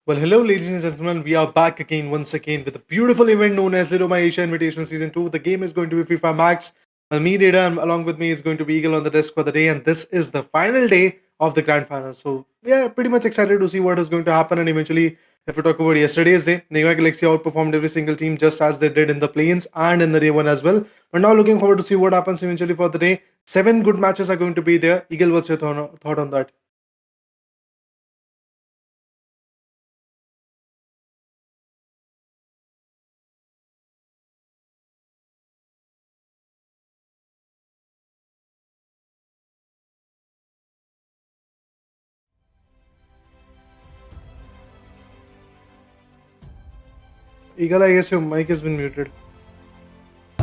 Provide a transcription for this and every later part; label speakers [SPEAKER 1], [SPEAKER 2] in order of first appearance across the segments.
[SPEAKER 1] Well, hello, ladies and gentlemen. We are back again, once again, with a beautiful event known as Lidoma Asia Invitational Season 2. The game is going to be FIFA Max. Me, Data, and along with me is going to be Eagle on the desk for the day. And this is the final day of the Grand Final. So, we are pretty much excited to see what is going to happen. And eventually, if we talk about yesterday's day, NIGMA Galaxy outperformed every single team just as they did in the play-ins and in the day one as well. But now, looking forward to see what happens eventually for the day. 7 good matches are going to be there. Eagle, what's your thought on that? Eagle, I guess your mic has been muted.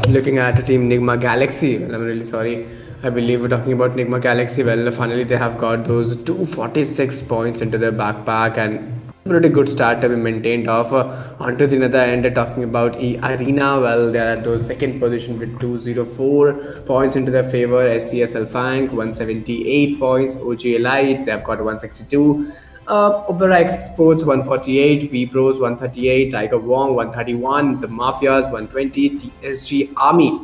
[SPEAKER 2] Looking at the team NIGMA Galaxy, well, I'm really sorry. I believe we're talking about NIGMA Galaxy. Well, finally they have got those 246 points into their backpack, and pretty good start to be maintained off. Onto the other end, talking about Arena. Well, they are at those second position with 204 points into their favor. SCS ALFAINK 178 points. OG Elite, they have got 162. OPERAX Sports 148, WEBROS 138, Tiger Wong 131, the Mafias 120, TSG Army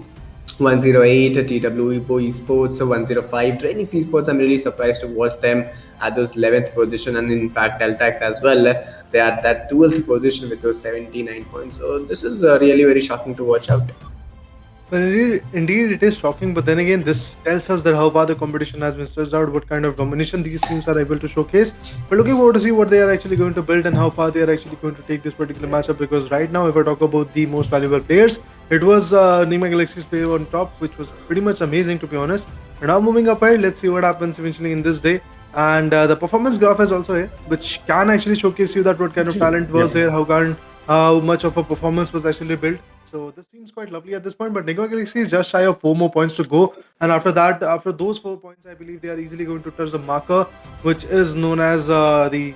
[SPEAKER 2] 108, TWOB Esports 105, DRANIX Esports. I'm really surprised to watch them at those 11th position, and in fact Deltax as well. They are at that 12th position with those 79 points. So this is really very shocking to watch out.
[SPEAKER 1] Well, indeed, it is shocking, but then again, this tells us that how far the competition has been stretched out, what kind of domination these teams are able to showcase. We're looking forward to see what they are actually going to build and how far they are actually going to take this particular matchup. Because right now, if I talk about the most valuable players, it was NIGMA Galaxy's player on top, which was pretty much amazing, to be honest. And now moving up ahead, let's see what happens eventually in this day. And the performance graph is also here, which can actually showcase you that what kind of talent was there, how much of a performance was actually built. So this seems quite lovely at this point, but NIGMA Galaxy is just shy of 4 more points to go. And after that, after those 4 points, I believe they are easily going to touch the marker, which is known as the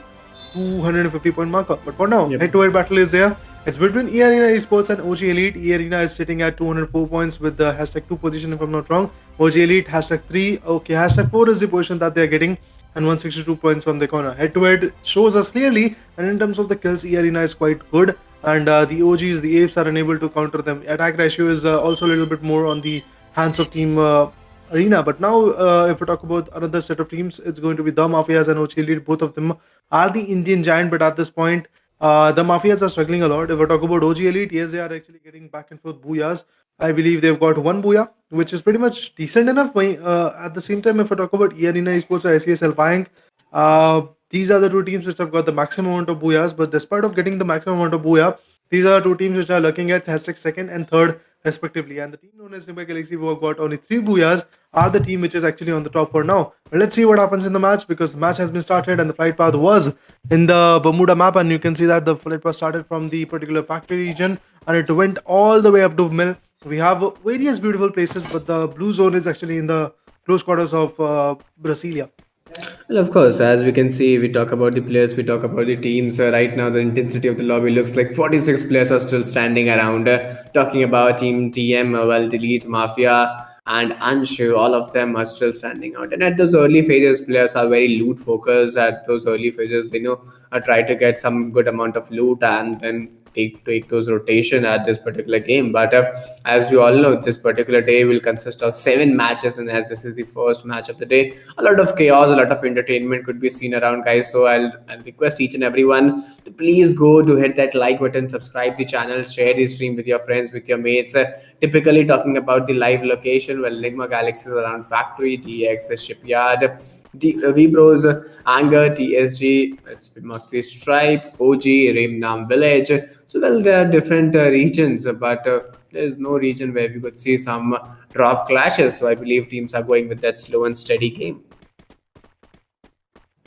[SPEAKER 1] 250 point marker. But for now, head-to-head battle is there. It's between E-Arena Esports and OG Elite. E-Arena is sitting at 204 points with the hashtag 2 position, if I'm not wrong. OG Elite, hashtag 3. Okay, hashtag 4 is the position that they're getting, and 162 points from the corner. Head-to-head shows us clearly, and in terms of the kills, E-Arena is quite good, and the OGs, the Apes, are unable to counter them. Attack ratio is also a little bit more on the hands of Team Arena. But now, if we talk about another set of teams, it's going to be the Mafias and OG Elite. Both of them are the Indian giant, but at this point, the Mafias are struggling a lot. If we talk about OG Elite, yes, they are actually getting back and forth booyahs. I believe they've got 1 booyah, which is pretty much decent enough. At the same time, if I talk about E-Arena Esports or SES ALFAINK, these are the 2 teams which have got the maximum amount of booyahs. But despite of getting the maximum amount of booyah, these are 2 teams which are looking at hashtag second and third respectively. And the team known as NIGMA Galaxy, who have got only 3 booyahs, are the team which is actually on the top for now. But let's see what happens in the match, because the match has been started and the flight path was in the Bermuda map, and you can see that the flight path started from the particular factory region and it went all the way up to Mill. We have various beautiful places, but the blue zone is actually in the close quarters of Brasilia.
[SPEAKER 2] Well, of course, as we can see, we talk about the players, we talk about the teams. Right now, the intensity of the lobby looks like 46 players are still standing around. Talking about Team TM, well, Delete, Mafia, and Anshu, all of them are still standing out. And at those early phases, players are very loot focused. At those early phases, they know try to get some good amount of loot and then take those rotation at this particular game. But as we all know, this particular day will consist of 7 matches, and as this is the first match of the day, a lot of chaos, a lot of entertainment could be seen around, guys. So I'll request each and everyone to please go to hit that like button, subscribe the channel, share the stream with your friends, with your mates. Typically talking about the live location, well, NIGMA Galaxy is around Factory, TX Shipyard, WEBROS, Anger, TSG, it's mostly Stripe, OG, Rimnam Village. So, well, there are different regions, but there's no region where we could see some drop clashes. So I believe teams are going with that slow and steady game.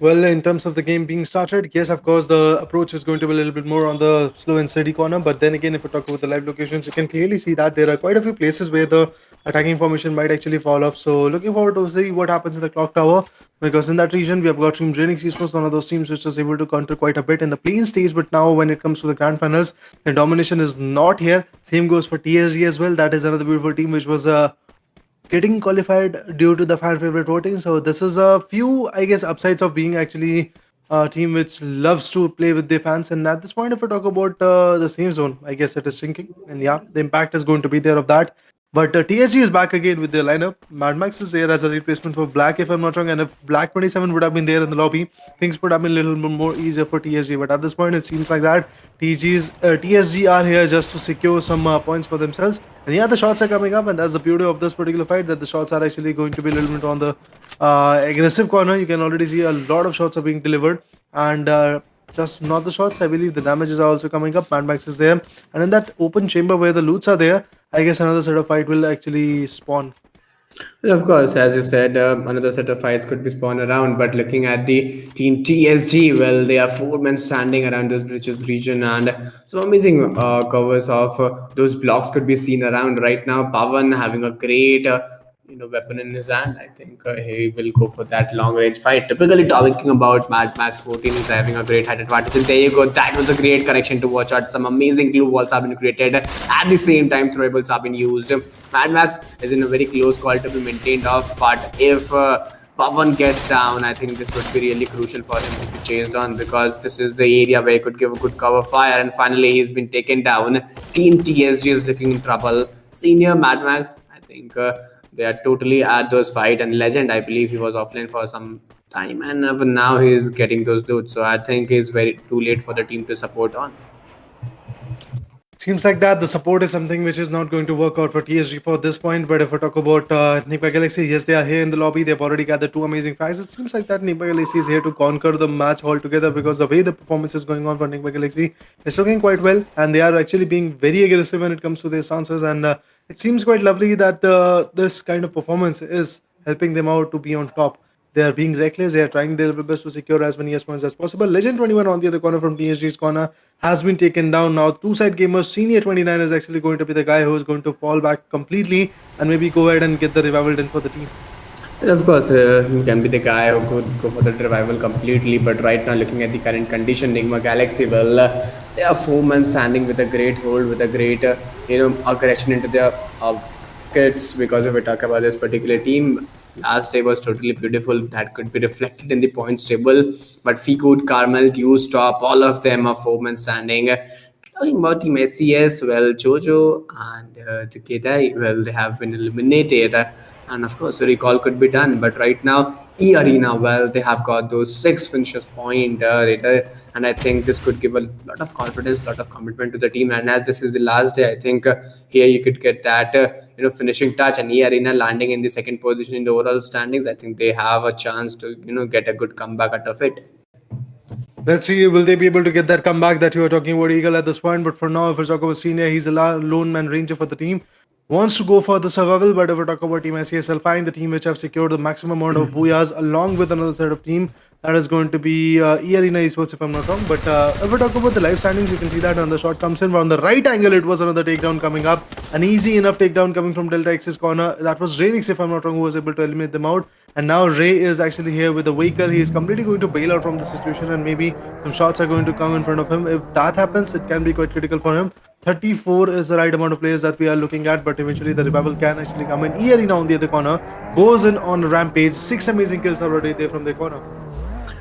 [SPEAKER 1] Well, in terms of the game being started, yes, of course, the approach is going to be a little bit more on the slow and steady corner. But then again, if we talk about the live locations, you can clearly see that there are quite a few places where the attacking formation might actually fall off. So looking forward to see what happens in the clock tower, because in that region, we have got Team DRANIX Esports, one of those teams which was able to counter quite a bit in the playing stage. But now when it comes to the grand finals, the domination is not here. Same goes for TSG as well. That is another beautiful team which was getting qualified due to the fan favorite voting. So this is a few, I guess, upsides of being actually a team which loves to play with their fans. And at this point, if we talk about the same zone, I guess it is shrinking. And yeah, the impact is going to be there of that. But TSG is back again with their lineup. Mad Max is there as a replacement for Black, if I'm not wrong. And if Black 27 would have been there in the lobby, things would have been a little bit more easier for TSG. But at this point, it seems like that TSG are here just to secure some points for themselves. And yeah, the shots are coming up, and that's the beauty of this particular fight, that the shots are actually going to be a little bit on the aggressive corner. You can already see a lot of shots are being delivered, and just not the shots. I believe the damages are also coming up. Mad Max is there, and in that open chamber where the loots are there, I guess another set of fight will actually spawn.
[SPEAKER 2] Well, of course, as you said, another set of fights could be spawned around. But looking at the team TSG, well, they are 4 men standing around those bridges region, and some amazing covers of those blocks could be seen around right now. Pavan having a great weapon in his hand. I think he will go for that long range fight. Typically talking about Mad Max 14 is having a great height advantage. And there you go. That was a great connection to watch out. Some amazing glue walls have been created. At the same time, throwables have been used. Mad Max is in a very close call to be maintained off. But if Pavan gets down, I think this would be really crucial for him to be chased on, because this is the area where he could give a good cover fire. And finally, he's been taken down. Team TSG is looking in trouble. Senior Mad Max, I think they are totally at those fight. And Legend, I believe he was offline for some time, and now he's getting those loots. So I think it's very too late for the team to support on.
[SPEAKER 1] Seems like that the support is something which is not going to work out for TSG for this point. But if we talk about NIGMA Galaxy, yes, they are here in the lobby. They've already gathered two amazing frags. It seems like that NIGMA Galaxy is here to conquer the match altogether, because the way the performance is going on for NIGMA Galaxy is looking quite well, and they are actually being very aggressive when it comes to their stances. And it seems quite lovely that this kind of performance is helping them out to be on top. They are being reckless. They are trying their best to secure as many points as possible. Legend 21 on the other corner from TSG's corner has been taken down now. Two side gamers, Senior 29 is actually going to be the guy who is going to fall back completely and maybe go ahead and get the revival done for the team.
[SPEAKER 2] And of course, he can be the guy who could go for the revival completely. But right now, looking at the current condition, Nigma Galaxy, well, they are 4 men standing with a great hold, with a great, aggression into their kits. Because if we talk about this particular team, last day was totally beautiful. That could be reflected in the points table. But Fikut, Carmel, Dew, Stop, all of them are 4 men standing. Talking about Team SES, well, Jojo and Takeda, well, they have been eliminated. And of course, a recall could be done. But right now, E Arena, well, they have got those 6 finishes point. And I think this could give a lot of confidence, a lot of commitment to the team. And as this is the last day, I think here you could get that, finishing touch. And E Arena landing in the second position in the overall standings, I think they have a chance to, get a good comeback out of it.
[SPEAKER 1] Let's see, will they be able to get that comeback that you were talking about, Eagle, at this point? But for now, if we talk about Senior, he's a lone man ranger for the team. Wants to go for the survival, but if we talk about Team SES ALFAINK, the team which have secured the maximum amount of booyahs, along with another set of team, that is going to be E-Arena Esports, if I'm not wrong. But if we talk about the live standings, you can see that when the shot comes in from the right angle, it was another takedown coming up. An easy enough takedown coming from Delta X's corner. That was DRANIX, if I'm not wrong, who was able to eliminate them out. And now Ray is actually here with the vehicle. He is completely going to bail out from the situation, and maybe some shots are going to come in front of him. If that happens, it can be quite critical for him. 34 is the right amount of players that we are looking at, but eventually the revival can actually come in. E-Arena on the other corner goes in on a rampage. 6 amazing kills are already there from their corner.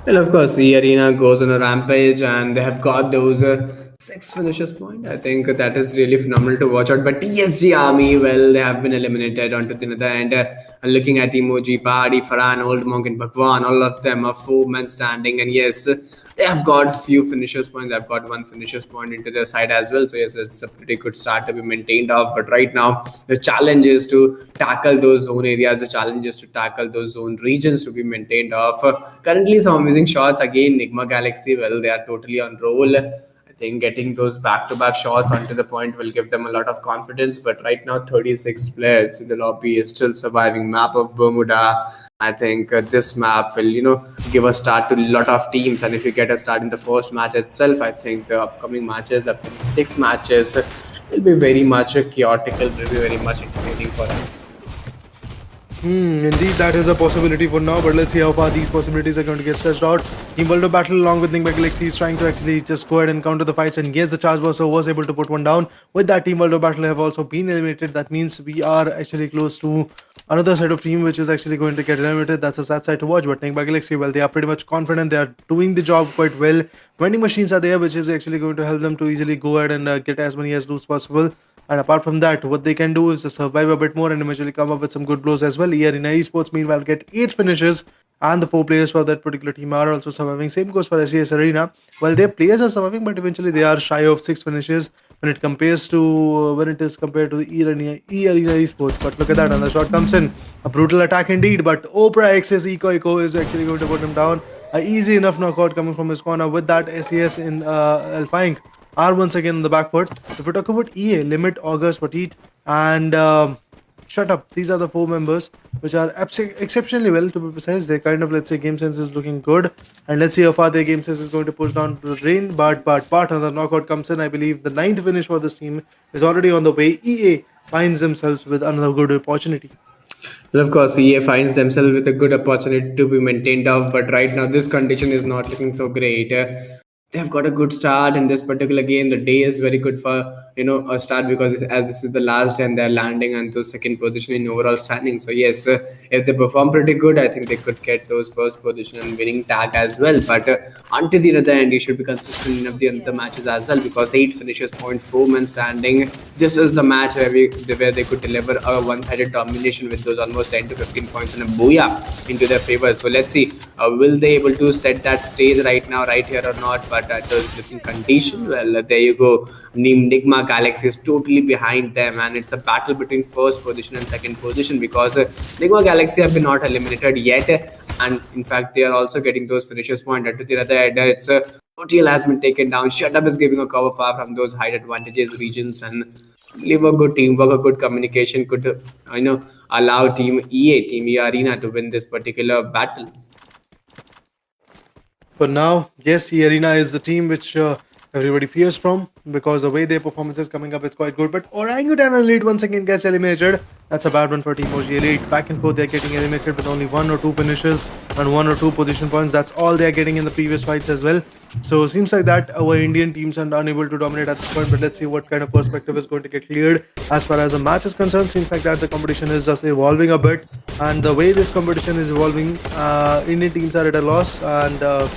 [SPEAKER 2] Well, of course, the Arena goes on a rampage, and they have got those 6 finishes point. I think that is really phenomenal to watch out. But TSG Army, well, they have been eliminated onto the other end. And looking at Emoji, Pahadi, Farhan, Old Monk, and Bhagwan, all of them are 4 men standing. And yes, they have got few finishers points. They've got 1 finishers point into their side as well. So yes, it's a pretty good start to be maintained off. But right now, the challenge is to tackle those zone areas. The challenge is to tackle those zone regions to be maintained off. Currently, some amazing shots. Again, Nigma Galaxy, well, they are totally on roll. I think getting those back-to-back shots onto the point will give them a lot of confidence. But right now, 36 players in the lobby is still surviving. Map of Bermuda. I think this map will, give a start to a lot of teams. And if you get a start in the first match itself, I think the upcoming matches, the upcoming 6 matches, will be very much chaotic. It will be very much entertaining for us.
[SPEAKER 1] Indeed, that is a possibility for now, but let's see how far these possibilities are going to get stretched out. Team World of Battle along with NIGMA Galaxy is trying to actually just go ahead and counter the fights, and yes, the Charge Buster was able to put one down. With that, Team World of Battle have also been eliminated. That means we are actually close to another set of team which is actually going to get eliminated. That's a sad side to watch, but NIGMA Galaxy, well, they are pretty much confident. They are doing the job quite well. Vending machines are there, which is actually going to help them to easily go ahead and get as many as loot possible. And apart from that, what they can do is to survive a bit more and eventually come up with some good blows as well. Here in esports, meanwhile, get 8 finishes, and the 4 players for that particular team are also surviving. Same goes for SES Arena. Well, their players are surviving, but eventually they are shy of 6 finishes when it compares to when it is compared to the E Arena esports. But look at that, another shot comes in. A brutal attack indeed, but OPERAX's Eco is actually going to put him down. A easy enough knockout coming from his corner. With that, SES in ALFAINK are once again on the back foot. If we talk about EA, Limit, August, Petit, and Shut Up, these are the 4 members which are exceptionally well, to be precise. They kind of, let's say, game sense is looking good, and let's see how far their game sense is going to push down to the drain. But another knockout comes in. I believe the 9th finish for this team is already on the way. EA finds themselves with another good opportunity.
[SPEAKER 2] Well, of course, EA finds themselves with a good opportunity to be maintained off, but right now this condition is not looking so great. They've got a good start in this particular game. The day is very good for a start, because as this is the last day and they're landing on the second position in overall standing. So yes, if they perform pretty good, I think they could get those first position and winning tag as well. But until the other end, you should be consistent in the other matches as well, because 8 finishes, 0.4 men standing. This is the match where they could deliver a one-sided domination with those almost 10 to 15 points and a booyah into their favor. So let's see, will they able to set that stage right now, right here or not? But at the looking condition, well, there you go. NIGMA Galaxy is totally behind them, and it's a battle between first position and second position, because NIGMA Galaxy have been not eliminated yet, and in fact they are also getting those finishes point. At the other end, it's OTL has been taken down. Shut Up is giving a cover far from those height advantages regions, and leave a good teamwork, a good communication could allow Team EA Arena to win this particular battle.
[SPEAKER 1] But now, yes, E Arena is the team which everybody fears from, because the way their performance is coming up is quite good. But Orangutan Elite once again gets eliminated. That's a bad one for Team OG Elite. Back and forth, they're getting eliminated with only 1 or 2 finishes and 1 or 2 position points. That's all they're getting in the previous fights as well. So it seems like that our Indian teams are unable to dominate at this point. But let's see what kind of perspective is going to get cleared as far as the match is concerned. Seems like that the competition is just evolving a bit, and the way this competition is evolving, Indian teams are at a loss. And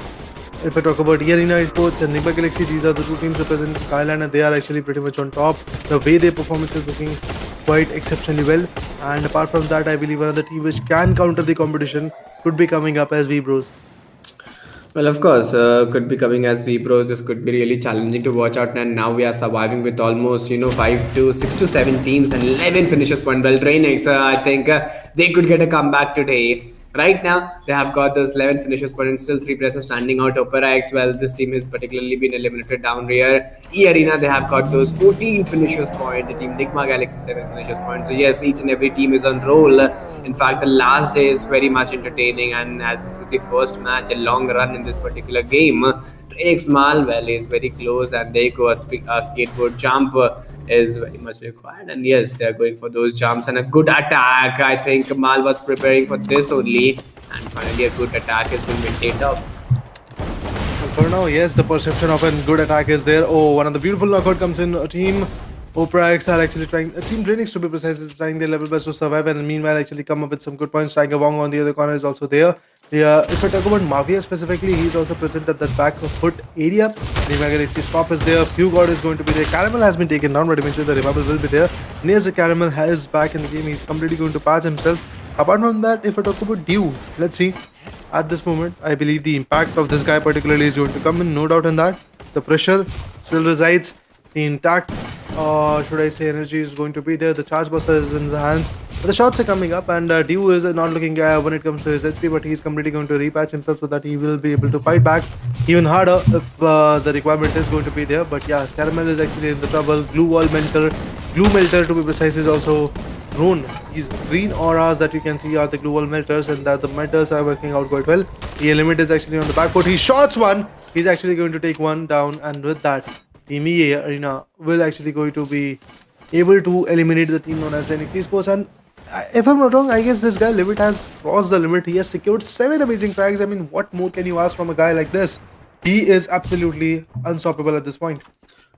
[SPEAKER 1] if I talk about Arena Esports and NIGMA Galaxy, these are the 2 teams representing Thailand, and they are actually pretty much on top. The way their performance is looking quite exceptionally well. And apart from that, I believe another team which can counter the competition could be coming up as WEBROS.
[SPEAKER 2] Well, of course, could be coming as WEBROS. This could be really challenging to watch out. And now we are surviving with almost 5 to 6 to 7 teams and 11 finishes point. Well, DRANIX, I think they could get a comeback today. Right now, they have got those 11 finishes, but still 3 players are standing out. OPERAX, well, this team has particularly been eliminated down here. E-Arena, they have got those 14 finishes point. The team NIGMA Galaxy 7 finishes point. So yes, each and every team is on roll. In fact, the last day is very much entertaining, and as this is the first match, a long run in this particular game, DRANIX Malwell is very close, and they go a skateboard jump is very much required. And yes, they're going for those jumps and a good attack. I think Mal was preparing for this only, and finally a good attack has been maintained up.
[SPEAKER 1] For now, yes, the perception of a good attack is there. Oh, one of the beautiful knockout comes in. A team OPERAX are actually trying, Team DRANIX to be precise, is trying their level best to survive, and meanwhile actually come up with some good points. WONG on the other corner is also there. If I talk about Mafia specifically, he's also present at that back foot area. The Galaxy stop is there. Few God is going to be there. Caramel has been taken down, but eventually the revival will be there. And yes, the Caramel is back in the game. He's completely going to patch himself. Apart from that, if I talk about Dew, let's see. At this moment, I believe the impact of this guy particularly is going to come in, no doubt in that. The pressure still resides. The intact, should I say, energy is going to be there. The charge buster is in the hands. But the shots are coming up, and Dew is not looking when it comes to his HP, but he's completely going to repatch himself so that he will be able to fight back even harder if the requirement is going to be there. But yeah, Caramel is actually in the trouble. Glue melter to be precise is also thrown. These green auras that you can see are the glue wall melters, and that the metals are working out quite well. The element is actually on the back foot. He shots one. He's actually going to take one down, and with that, Team EA Arena will actually going to be able to eliminate the team known as DRANIX Esports. And If I'm not wrong, I guess this guy Limit has crossed the limit. He has secured 7 amazing frags. I mean, what more can you ask from a guy like this? He is absolutely unstoppable at this point.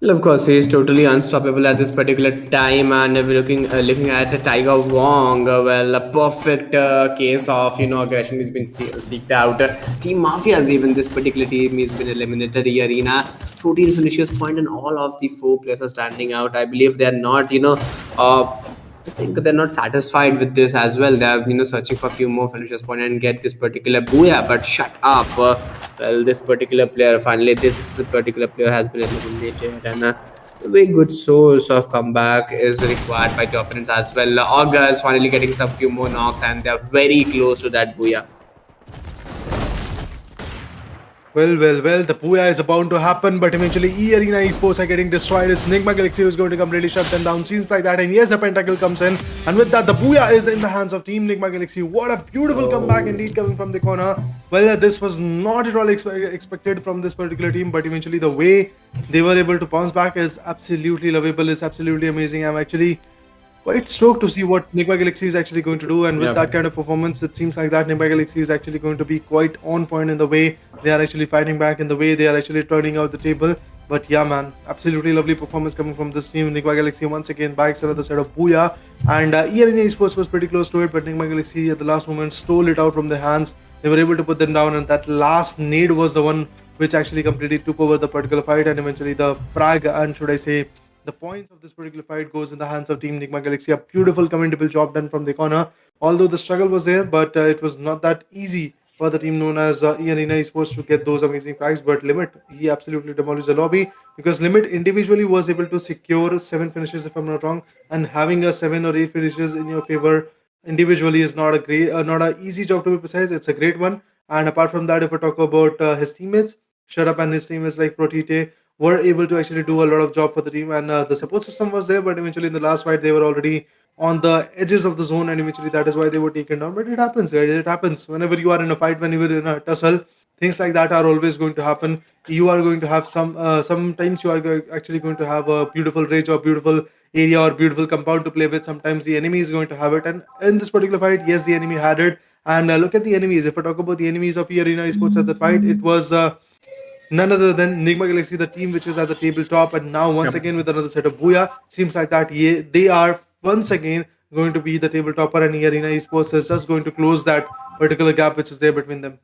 [SPEAKER 2] Well, of course, he is totally unstoppable at this particular time, and if we're looking at the Tiger Wong, well, a perfect case of aggression has been seeked out. Team Mafia's even this particular team has been eliminated the arena. 14 finishes point, and all of the four players are standing out. I believe they are not I think they're not satisfied with this as well. They're searching for a few more finishes point and get this particular booyah. But shut up. Well, this particular player finally, this particular player has been eliminated, and a very good source of comeback is required by the opponents as well. August finally getting some few more knocks, and they're very close to that booyah.
[SPEAKER 1] Well, the Puya is about to happen, but eventually E-Arena Esports are getting destroyed. It's Nigma Galaxy who's going to completely shut them down. Seems like that, and yes, the Pentacle comes in, and with that, the Puya is in the hands of Team Nigma Galaxy. What a beautiful comeback indeed coming from the corner. Well, this was not at all expected from this particular team, but eventually the way they were able to bounce back is absolutely lovable, is absolutely amazing. I'm actually quite stoked to see what Nigma Galaxy is actually going to do. And with that kind of performance, it seems like that Nigma Galaxy is actually going to be quite on point in the way they are actually fighting back, in the way they are actually turning out the table. But yeah, man, absolutely lovely performance coming from this team. Nigma Galaxy once again bikes another set of booyah. And E-Arena Esports was pretty close to it, but Nigma Galaxy at the last moment stole it out from their hands. They were able to put them down, and that last nade was the one which actually completely took over the particular fight. And eventually the frag, and should I say, the points of this particular fight goes in the hands of Team Nigma Galaxy. A beautiful, commendable job done from the corner. Although the struggle was there, but it was not that easy for the team known as E-Arena Esports to get those amazing frags. But Limit, he absolutely demolished the lobby, because Limit individually was able to secure 7 finishes, if I'm not wrong. And having a 7 or 8 finishes in your favor individually is not a great, not a easy job to be precise. It's a great one. And apart from that, if I talk about his teammates, Shut Up and his teammates like Protite were able to actually do a lot of job for the team, and the support system was there, but eventually in the last fight they were already on the edges of the zone, and eventually that is why they were taken down. But it happens, guys. It happens whenever you are in a fight, whenever you're in a tussle. Things like that are always going to happen. You are going to have sometimes you are actually going to have a beautiful ridge or beautiful area or beautiful compound to play with. Sometimes the enemy is going to have it, and in this particular fight, yes, the enemy had it. And look at the enemies. If I talk about the enemies of Arena Esports at the fight, it was none other than Nigma Galaxy, the team which is at the tabletop, and now once again with another set of Booyah. Seems like that they are once again going to be the tabletopper, and Arena Esports is just going to close that particular gap which is there between them.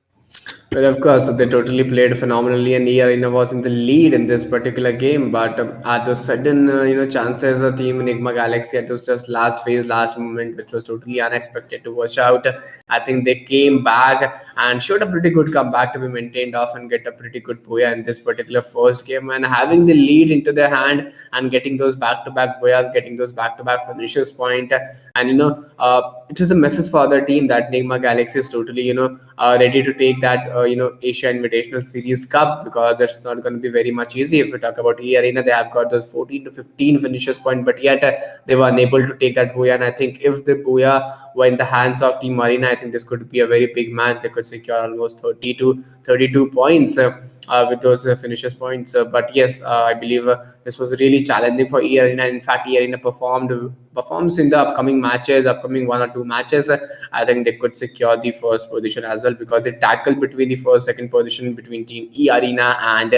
[SPEAKER 2] Well, of course, they totally played phenomenally, and Arena was in the lead in this particular game. But at those sudden, chances, Team Enigma Galaxy at those just last phase, last moment, which was totally unexpected to watch out. I think they came back and showed a pretty good comeback to be maintained off and get a pretty good boya in this particular first game. And having the lead into their hand and getting those back-to-back boyas, getting those back-to-back finishers point, and it is a message for other team that Enigma Galaxy is totally ready to take that Asia Invitational Series Cup, because it's not going to be very much easy. If we talk about Arena, they have got those 14 to 15 finishes point, but yet they were unable to take that booyah. And I think if the booyah were in the hands of Team Arena, I think this could be a very big match. They could secure almost 30 to 32 points with those finishes points. But yes, I believe this was really challenging for Arena. In fact, Arena performs in the upcoming matches, upcoming 1 or 2 matches. I think they could secure the first position as well, because they tackle between the first, second position between Team Arena and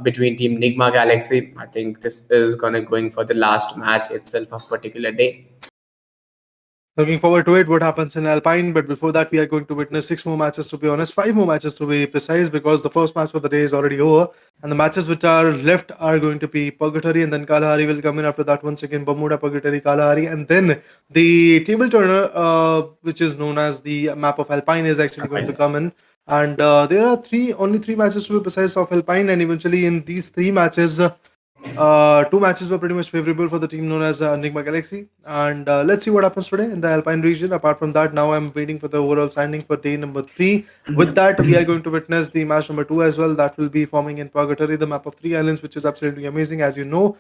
[SPEAKER 2] between Team Nigma Galaxy. I think this is going for the last match itself of particular day.
[SPEAKER 1] Looking forward to it, what happens in Alpine. But before that, we are going to witness 6 more matches, to be honest, 5 more matches to be precise, because the first match for the day is already over. And the matches which are left are going to be Purgatory, and then Kalahari will come in after that. Once again, Bermuda, Purgatory, Kalahari. And then the table turner, which is known as the map of Alpine, is actually going to come in. And there are only 3 matches to be precise of Alpine. And eventually in these 3 matches, 2 matches were pretty much favorable for the team known as Enigma Galaxy. And let's see what happens today in the Alpine region. Apart from that, now I'm waiting for the overall signing for day number 3. With that, we are going to witness the match number 2 as well. That will be forming in Purgatory, the map of 3 islands, which is absolutely amazing. As you know,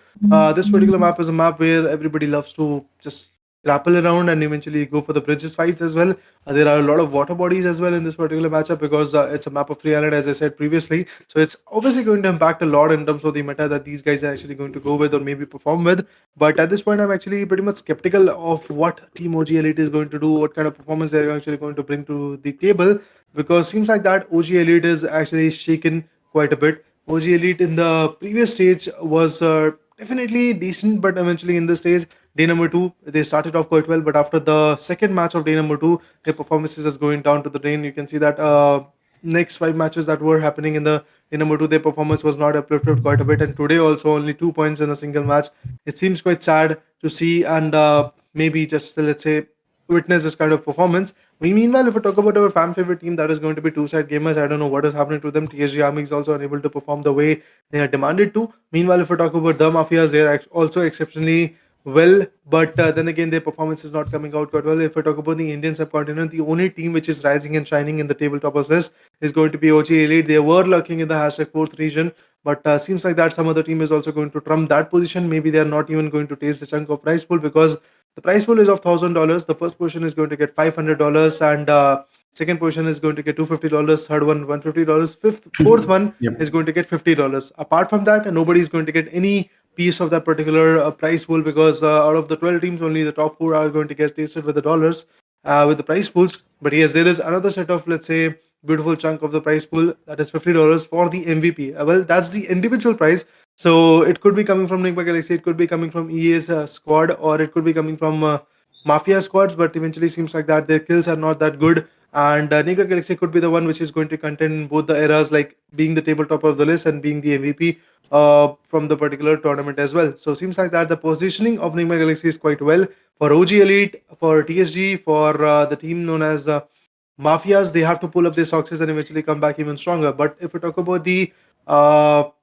[SPEAKER 1] this particular map is a map where everybody loves to just grapple around and eventually go for the bridges fights as well. There are a lot of water bodies as well in this particular matchup because it's a map of free island, as I said previously. So it's obviously going to impact a lot in terms of the meta that these guys are actually going to go with or maybe perform with. But at this point, I'm actually pretty much skeptical of what Team OG Elite is going to do, what kind of performance they're actually going to bring to the table, because seems like that OG Elite is actually shaken quite a bit. OG Elite in the previous stage was definitely decent, but eventually in this stage, day number two, they started off quite well. But after the second match of day number two, their performances is going down to the drain. You can see that next five matches that were happening in the day number two, their performance was not uplifted quite a bit. And today also only 2 points in a single match. It seems quite sad to see, and maybe just let's say witness this kind of performance. Meanwhile, if we talk about our fan favorite team, that is going to be Two Side Gamers. I don't know what is happening to them. TSG Army is also unable to perform the way they are demanded to. Meanwhile, if we talk about the Mafias, they are also exceptionally well, but then again, their performance is not coming out quite well. If we talk about the Indian subcontinent, the only team which is rising and shining in the tabletoppers list is going to be OG Elite. They were lurking in the hashtag fourth region, but seems like that some other team is also going to trump that position. Maybe they are not even going to taste the chunk of prize pool because the prize pool is of $1,000. The first position is going to get $500, and second position is going to get $250. Third one, $150. Fourth one
[SPEAKER 2] Yep.
[SPEAKER 1] is going to get $50. Apart from that, nobody is going to get any piece of that particular prize pool because out of the 12 teams, only the top four are going to get tasted with the dollars with the prize pools. But yes, there is another set of, let's say, beautiful chunk of the prize pool that is $50 for the MVP. Well, that's the individual prize. So it could be coming from Nigma Galaxy, it could be coming from EA's squad, or it could be coming from Mafia squads. But eventually, seems like that their kills are not that good. And Nigma Galaxy could be the one which is going to contend in both the eras, like being the tabletop of the list and being the MVP from the particular tournament as well. So seems like that the positioning of Nigma Galaxy is quite well for OG Elite, for TSG, for the team known as Mafias. They have to pull up their socks and eventually come back even stronger. But if we talk about the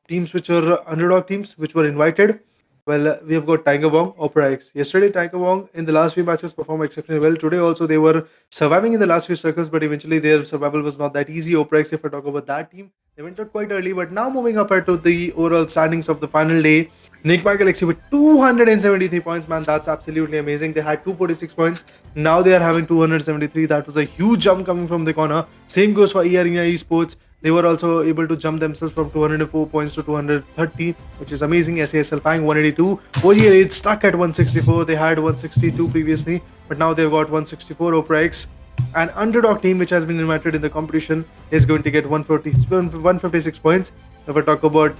[SPEAKER 1] teams which are underdog teams which were invited, well, we have got Tiger Wong, OPERAX. Yesterday, Tiger Wong in the last few matches performed exceptionally well. Today also they were surviving in the last few circles, but eventually their survival was not that easy. OPERAX, if I talk about that team, they went out quite early, but now moving up to the overall standings of the final day, Nigma Galaxy with 273 points, man, that's absolutely amazing. They had 246 points, now they are having 273. That was a huge jump coming from the corner. Same goes for Arena Esports. They were also able to jump themselves from 204 points to 230, which is amazing. SAS ALFAINK 182. OG Elite stuck at 164. They had 162 previously, but now they've got 164. OPERAX, an underdog team which has been invited in the competition, is going to get 156 points. If I talk about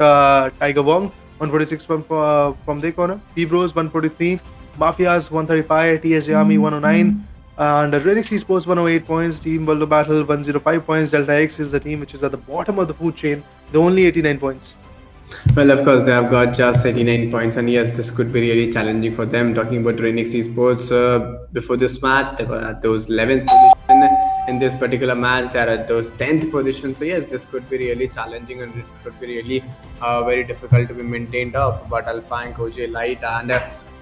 [SPEAKER 1] Tiger Wong, 146 from their corner. WEBROS 143. Mafias 135. TSG Army 109. And DRANIX eSports 108 points, Team World of Battle 105 points, Delta X is the team which is at the bottom of the food chain, the only 89 points.
[SPEAKER 2] Well, of course, they have got just 89 points, and yes, this could be really challenging for them. Talking about DRANIX eSports, before this match, they were at those 11th position. In this particular match, they are at those 10th position. So yes, this could be really challenging, and this could be really very difficult to be maintained off. But ALFAINK, OG Light, and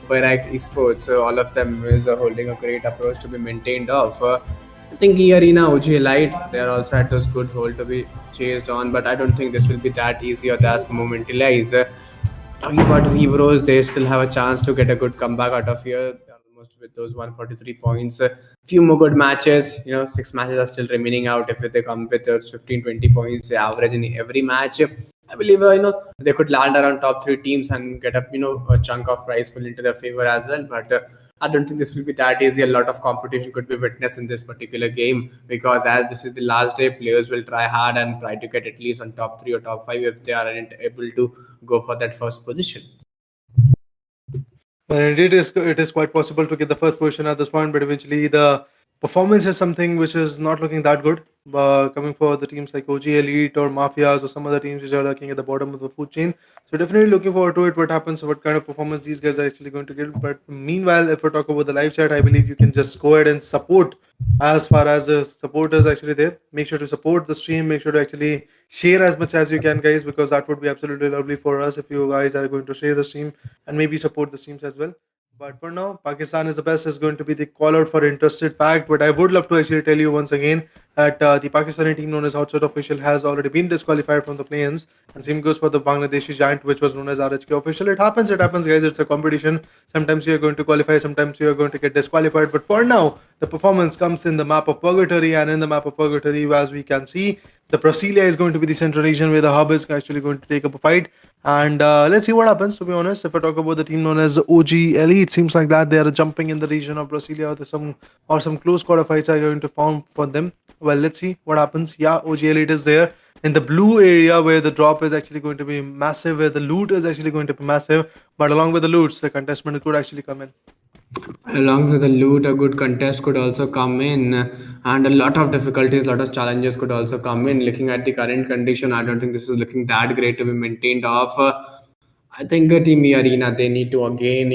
[SPEAKER 2] OPERAX eSports, all of them is holding a great approach to be maintained off. I think Arena, OG Light, they are also at those good hold to be chased on, but I don't think this will be that easy or that momentalize. Talking about WEBROS, they still have a chance to get a good comeback out of here. Almost with those 143 points. Few more good matches, 6 matches are still remaining out. If they come with 15-20 points average in every match, I believe they could land around top 3 teams and get up a chunk of prize pool into their favor as well. But I don't think this will be that easy. A lot of competition could be witnessed in this particular game, because as this is the last day, players will try hard and try to get at least on top 3 or top 5 if they aren't able to go for that first position.
[SPEAKER 1] Well, indeed, it is quite possible to get the first position at this point, but eventually the performance is something which is not looking that good. Coming for the teams like OG Elite or Mafias or some other teams which are looking at the bottom of the food chain. So definitely looking forward to it. What happens? What kind of performance these guys are actually going to get? But meanwhile, if we talk about the live chat, I believe you can just go ahead and support. As far as the support is actually there, make sure to support the stream. Make sure to actually share as much as you can, guys, because that would be absolutely lovely for us if you guys are going to share the stream and maybe support the streams as well. But for now, Pakistan is the best is going to be the call out for interested fact. But I would love to actually tell you once again that the Pakistani team known as Outside Official has already been disqualified from the play-ins, and same goes for the Bangladeshi giant, which was known as RHK Official. It happens, guys. It's a competition. Sometimes you are going to qualify, sometimes you are going to get disqualified. But for now, the performance comes in the map of Purgatory, and in the map of Purgatory, as we can see, the Brasilia is going to be the central region where the hub is actually going to take up a fight. And let's see what happens. To be honest, if I talk about the team known as OG Elite, it seems like that they are jumping in the region of Brasilia. There's some close quarter fights are going to form for them. Well, let's see what happens. Yeah, OG Elite is there in the blue area where the drop is actually going to be massive, where the loot is actually going to be massive. But along with the loots, the contestment could actually come in.
[SPEAKER 2] Along with the loot, a good contest could also come in, and a lot of difficulties, a lot of challenges could also come in. Looking at the current condition, I don't think this is looking that great to be maintained off. I think Team Arena, they need to again,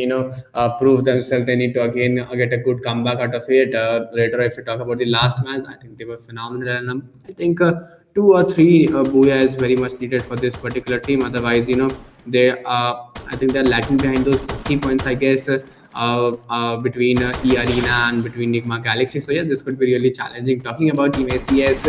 [SPEAKER 2] prove themselves. They need to again get a good comeback out of it. Later, if we talk about the last match, I think they were phenomenal. And I think 2 or 3 booyah is very much needed for this particular team. Otherwise, they I think they're lacking behind those 50 points, I guess. Between E Arena and between Nigma Galaxy. So yeah, this could be really challenging. Talking about Team ACS,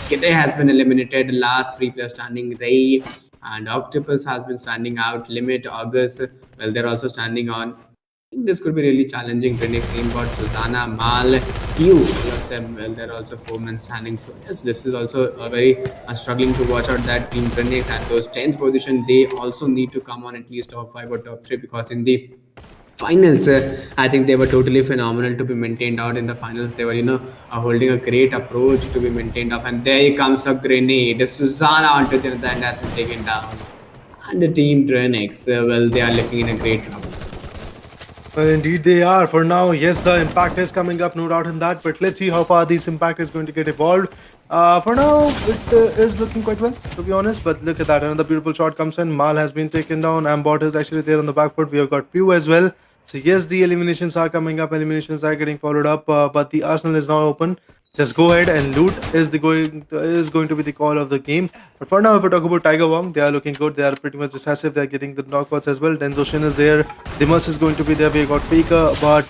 [SPEAKER 2] Kite has been eliminated. Last 3 players standing. Ray and Octopus has been standing out. Limit, August, well, they're also standing on. I think this could be really challenging. DRANIX, Aimbot, Susanna, Mal, Q, all of them, well, they're also 4 men standing. So yes, this is also a very struggling to watch out that Team DRANIX at those 10th position. They also need to come on at least top 5 or top 3, because in the finals, I think they were totally phenomenal to be maintained out in the finals. They were, holding a great approach to be maintained off. And there comes a grenade. Susanna onto the end has been taken down. And the Team DRANIX, well, they are looking in a great trouble.
[SPEAKER 1] Well, indeed they are. For now, yes, the impact is coming up, no doubt in that. But let's see how far this impact is going to get evolved. For now, it is looking quite well, to be honest. But look at that. Another beautiful shot comes in. Mal has been taken down. Ambot is actually there on the back foot. We have got Pew as well. So yes, the eliminations are coming up. Eliminations are getting followed up. But the Arsenal is now open. Just go ahead and loot is going to be the call of the game. But for now, if we talk about Tiger Wong, they are looking good. They are pretty much decisive. They are getting the knockouts as well. Denzoshin is there. Dimas is going to be there. We got Faker, but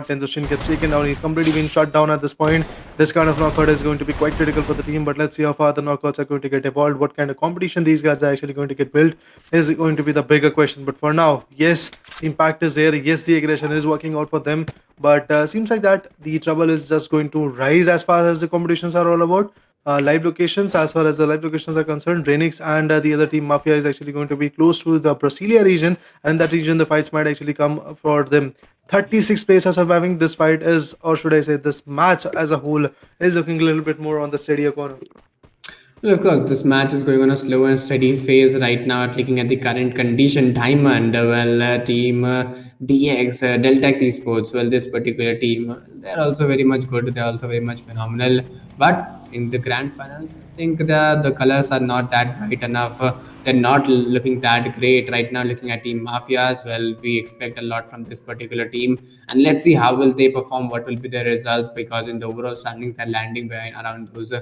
[SPEAKER 1] Denzoshin gets taken down. He's completely been shut down at this point. This kind of knockout is going to be quite critical for the team. But let's see how far the knockouts are going to get evolved. What kind of competition these guys are actually going to get built is going to be the bigger question. But for now, yes, impact is there. Yes, the aggression is working out for them. But seems like that the trouble is just going to rise as far as the competitions are all about. Live locations, as far as the live locations are concerned, DRANIX and the other team Mafia is actually going to be close to the Brasilia region, and in that region the fights might actually come for them. 36 players are surviving. This fight is, or should I say, this match as a whole is looking a little bit more on the steadier corner.
[SPEAKER 2] Well, of course, this match is going on a slow and steady phase right now. Looking at the current condition, Diamond, Team DX, Deltax Esports, well, this particular team, they're also very much good. They're also very much phenomenal. But in the grand finals, I think the colors are not that bright enough. They're not looking that great right now. Looking at Team Mafias, well, we expect a lot from this particular team, and let's see how will they perform. What will be their results? Because in the overall standings, they're landing behind around those.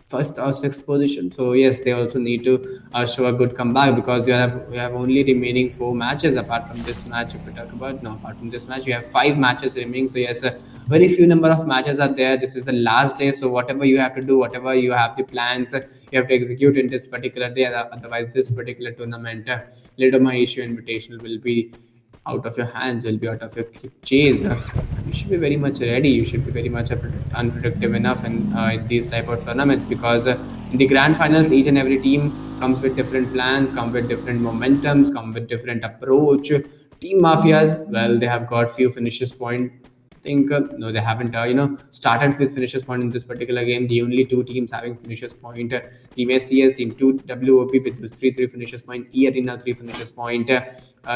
[SPEAKER 2] 1st or 6th position. So yes, they also need to show a good comeback, because you have only remaining 4 matches apart from this match. If we talk about apart from this match, you have 5 matches remaining. So yes, very few number of matches are there. This is the last day, so whatever you have to do, whatever you have the plans, you have to execute in this particular day. Otherwise, this particular tournament, Lidoma Asia Invitational, will be out of your hands, will be out of your chase. You should be very much ready. You should be very much unpredictable enough in these type of tournaments, because in the grand finals, each and every team comes with different plans, come with different momentums, come with different approach. Team Mafias, well, they have got few finishes point. I think no, they haven't started with finishes point in this particular game. The only 2 teams having finishes point, Team SCS, Team 2 WOP with those 3 finishes point, E Arena 3 finishes point,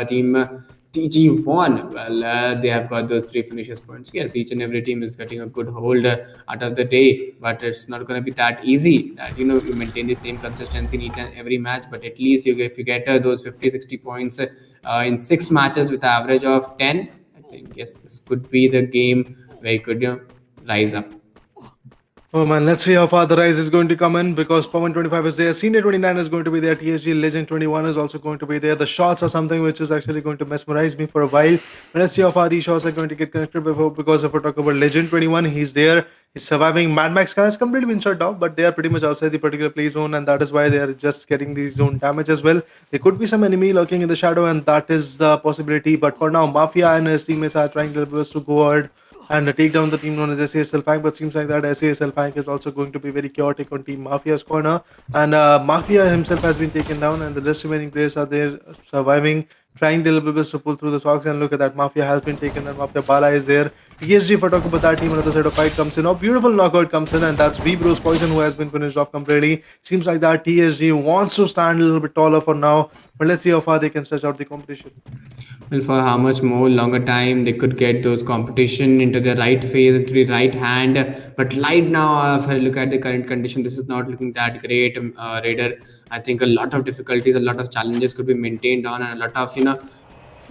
[SPEAKER 2] Team TG1, well, they have got those 3 finishes points. Yes, each and every team is getting a good hold out of the day, but it's not going to be that easy that you maintain the same consistency in each and every match. But at least if you get those 50-60 points in 6 matches with an average of 10, I think yes, this could be the game where you could rise up.
[SPEAKER 1] Oh man, let's see how far the rise is going to come in because Pawan 25 is there, Senior 29 is going to be there, TSG Legend 21 is also going to be there. The shots are something which is actually going to mesmerize me for a while. But let's see how far these shots are going to get connected before, because if we talk about Legend 21, he's there, he's surviving. Mad Max has completely been shut down, but they are pretty much outside the particular play zone, and that is why they are just getting the zone damage as well. There could be some enemy lurking in the shadow, and that is the possibility. But for now, Mafia and his teammates are trying their best to go ahead and take down the team known as SAS ALFAINK. But seems like that SAS ALFAINK is also going to be very chaotic on Team Mafia's corner. And Mafia himself has been taken down, and the rest remaining players are there surviving, trying their little best to pull through the socks. And look at that, Mafia has been taken, and Mafia Bala is there. TSG, if I talk about that team, another side of fight comes in. A beautiful knockout comes in, and that's WEBROS Poison who has been finished off completely. Seems like that TSG wants to stand a little bit taller for now, but let's see how far they can stretch out the competition.
[SPEAKER 2] Well, for how much more longer time they could get those competition into the right phase, into the right hand. But right now, if I look at the current condition, this is not looking that great. Raider, I think a lot of difficulties, a lot of challenges could be maintained on, and a lot of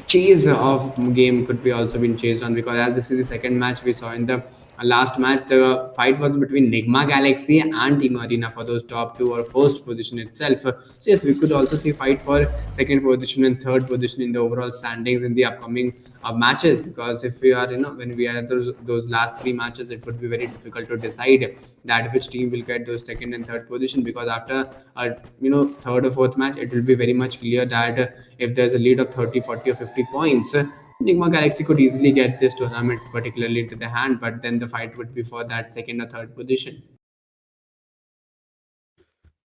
[SPEAKER 2] chase of game could be also been chased on, because as this is the second match we saw in the last match, the fight was between Nigma Galaxy and Team Arena for those top two or first position itself. So yes, we could also see fight for second position and third position in the overall standings in the upcoming matches, because if we are when we are at those last three matches, it would be very difficult to decide that which team will get those second and third position, because after third or fourth match, it will be very much clear that if there's a lead of 30, 40 or 50 points, Nigma Galaxy could easily get this tournament particularly into the hand, but then the fight would be for that second or third position.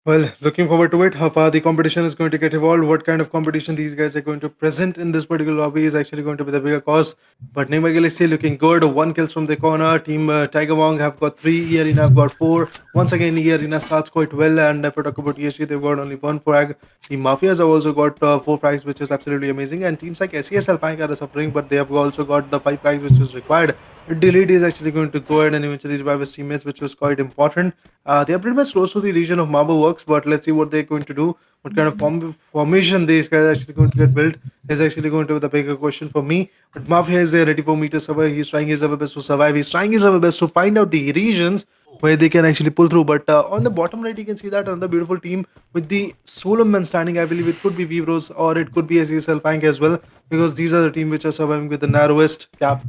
[SPEAKER 1] Well, looking forward to it. How far the competition is going to get evolved, what kind of competition these guys are going to present in this particular lobby is actually going to be the bigger cause. But Nigma Galaxy looking good. One kills from the corner. Team Tiger Wong have got three. E Arena have got four. Once again, E Arena starts quite well. And if we talk about ESG, they've got only one frag. The Mafias have also got four frags, which is absolutely amazing. And teams like SES Alpine are suffering, but they have also got the five frags, which is required. Delete is actually going to go ahead and eventually revive his teammates, which was quite important. They are pretty much close to the region of Marble Works, but let's see what they're going to do. What kind of formation these guys are actually going to get built is actually going to be the bigger question for me. But Mafia is there ready for me to survive. He's trying his level best to survive. He's trying his level best to find out the regions where they can actually pull through. But on the bottom right, you can see that another beautiful team with the solo men standing. I believe it could be WEBROS or it could be SESL Fank as well, because these are the team which are surviving with the narrowest gap.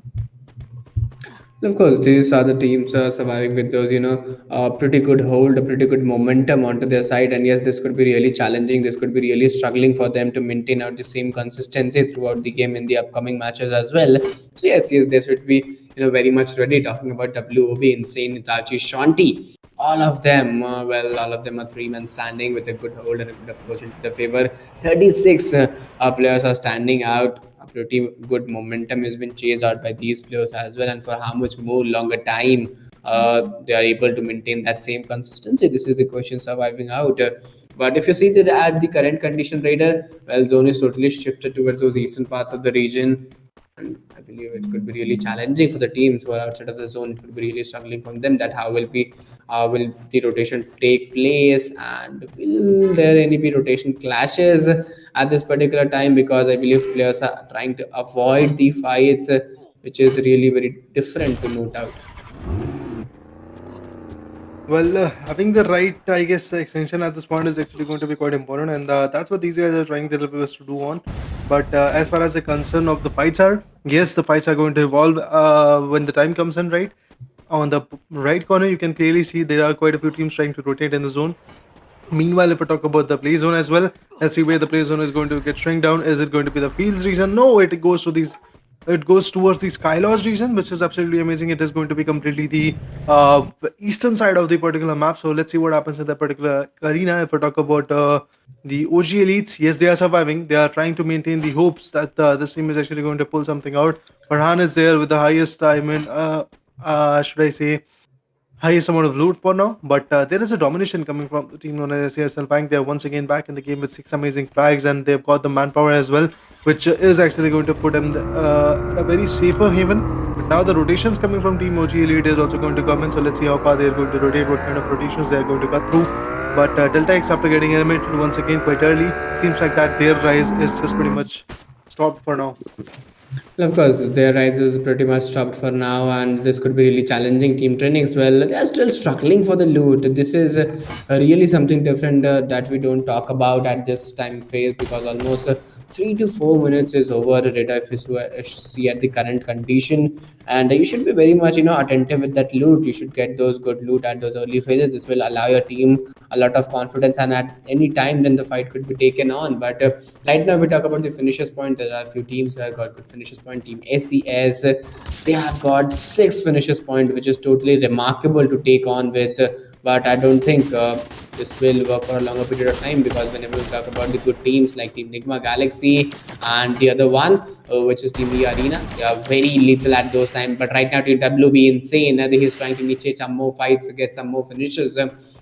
[SPEAKER 2] Of course, these are the teams surviving with those, pretty good hold, a pretty good momentum onto their side. And yes, this could be really challenging. This could be really struggling for them to maintain out the same consistency throughout the game in the upcoming matches as well. So yes, they should be, very much ready. Talking about WOB, Insane, Itachi, Shanti, all of them, all of them are three men standing with a good hold and a good approach into the favor. 36 players are standing out. A pretty good momentum has been chased out by these players as well, and for how much more longer time they are able to maintain that same consistency, this is the question surviving out. But if you see that at the current condition, Raider, well, zone is totally shifted towards those eastern parts of the region, and I believe it could be really challenging for the teams who are outside of the zone. It could be really struggling from them. That how will the rotation take place, and will there any be rotation clashes at this particular time? Because I believe players are trying to avoid the fights, which is really very different to note out.
[SPEAKER 1] Well, having the right, I guess, extension at this point is actually going to be quite important, and that's what these guys are trying their best to do on. But as far as the concern of the fights are, yes, the fights are going to evolve when the time comes in, right? On the right corner, you can clearly see there are quite a few teams trying to rotate in the zone. Meanwhile, if we talk about the play zone as well, let's see where the play zone is going to get shrink down. Is it going to be the fields region? No, it goes to these. It goes towards the Skylaws region, which is absolutely amazing. It is going to be completely the eastern side of the particular map. So let's see what happens in that particular arena. If we talk about the OG elites, yes, they are surviving. They are trying to maintain the hopes that this team is actually going to pull something out. Farhan is there with the highest, should I say, highest amount of loot for now, but there is a domination coming from the team known as CSL Bank. They are once again back in the game with six amazing flags, and they've got the manpower as well, which is actually going to put them in a very safer haven. But now the rotations coming from Team OG Elite is also going to come in, so let's see how far they are going to rotate, what kind of rotations they are going to cut through. But Delta X, after getting eliminated once again quite early, seems like that their rise is just pretty much stopped for now.
[SPEAKER 2] Well, of course, their rise is pretty much stopped for now, and this could be really challenging. Team Trainings, well, they are still struggling for the loot. This is really something different that we don't talk about at this time phase, because almost 3 to 4 minutes is over the data if you see at the current condition, and you should be very much attentive with that loot. You should get those good loot at those early phases. This will allow your team a lot of confidence, and at any time then the fight could be taken on. But right now, if we talk about the finishes point, there are a few teams who have got good finishes point. Team SES, they have got 6 finishes point, which is totally remarkable to take on with. But I don't think this will work for a longer period of time, because whenever we talk about the good teams like Team Nigma Galaxy and the other one, which is Team E Arena, they are very lethal at those times. But right now, Team WB insane. I think he's trying to initiate some more fights, get some more finishes,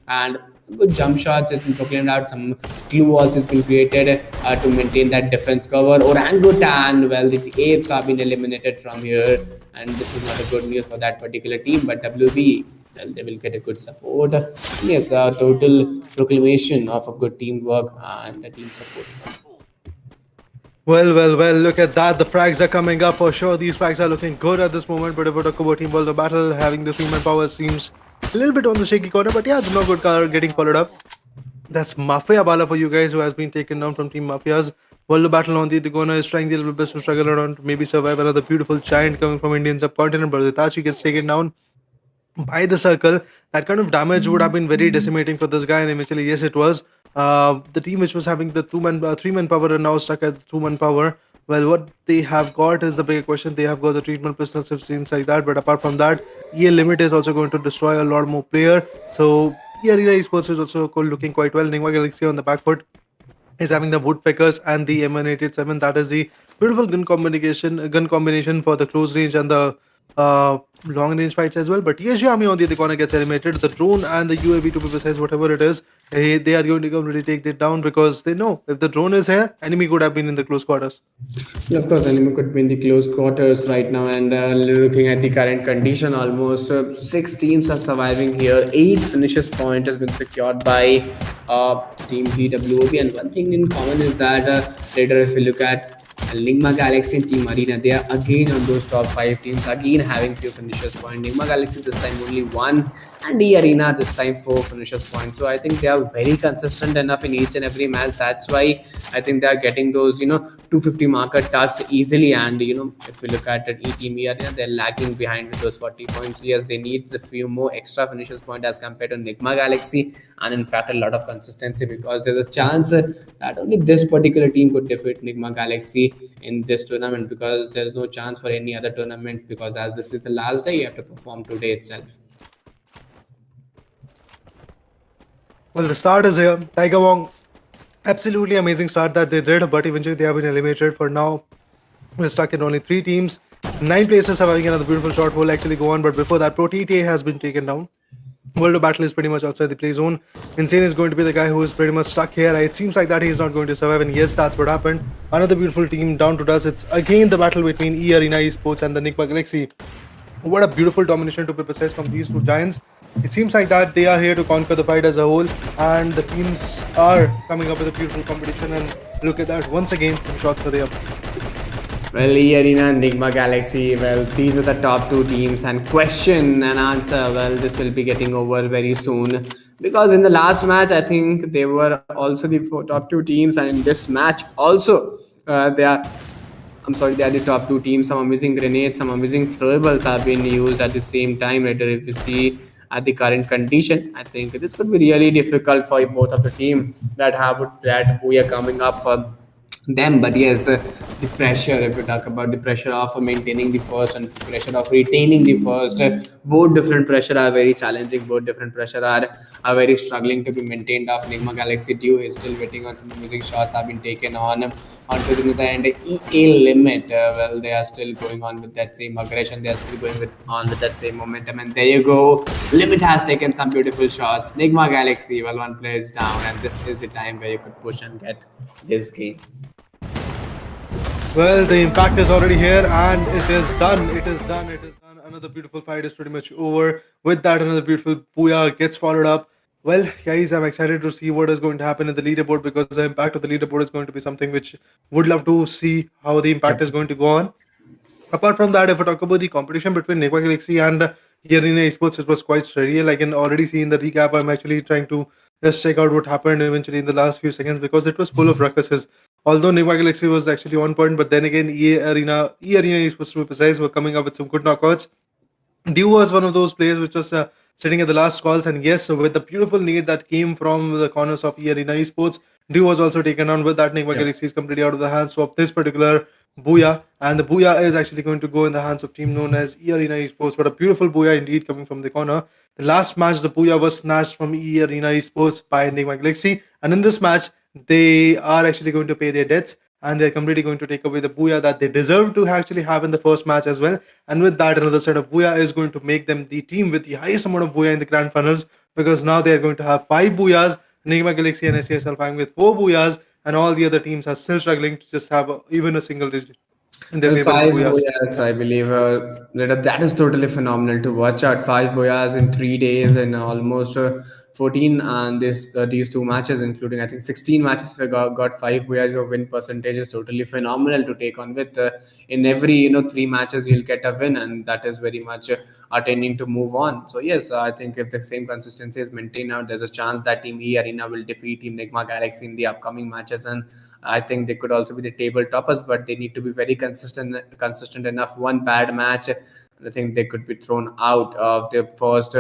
[SPEAKER 2] and good jump shots has been proclaimed out. Some glue walls has been created to maintain that defense cover. Orangutan, well, the apes have been eliminated from here, and this is not a good news for that particular team. But WB, well, they will get a good support. Yes, a total proclamation of a good teamwork and a team support.
[SPEAKER 1] Well, look at that. The frags are coming up for sure. These frags are looking good at this moment. But if we talk about Team World of Battle, having the 3-man power seems a little bit on the shaky corner. But yeah, the no good car getting followed up. That's Mafia Bala for you guys, who has been taken down from Team Mafias. World of Battle on the corner is trying the little best to struggle around to maybe survive another beautiful giant coming from Indian subcontinent. But Itachi gets taken down by the circle. That kind of damage would have been very decimating for this guy, and eventually, yes, it was. The team which was having the 3-man power are now stuck at 2-man power. Well, what they have got is the big question. They have got the treatment pistols, it seems like that. But apart from that, EL Limit is also going to destroy a lot more player. So Arena Esports is also looking quite well. Nigma Galaxy on the back foot is having the woodpeckers and the M187. That is the beautiful gun combination for the close range and the long range fights as well. But TSG Army on the other corner gets eliminated. The drone and the UAV, to be precise, whatever it is, they are going to come really take it down, because they know if the drone is here, enemy could have been in the close quarters.
[SPEAKER 2] Yeah, of course, enemy could be in the close quarters right now, and looking at the current condition, almost 6 teams are surviving here. 8 finishes point has been secured by Team TWOB, and one thing in common is that later, if we look at Nigma Galaxy and Team Arena, they are again on those top 5 teams, again having few finishes point. Nigma Galaxy this time only 1, and the Arena this time 4 finishes point. So I think they are very consistent enough in each and every match. That's why I think they are getting those 250 marker touched easily. And if we look at it, Team Arena, they're lagging behind with those 40 points. So yes, they need a few more extra finishes point as compared to Nigma Galaxy, and in fact a lot of consistency, because there's a chance that only this particular team could defeat Nigma Galaxy in this tournament, because there's no chance for any other tournament, because as this is the last day, you have to perform today itself.
[SPEAKER 1] Well, the start is here. Tiger Wong, absolutely amazing start that they did, but eventually they have been eliminated. For now, we're stuck in only 3 teams. 9 places surviving. Another beautiful shot will actually go on, but before that, Pro TTA has been taken down. World of Battle is pretty much outside the play zone. Insane is going to be the guy who is pretty much stuck here. It seems like that he is not going to survive, and yes, that's what happened. Another beautiful team down to dust. It's again the battle between E Arena Esports and the Nigma Galaxy. What a beautiful domination, to be precise, from these 2 giants. It seems like that they are here to conquer the fight as a whole, and the teams are coming up with a beautiful competition. And look at that, once again, some shots are there.
[SPEAKER 2] Well, Arena and Nigma Galaxy, well, these are the top 2 teams, and question and answer, well, this will be getting over very soon, because in the last match, I think they were also the top 2 teams, and in this match also, they are the top 2 teams. Some amazing grenades, some amazing throwables have been used at the same time. Later, if you see at the current condition, I think this could be really difficult for both of the team that we are coming up for them. But yes, the pressure, if we talk about the pressure of maintaining the first and pressure of retaining the first, both different pressure are very challenging. Both different pressure are very struggling to be maintained. Of Nigma Galaxy Dew is still waiting on some amazing shots have been taken onto the end. EA Limit, well, they are still going on with that same aggression. They are still going on with that same momentum, and there you go, Limit has taken some beautiful shots. Nigma Galaxy, well, 1 player is down, and this is the time where you could push and get this game.
[SPEAKER 1] Well, the impact is already here, and it is done. It is done. It is done. Another beautiful fight is pretty much over. With that, another beautiful Booyah gets followed up. Well, guys, I'm excited to see what is going to happen in the leaderboard, because the impact of the leaderboard is going to be something which would love to see how the impact is going to go on. Apart from that, if I talk about the competition between Nigma Galaxy and Arena Esports, it was quite surreal. I can already see in the recap. I'm actually trying to just check out what happened eventually in the last few seconds because it was full of ruckuses. Although Nigma Galaxy was actually on point, but then again, E Arena Esports to be precise, were coming up with some good knockouts. Dew was one of those players which was sitting at the last calls, and yes, with the beautiful need that came from the corners of Arena Esports, Dew was also taken on with that. Nigma
[SPEAKER 2] Yep.
[SPEAKER 1] Galaxy is completely out of the hands of this particular Booyah, and the Booyah is actually going to go in the hands of team known as Arena Esports. But a beautiful Booyah indeed coming from the corner. The last match, the Booyah was snatched from Arena Esports by Nigma Galaxy, and in this match, they are actually going to pay their debts and they're completely going to take away the booyah that they deserve to actually have in the first match as well. And with that, another set of booyah is going to make them the team with the highest amount of booyah in the grand finals because now they are going to have 5 booyahs. Enigma Galaxy and SAS Alfang with 4 booyahs, and all the other teams are still struggling to just have even a single digit in their
[SPEAKER 2] Well,
[SPEAKER 1] favor in
[SPEAKER 2] five
[SPEAKER 1] booyahs.
[SPEAKER 2] boyas, I believe. That is totally phenomenal to watch out. Five boyas in 3 days and almost 14 and this these two matches, including I think 16 matches. If I got five boyas, your win percentage is totally phenomenal to take on with. In every 3 matches, you'll get a win, and that is very much attending to move on. So yes, I think if the same consistency is maintained now, there's a chance that Team E Arena will defeat Team Nigma Galaxy in the upcoming matches, and I think they could also be the table toppers, but they need to be very consistent enough. One bad match, I think they could be thrown out of the first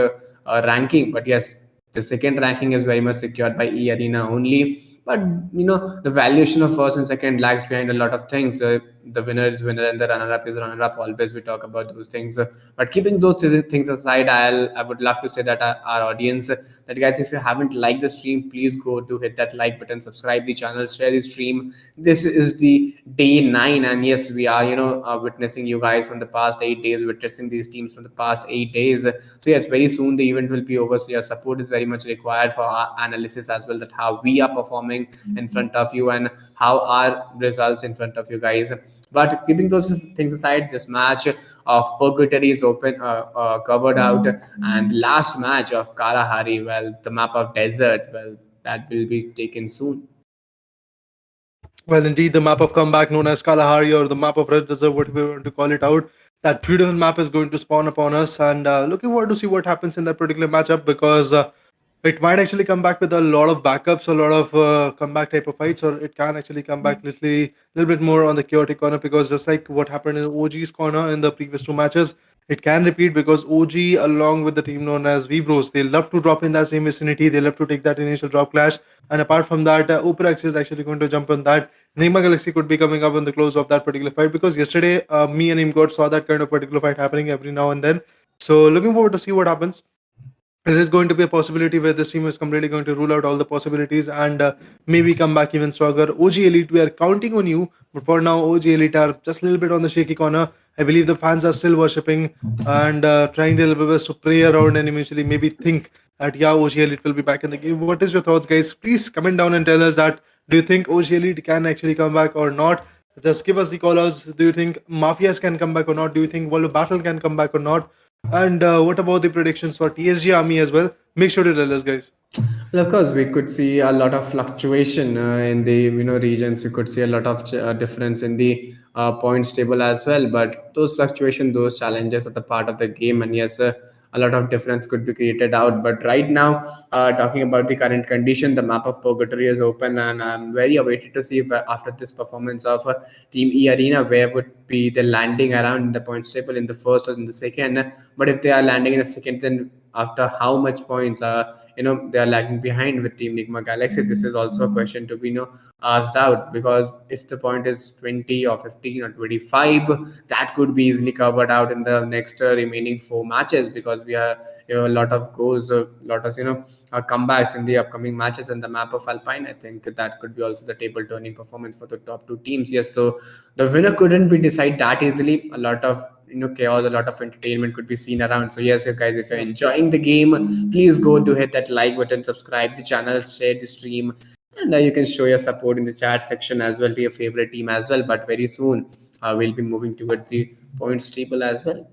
[SPEAKER 2] ranking. But yes, the second ranking is very much secured by E Arena only. But the valuation of first and second lags behind a lot of things. The winner is winner and the runner-up is runner-up. Always we talk about those things. But keeping those things aside, I would love to say that our audience, that guys, if you haven't liked the stream, please go to hit that like button, subscribe the channel, share the stream. This is the day 9, and yes, we are witnessing you guys from the past 8 days, witnessing these teams from the past 8 days. So yes, very soon the event will be over. So your support is very much required for our analysis as well, that how we are performing in front of you and how our results in front of you guys. But keeping those things aside, this match of Purgatory is covered out, and last match of Kalahari, well, the map of desert, well, that will be taken soon.
[SPEAKER 1] Well, indeed, the map of comeback known as Kalahari or the map of Red Desert, whatever we want to call it out, that beautiful map is going to spawn upon us. And looking forward to see what happens in that particular matchup because it might actually come back with a lot of backups, a lot of comeback type of fights, or it can actually come back literally a little bit more on the chaotic corner because just like what happened in OG's corner in the previous 2 matches, it can repeat because OG, along with the team known as WEBROS, they love to drop in that same vicinity. They love to take that initial drop clash. And apart from that, OPERAX is actually going to jump on that. Nigma Galaxy could be coming up on the close of that particular fight because yesterday, me and Imgod saw that kind of particular fight happening every now and then. So looking forward to see what happens. Is this going to be a possibility where this team is completely going to rule out all the possibilities and maybe come back even stronger? OG Elite, we are counting on you, but for now, OG Elite are just a little bit on the shaky corner. I believe the fans are still worshipping and trying their level best to pray around and eventually maybe think that yeah, OG Elite will be back in the game. What is your thoughts, guys? Please comment down and tell us that do you think OG Elite can actually come back or not? Just give us the call-outs. Do you think Mafias can come back or not? Do you think World of Battle can come back or not? And what about the predictions for TSG Army as well? Make sure to tell us, guys.
[SPEAKER 2] Well, of course, we could see a lot of fluctuation in the regions. We could see a lot of difference in the points table as well. But those fluctuation, those challenges are the part of the game, and yes, a lot of difference could be created out. But right now, talking about the current condition, the map of Purgatory is open, and I'm very awaited to see if, after this performance of Team E Arena, where would be the landing around in the points table in the first or in the second. But if they are landing in the second, then after how much points they are lagging behind with Team Nigma Galaxy? This is also a question to be asked out, because if the point is 20 or 15 or 25, that could be easily covered out in the next remaining 4 matches, because we have a lot of goals, a lot of comebacks in the upcoming matches. And the map of Alpine, I think that could be also the table turning performance for the top 2 teams. Yes, so the winner couldn't be decided that easily. A lot of chaos, a lot of entertainment could be seen around. So yes, guys, if you're enjoying the game, please go to hit that like button, subscribe the channel, share the stream, and you can show your support in the chat section as well to your favorite team as well. But very soon we'll be moving towards the points table as well.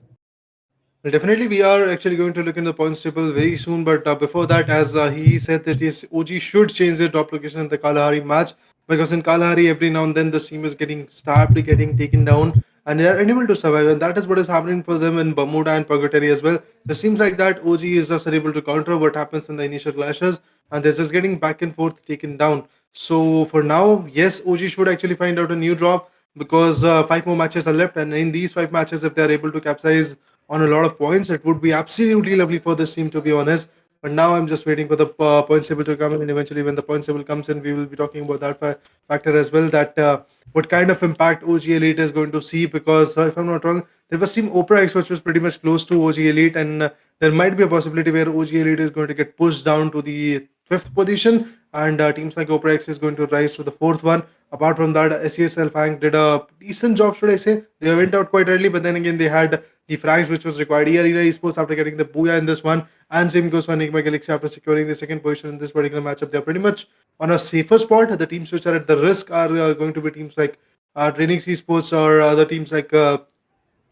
[SPEAKER 1] Well, definitely, we are actually going to look into the points table very soon. But before that, as he said that his OG should change their top location in the Kalahari match because in Kalahari, every now and then the team is getting stabbed, getting taken down. and they are unable to survive. And that is what is happening for them in Bermuda and Purgatory as well. So it seems like that OG is just unable to counter what happens in the initial clashes, and they're just getting back and forth taken down. So for now, yes, OG should actually find out a new drop because five more matches are left, and in these five matches, if they are able to capsize on a lot of points, it would be absolutely lovely for this team, to be honest. But now I'm just waiting for the points table to come in, and eventually, when the points table comes in, we will be talking about that factor as well. That what kind of impact OG Elite is going to see, because if I'm not wrong, there was team OPERAX which was pretty much close to OG Elite, and there might be a possibility where OG Elite is going to get pushed down to the fifth position, and teams like OPERAX is going to rise to the fourth one. Apart from that, SES ALFAINK did a decent job, should I say. They went out quite early, but then again, they had the frags which was required. Arena Esports after getting the booyah in this one, and same goes for NIGMA Galaxy after securing the second position in this particular matchup. They're pretty much on a safer spot. The teams which are at the risk are going to be teams like DRANIX Esports or other teams like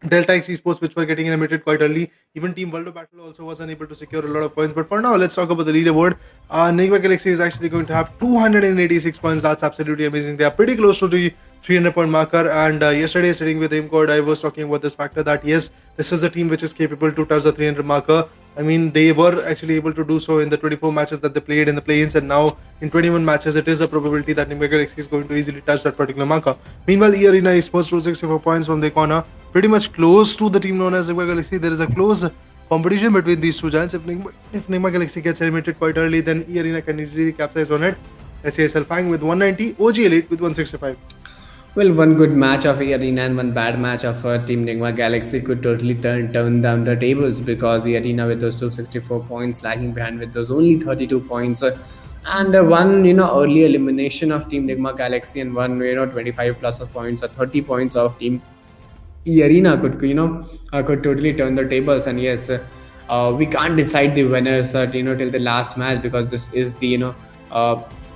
[SPEAKER 1] Delta X Esports, which were getting eliminated quite early. Even Team World of Battle also was unable to secure a lot of points. But for now, let's talk about the leaderboard. Nigma Galaxy is actually going to have 286 points. That's absolutely amazing. They are pretty close to the 300 point marker. And yesterday, sitting with Aimcord, I was talking about this factor that yes, this is a team which is capable to touch the 300 marker. I mean, they were actually able to do so in the 24 matches that they played in the play-ins, and now in 21 matches, it is a probability that Nigma Galaxy is going to easily touch that particular marker. Meanwhile, Arena Esports 264 points from the corner, pretty much close to the team known as Nigma Galaxy. There is a close competition between these two giants. If Nigma Galaxy gets eliminated quite early, then Arena can easily capsize on it. SASL Fang with 190, OG Elite with 165.
[SPEAKER 2] Well, one good match of Arena and one bad match of Team Nigma Galaxy could totally turn down the tables, because the Arena with those 264 points lagging behind with those only 32 points. And one early elimination of Team Nigma Galaxy, and one 25 plus of points or 30 points of Team Arena could totally turn the tables. And yes, we can't decide the winners till the last match, because this is the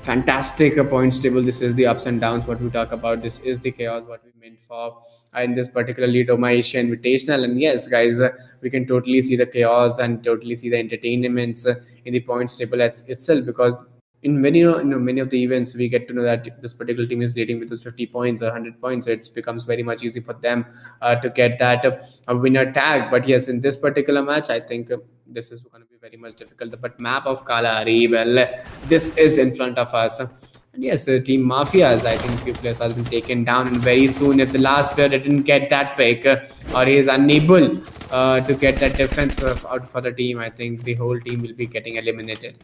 [SPEAKER 2] fantastic points table. This is the ups and downs what we talk about. This is the chaos what we meant for in this particular Lidoma Asia Invitational. And yes, guys, we can totally see the chaos and totally see the entertainments in the points table itself, because in many of the events we get to know that this particular team is leading with those 50 points or 100 points. So it becomes very much easy for them to get that winner tag. But yes, in this particular match, I think this is going to be very much difficult. But map of Kalahari, well, this is in front of us. And yes, Team Mafias, I think few players has been taken down, and very soon, if the last player didn't get that pick or he is unable to get that defense out for the team, I think the whole team will be getting eliminated.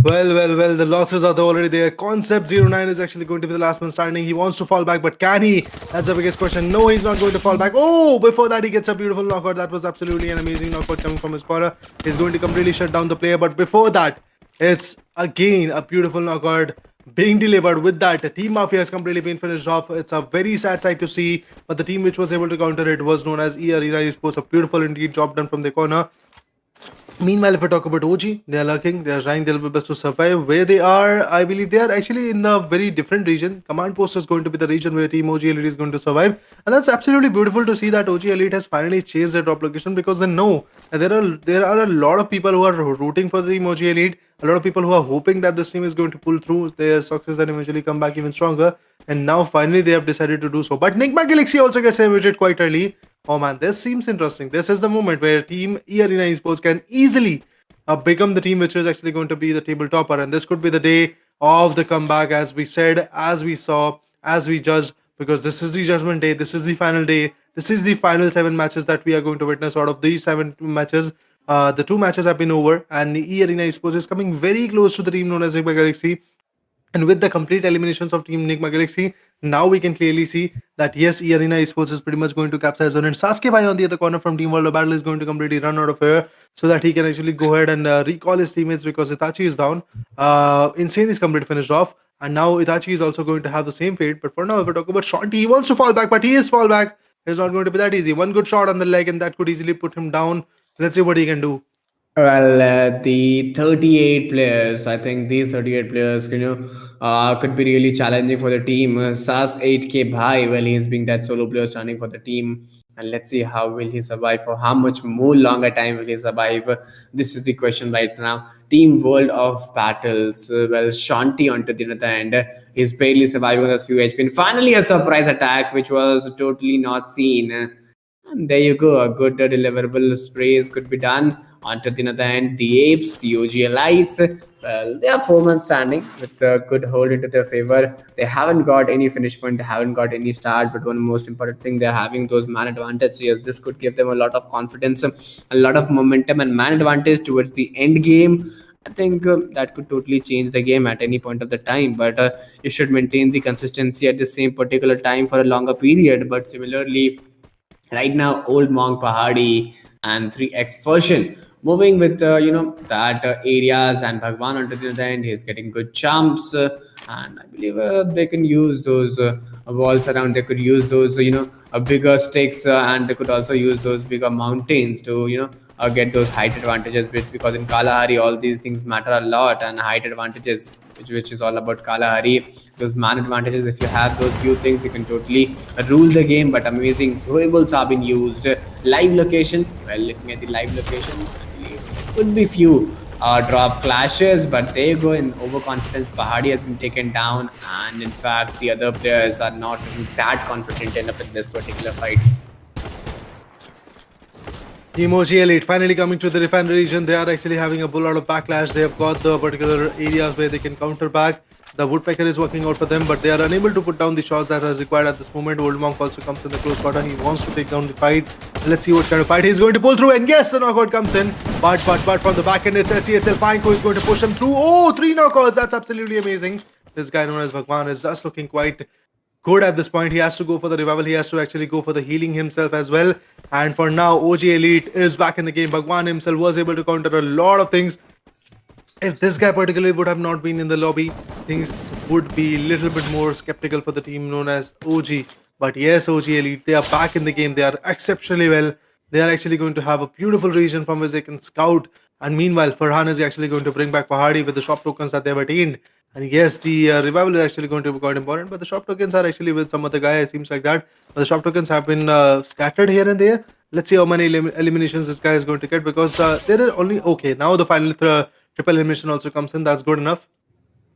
[SPEAKER 1] Well, the losses are already there. Concept09 is actually going to be the last man standing. He wants to fall back, but can he? That's the biggest question. No, he's not going to fall back. Oh, before that, he gets a beautiful knockout. That was absolutely an amazing knockout coming from his corner. He's going to completely shut down the player, but before that, it's again a beautiful knockout being delivered. With that, Team Mafia has completely been finished off. It's a very sad sight to see, but the team which was able to counter it was known as Arena Esports. A beautiful indeed job done from the corner. Meanwhile, if we talk about OG, they are lurking, they are trying their best to survive. Where they are, I believe they are actually in a very different region. Command Post is going to be the region where Team OG Elite is going to survive. And that's absolutely beautiful to see that OG Elite has finally chased their top location, because they know there are a lot of people who are rooting for the Team OG Elite. A lot of people who are hoping that this team is going to pull through their success and eventually come back even stronger. And now finally they have decided to do so. But Nigma Galaxy also gets eliminated quite early. Oh man, this seems interesting. This is the moment where Team Arena Esports can easily become the team which is actually going to be the table topper. And this could be the day of the comeback, as we said, as we saw, as we judged, because this is the judgment day. This is the final day. This is the final 7 matches that we are going to witness. Out of these 7 matches, the 2 matches have been over, and Arena Esports is coming very close to the team known as Nigma Galaxy. And with the complete eliminations of Team Nigma Galaxy, now we can clearly see that yes, Arena Esports is pretty much going to capsize on it. Sasuke Bhai on the other corner from Team World of Battle is going to completely run out of here, so that he can actually go ahead and recall his teammates, because Itachi is down. Insane is completely finished off, and now Itachi is also going to have the same fate. But for now, if we talk about Shanti, he wants to fall back, but he is fall back. It's not going to be that easy. One good shot on the leg, and that could easily put him down. Let's see what he can do.
[SPEAKER 2] Well, the 38 players, I think these 38 players, could be really challenging for the team. SAS 8K Bhai, well, he's being that solo player standing for the team. And let's see how will he survive, for how much more longer time will he survive. This is the question right now. Team World of Battles. Well, Shanti onto the other end. He's barely surviving with those few HP. And finally, a surprise attack, which was totally not seen. And there you go. A good deliverable sprays could be done. Onto the other end, the Apes, the OG Elites. Well, they are 4 men standing with a good hold into their favor. They haven't got any finish point, they haven't got any start, but one most important thing, they're having those man advantage. So yes, this could give them a lot of confidence, a lot of momentum, and man advantage towards the end game. I think that could totally change the game at any point of the time, but you should maintain the consistency at the same particular time for a longer period. But similarly, right now, old Monk Pahadi and 3x version moving with that areas, and Bhagwan onto the other end, he's getting good jumps, and I believe they can use those walls around, they could use those bigger sticks, and they could also use those bigger mountains to get those height advantages, because in Kalahari all these things matter a lot, and height advantages, which is all about Kalahari. Those man advantages, if you have those few things, you can totally rule the game. But amazing throwables have been used. Live location, well, looking at the live location, I believe there could be few drop clashes, but there you go. In overconfidence, Pahadi has been taken down, and in fact, the other players are not that confident enough in this particular fight.
[SPEAKER 1] Emoji Elite finally coming to the refinery region. They are actually having a bull out of backlash. They have got the particular areas where they can counter back. The Woodpecker is working out for them, but they are unable to put down the shots that are required at this moment. Old Monk also comes in the close quarter. He wants to take down the fight. Let's see what kind of fight he's going to pull through. And yes, the knockout comes in. But from the back end, it's ALFAINK who is going to push him through. Oh, 3 knockouts. That's absolutely amazing. This guy known as Bhagwan is just looking quite good at this point. He has to go for the revival. He has to actually go for the healing himself as well. And for now, OG Elite is back in the game. Bhagwan himself was able to counter a lot of things. If this guy particularly would have not been in the lobby, things would be a little bit more skeptical for the team known as OG. But yes, OG Elite, they are back in the game. They are exceptionally well. They are actually going to have a beautiful region from which they can scout. And meanwhile, Farhan is actually going to bring back Pahadi with the shop tokens that they have attained. And yes, the revival is actually going to be quite important, but the shop tokens are actually with some other guy, it seems like that. But the shop tokens have been scattered here and there. Let's see how many eliminations this guy is going to get, because there are only... Okay, now the final triple elimination also comes in. That's good enough.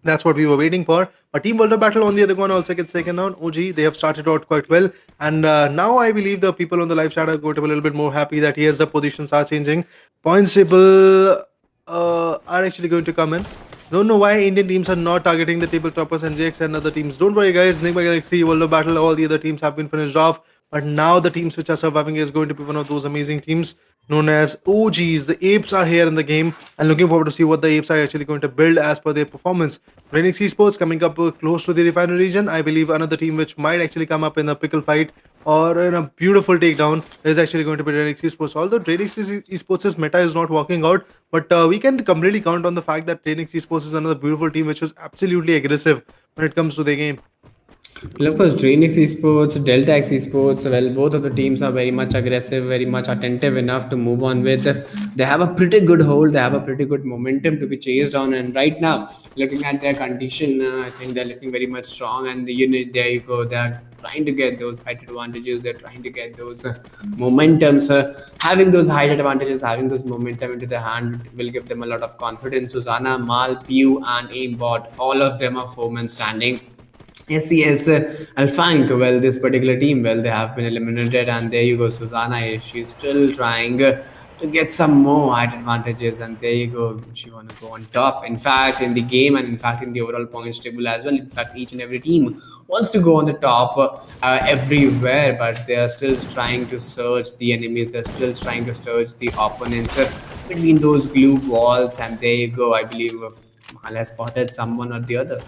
[SPEAKER 1] That's what we were waiting for. But Team World of Battle on the other one also gets taken down. OG, they have started out quite well. And now I believe the people on the live chat are going to be a little bit more happy that yes, the positions are changing. Points table are actually going to come in. Don't know why Indian teams are not targeting the table toppers and JX and other teams. Don't worry guys, NIGMA Galaxy, World of Battle, all the other teams have been finished off. But now the teams which are surviving is going to be one of those amazing teams known as OGs. The Apes are here in the game, and looking forward to see what the Apes are actually going to build as per their performance. DRANIX Esports coming up close to the refinery region. I believe another team which might actually come up in a pickle fight or in a beautiful takedown is actually going to be DRANIX Esports. Although DRANIX Esports' meta is not working out, but we can completely count on the fact that DRANIX Esports is another beautiful team which is absolutely aggressive when it comes to their game.
[SPEAKER 2] Well, of course, DRANIX Esports, Delta X Esports, well, both of the teams are very much aggressive, very much attentive enough to move on with. They have a pretty good hold, they have a pretty good momentum to be chased on. And right now, looking at their condition, I think they're looking very much strong. And the unit, there you go, they're trying to get those height advantages, they're trying to get those momentums. Having those height advantages, having those momentum into their hand will give them a lot of confidence. Susanna, Mal, Pew, and Aimbot, all of them are 4-men standing. Yes, ALFAINK, well, this particular team, well, they have been eliminated, and there you go, Susanna, she's still trying to get some more height advantages, and there you go, she want to go on top. In fact, in the game, and in fact, in the overall points table as well, in fact, each and every team wants to go on the top everywhere, but they are still trying to search the enemies, they're still trying to search the opponents between those glue walls, and there you go, I believe Mahal has spotted someone or the other.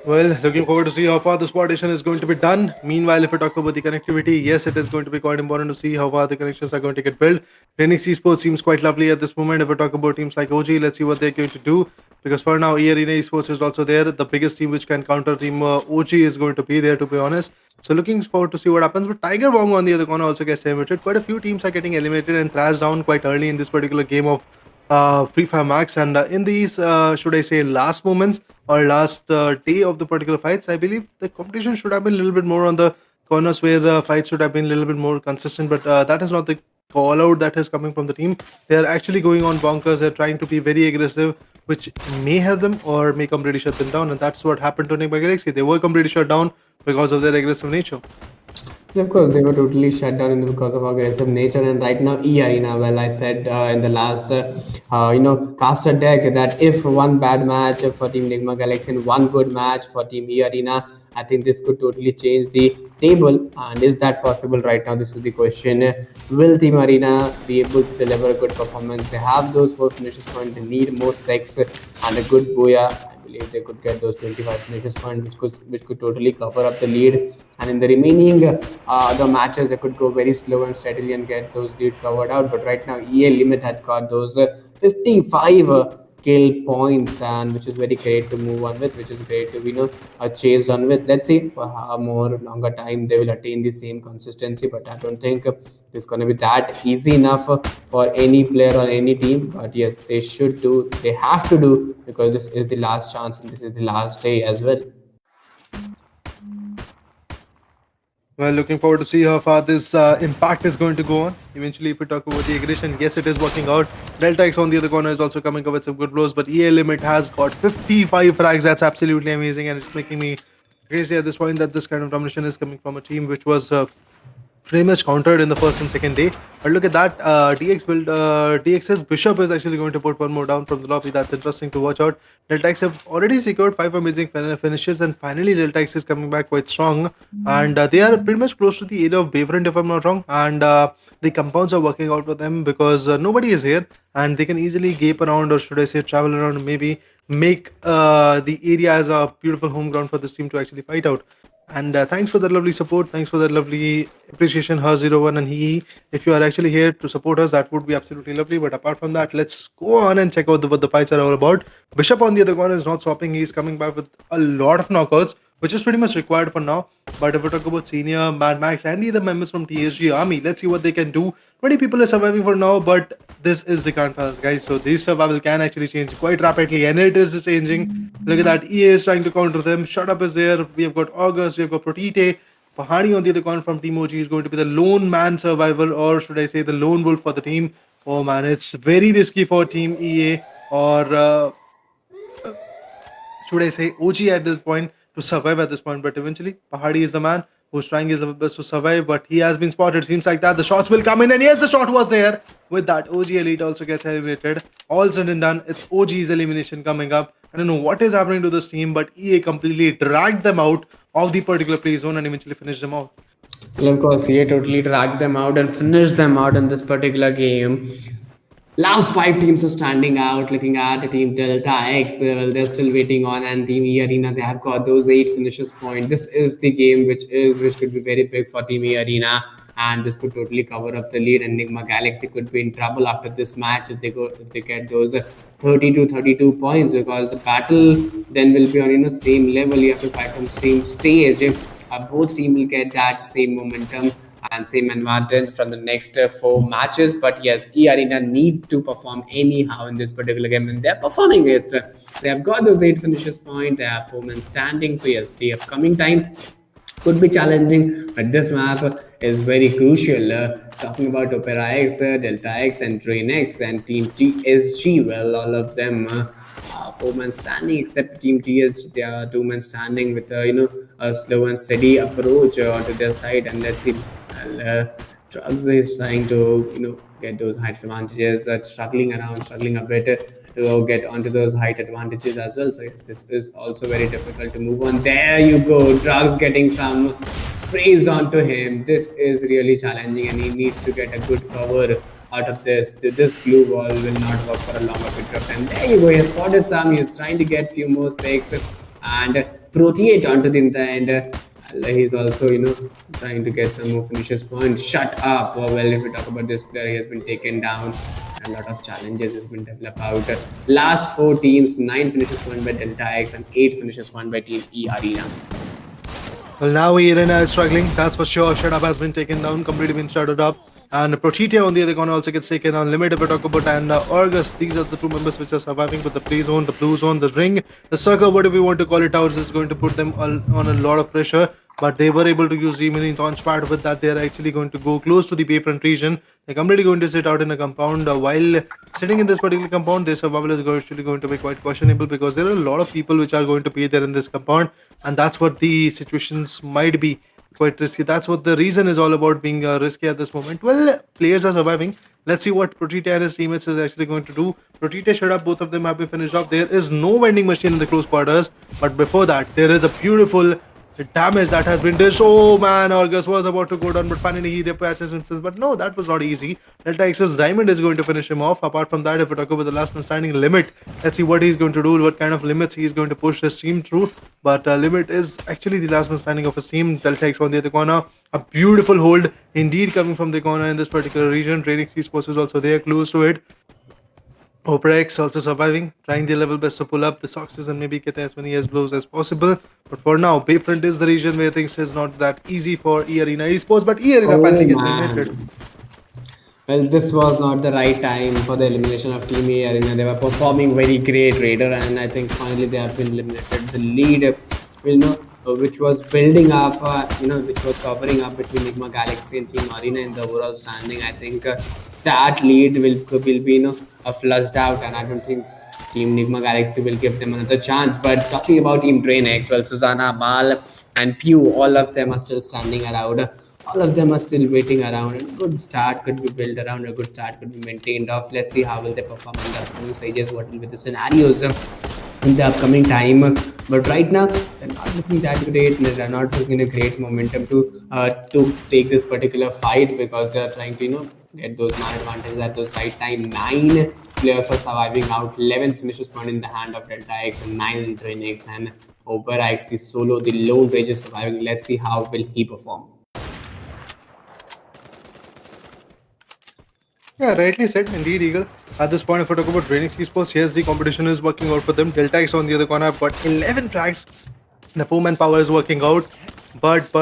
[SPEAKER 1] Well, looking forward to see how far this partition is going to be done. Meanwhile, if we talk about the connectivity, yes, it is going to be quite important to see how far the connections are going to get built. DRANIX Esports seems quite lovely at this moment. If we talk about teams like OG, let's see what they're going to do. Because for now, Arena Esports is also there. The biggest team which can counter team OG is going to be there, to be honest. So looking forward to see what happens. But Tiger Wong on the other corner also gets eliminated. Quite a few teams are getting eliminated and thrashed down quite early in this particular game of Free Fire Max. And in these, should I say, last moments or last day of the particular fights, I believe the competition should have been a little bit more on the corners where fights should have been a little bit more consistent, but that is not the call out that is coming from the team. They are actually going on bonkers. They're trying to be very aggressive, which may help them or may completely shut them down. And that's what happened to Enigma Galaxy. They were completely shut down because of their aggressive nature.
[SPEAKER 2] Yeah, of course, they were totally shut down because of aggressive nature. And right now, Arena, well, I said in the last, caster deck that if one bad match for Team Nigma Galaxy and one good match for Team Arena, I think this could totally change the table. And is that possible right now? This is the question. Will Team Arena be able to deliver a good performance? They have those 4 finishes points. They need more sex and a good booyah. Believe they could get those 25 finishes points, which could totally cover up the lead. And in the remaining the matches, they could go very slow and steadily and get those lead covered out. But right now, EA Limit had got those 55 kill points, and which is very great to move on with, which is great to chase on with. Let's see for how more longer time they will attain the same consistency, but I don't think it's going to be that easy enough for any player or any team. But yes, they have to do, because this is the last chance and this is the last day as well.
[SPEAKER 1] Well, looking forward to see how far this impact is going to go on. Eventually, if we talk about the aggression, yes, it is working out. Delta X on the other corner is also coming up with some good blows, but EA Limit has got 55 frags. That's absolutely amazing, and it's making me crazy at this point that this kind of domination is coming from a team which was pretty much countered in the first and second day. But look at that, DX's Bishop is actually going to put one more down from the lobby. That's interesting to watch out. Delta X have already secured 5 amazing finishes, and finally Delta X is coming back quite strong, and they are pretty much close to the area of Bayfront, if I'm not wrong, and the compounds are working out for them because nobody is here, and they can easily gape around, or should I say travel around, and maybe make the area as a beautiful home ground for this team to actually fight out. And thanks for that lovely support. Thanks for that lovely appreciation, Her01 and he. If you are actually here to support us, that would be absolutely lovely. But apart from that, let's go on and check out what the fights are all about. Bishop on the other corner is not swapping. He's coming back with a lot of knockouts, which is pretty much required for now. But if we talk about Senior, Mad Max, and the other members from TSG Army, let's see what they can do. 20 people are surviving for now, but this is the grand finals, guys. So this survival can actually change quite rapidly, and it is changing. Look at that. EA is trying to counter them. Shut Up is there. We have got August. We have got Protite. Pahani on the other corner from Team OG is going to be the lone man survivor, or should I say the lone wolf for the team. Oh man, it's very risky for Team EA, or should I say OG at this point, to survive at this point. But eventually, Pahadi is the man who's trying his best to survive, but he has been spotted. Seems like that the shots will come in, and yes, the shot was there. With that, OG Elite also gets eliminated. All said and done, it's OG's elimination coming up. I don't know what is happening to this team, but EA completely dragged them out of the particular play zone and eventually finished them out.
[SPEAKER 2] Well, of course, EA totally dragged them out and finished them out in this particular game. Last 5 teams are standing out. Looking at Team Delta X, well, they're still waiting on, and Team E Arena, they have got those 8 finishes point. This is the game which could be very big for Team E Arena, and this could totally cover up the lead. And Nigma Galaxy could be in trouble after this match if they get those 30 to 32 points, because the battle then will be on same level. You have to fight on same stage. Both teams will get that same momentum and same advantage from the next 4 matches. But yes, E Arena need to perform anyhow in this particular game, and they're performing it. They have got those 8 finishes point. They have 4 men standing. So yes, the upcoming time could be challenging, but this map is very crucial. Talking about OPERAX, Delta X, and DRANIX, and Team TSG, well, all of them 4 men standing, except Team TSG, they are 2 men standing with a slow and steady approach onto their side. And let's see, Drugs is trying to get those height advantages, struggling a bit to get onto those height advantages as well. So yes, this is also very difficult to move on. There you go, Drugs getting some praise onto him. This is really challenging, and he needs to get a good cover out of this. This glue wall will not work for a longer period of time. There you go, he has spotted some. He's trying to get few more stakes and Protite onto the end. He's also trying to get some more finishes point. Shut up. Well, if we talk about this player, he has been taken down. A lot of challenges has been developed out. Last 4 teams, 9 finishes point by Delta X and 8 finishes point by Team E Arena.
[SPEAKER 1] Well, now E Arena is struggling, that's for sure. Shut Up has been taken down, completely been shuttered up. And Protitia on the other corner also gets taken on limit if we talk about, and Argus. These are the two members which are surviving with the play zone, the blue zone, the ring, the circle, whatever you want to call it out, is going to put them on a lot of pressure. But they were able to use remaining launchpad. With that, they are actually going to go close to the Bayfront region. They're completely going to sit out in a compound. While sitting in this particular compound, their survival is actually going to be quite questionable because there are a lot of people which are going to be there in this compound, and that's what the situations might be quite risky. That's what the reason is all about, being risky at this moment. Well, players are surviving. Let's see what Protita and his teammates is actually going to do. Protita shut up. Both of them have been finished off. There is no vending machine in the close quarters. But before that, there is a beautiful damage that has been dished. Oh man, Argus was about to go down, but finally he repairs his instance. But no, that was not easy. Delta X's Diamond is going to finish him off. Apart from that, if we talk about the last man standing limit, let's see what he's going to do, what kind of limits he's going to push his team through. But limit is actually the last man standing of his team. Delta X on the other corner. A beautiful hold indeed coming from the corner in this particular region. DRANIX Esports is also there, close to it. OPERAX also surviving, trying their level best to pull up the Soxes and maybe get as many as blows as possible. But for now, Bayfront is the region where things is not that easy for E-Arena Esports, but E-Arena
[SPEAKER 2] Oh
[SPEAKER 1] finally gets
[SPEAKER 2] man.
[SPEAKER 1] eliminated.
[SPEAKER 2] Well, this was not the right time for the elimination of Team A Arena. They were performing very great, Raider, and I think finally they have been eliminated. The lead, which was building up, which was covering up between Nigma Galaxy and Team Arena in the overall standing. I think that lead will be flushed out, and I don't think Team Nigma Galaxy will give them another chance. But talking about Team DRANIX, well, Susanna, Mal, and Pew, all of them are still standing around. All of them are still waiting around. A good start could be built around. A good start could be maintained off. Let's see how will they perform in the upcoming stages. What will be the scenarios in the upcoming time? But right now, they're not looking that great. They're not looking a great momentum to take this particular fight because they are trying to get those man advantages at those right time. 9 players are surviving out. 11 finishes point in the hand of Delta X and 9 in DRANIX, and OPERAX, the solo, the lone rage is surviving. Let's see how will he perform.
[SPEAKER 1] Yeah, rightly said, indeed, Eagle. At this point, if I talk about DRANIX Esports, yes, the competition is working out for them. Delta X on the other corner have got 11 frags. The 4-man power is working out. But,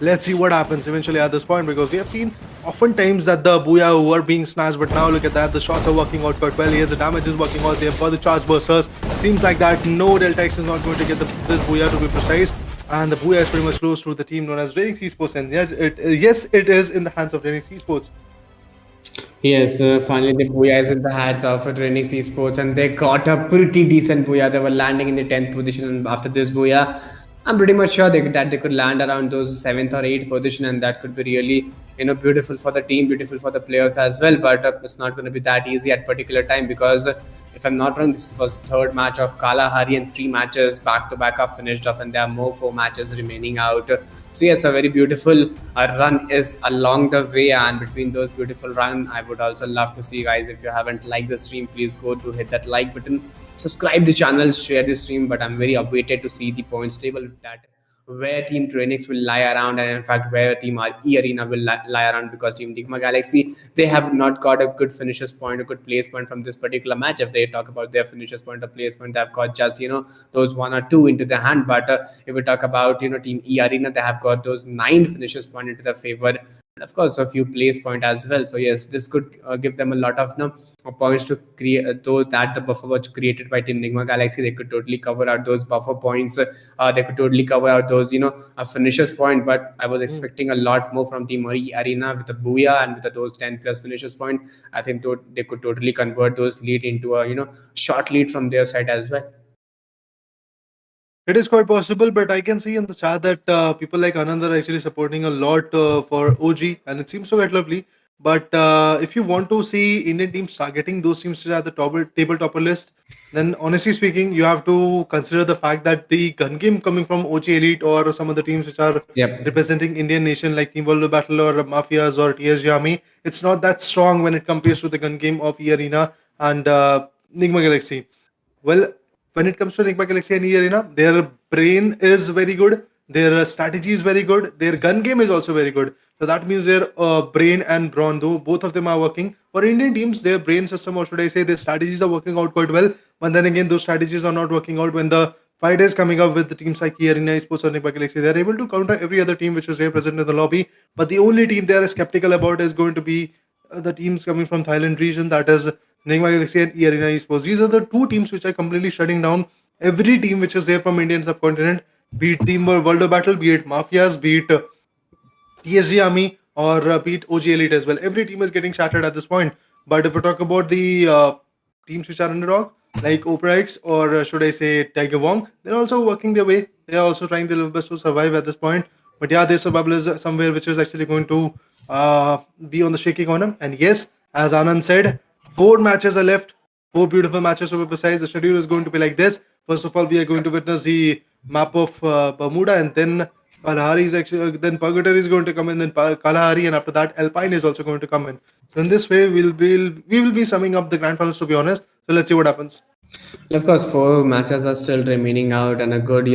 [SPEAKER 1] let's see what happens eventually at this point, because we have seen oftentimes that the Booyah were being snatched, but now look at that, the shots are working out quite well. Yes, the damage is working out. They have got the charge bursters. Seems like that no, Delta X is not going to get this Booyah, to be precise. And the Booyah is pretty much close to the team known as DRANIX Esports, and yes, it is in the hands of DRANIX Esports.
[SPEAKER 2] Yes, finally the Booyah is in the hands of DRANIX Esports, and they got a pretty decent Booyah. They were landing in the 10th position, and after this Booyah, I'm pretty much sure that they could land around those 7th or 8th position, and that could be really beautiful for the team, beautiful for the players as well. But it's not going to be that easy at particular time because if I'm not wrong, this was the third match of Kalahari, and 3 matches back to back are finished off, and there are more 4 matches remaining out. So yes, a very beautiful run is along the way, and between those beautiful run, I would also love to see, guys, if you haven't liked the stream, please go to hit that like button, subscribe the channel, share the stream. But I'm very awaited to see the points table that where Team DRANIX will lie around, and in fact where Team E-Arena will lie around, because Team Nigma Galaxy, they have not got a good finishes point, a good place point from this particular match. If they talk about their finishes point or placement, they've got just those 1 or 2 into their hand. But if we talk about Team E-Arena, they have got those 9 finishes point into their favor, and of course a few place point as well. So yes, this could give them a lot of points to create those that the buffer was created by Team Nigma Galaxy. They could totally cover out those buffer points. They could totally cover out those finishes point. But I was expecting a lot more from Team Arena with the Booyah and with those 10 plus finishes point. I think they could totally convert those lead into a short lead from their side as well.
[SPEAKER 1] It is quite possible, but I can see in the chat that people like Anand are actually supporting a lot for OG, and it seems so quite lovely. But if you want to see Indian teams targeting those teams which are at the table topper list, then honestly speaking, you have to consider the fact that the gun game coming from OG Elite or some of the teams which are representing Indian nation like Team World Battle or Mafias or TSG Army, it's not that strong when it compares to the gun game of E-Arena and Nigma Galaxy. Well, when it comes to Nigma Galaxy and E-Arena, their brain is very good, their strategy is very good, their gun game is also very good. So that means their brain and brawn, though both of them are working. For Indian teams, their brain system, or should I say, their strategies are working out quite well. But then again, those strategies are not working out when the fight is coming up with the teams like Arena Esports or NIGMA Galaxy. They're able to counter every other team which was here present in the lobby. But the only team they are skeptical about is going to be the teams coming from Thailand region. That is NIGMA Galaxy and Arena Esports. These are the two teams which are completely shutting down every team which is there from Indian subcontinent. Be it Team World of Battle, be it Mafias, be it TSG Army, or beat OG Elite as well. Every team is getting shattered at this point. But if we talk about the teams which are underdog, like OPERAX or should I say Tiger Wong, they're also working their way. They are also trying their level best to survive at this point. But yeah, their survival is somewhere which is actually going to be on the shaky corner. And yes, as Anand said, 4 matches are left. 4 beautiful matches to be precise. The schedule is going to be like this. First of all, we are going to witness the map of Bermuda, and then Kalahari is actually then Purgatory is going to come in, then Kalahari, and after that Alpine is also going to come in. So in this way, we will be summing up the grand finals, to be honest. So let's see what happens.
[SPEAKER 2] Of course, 4 matches are still remaining out, and a good,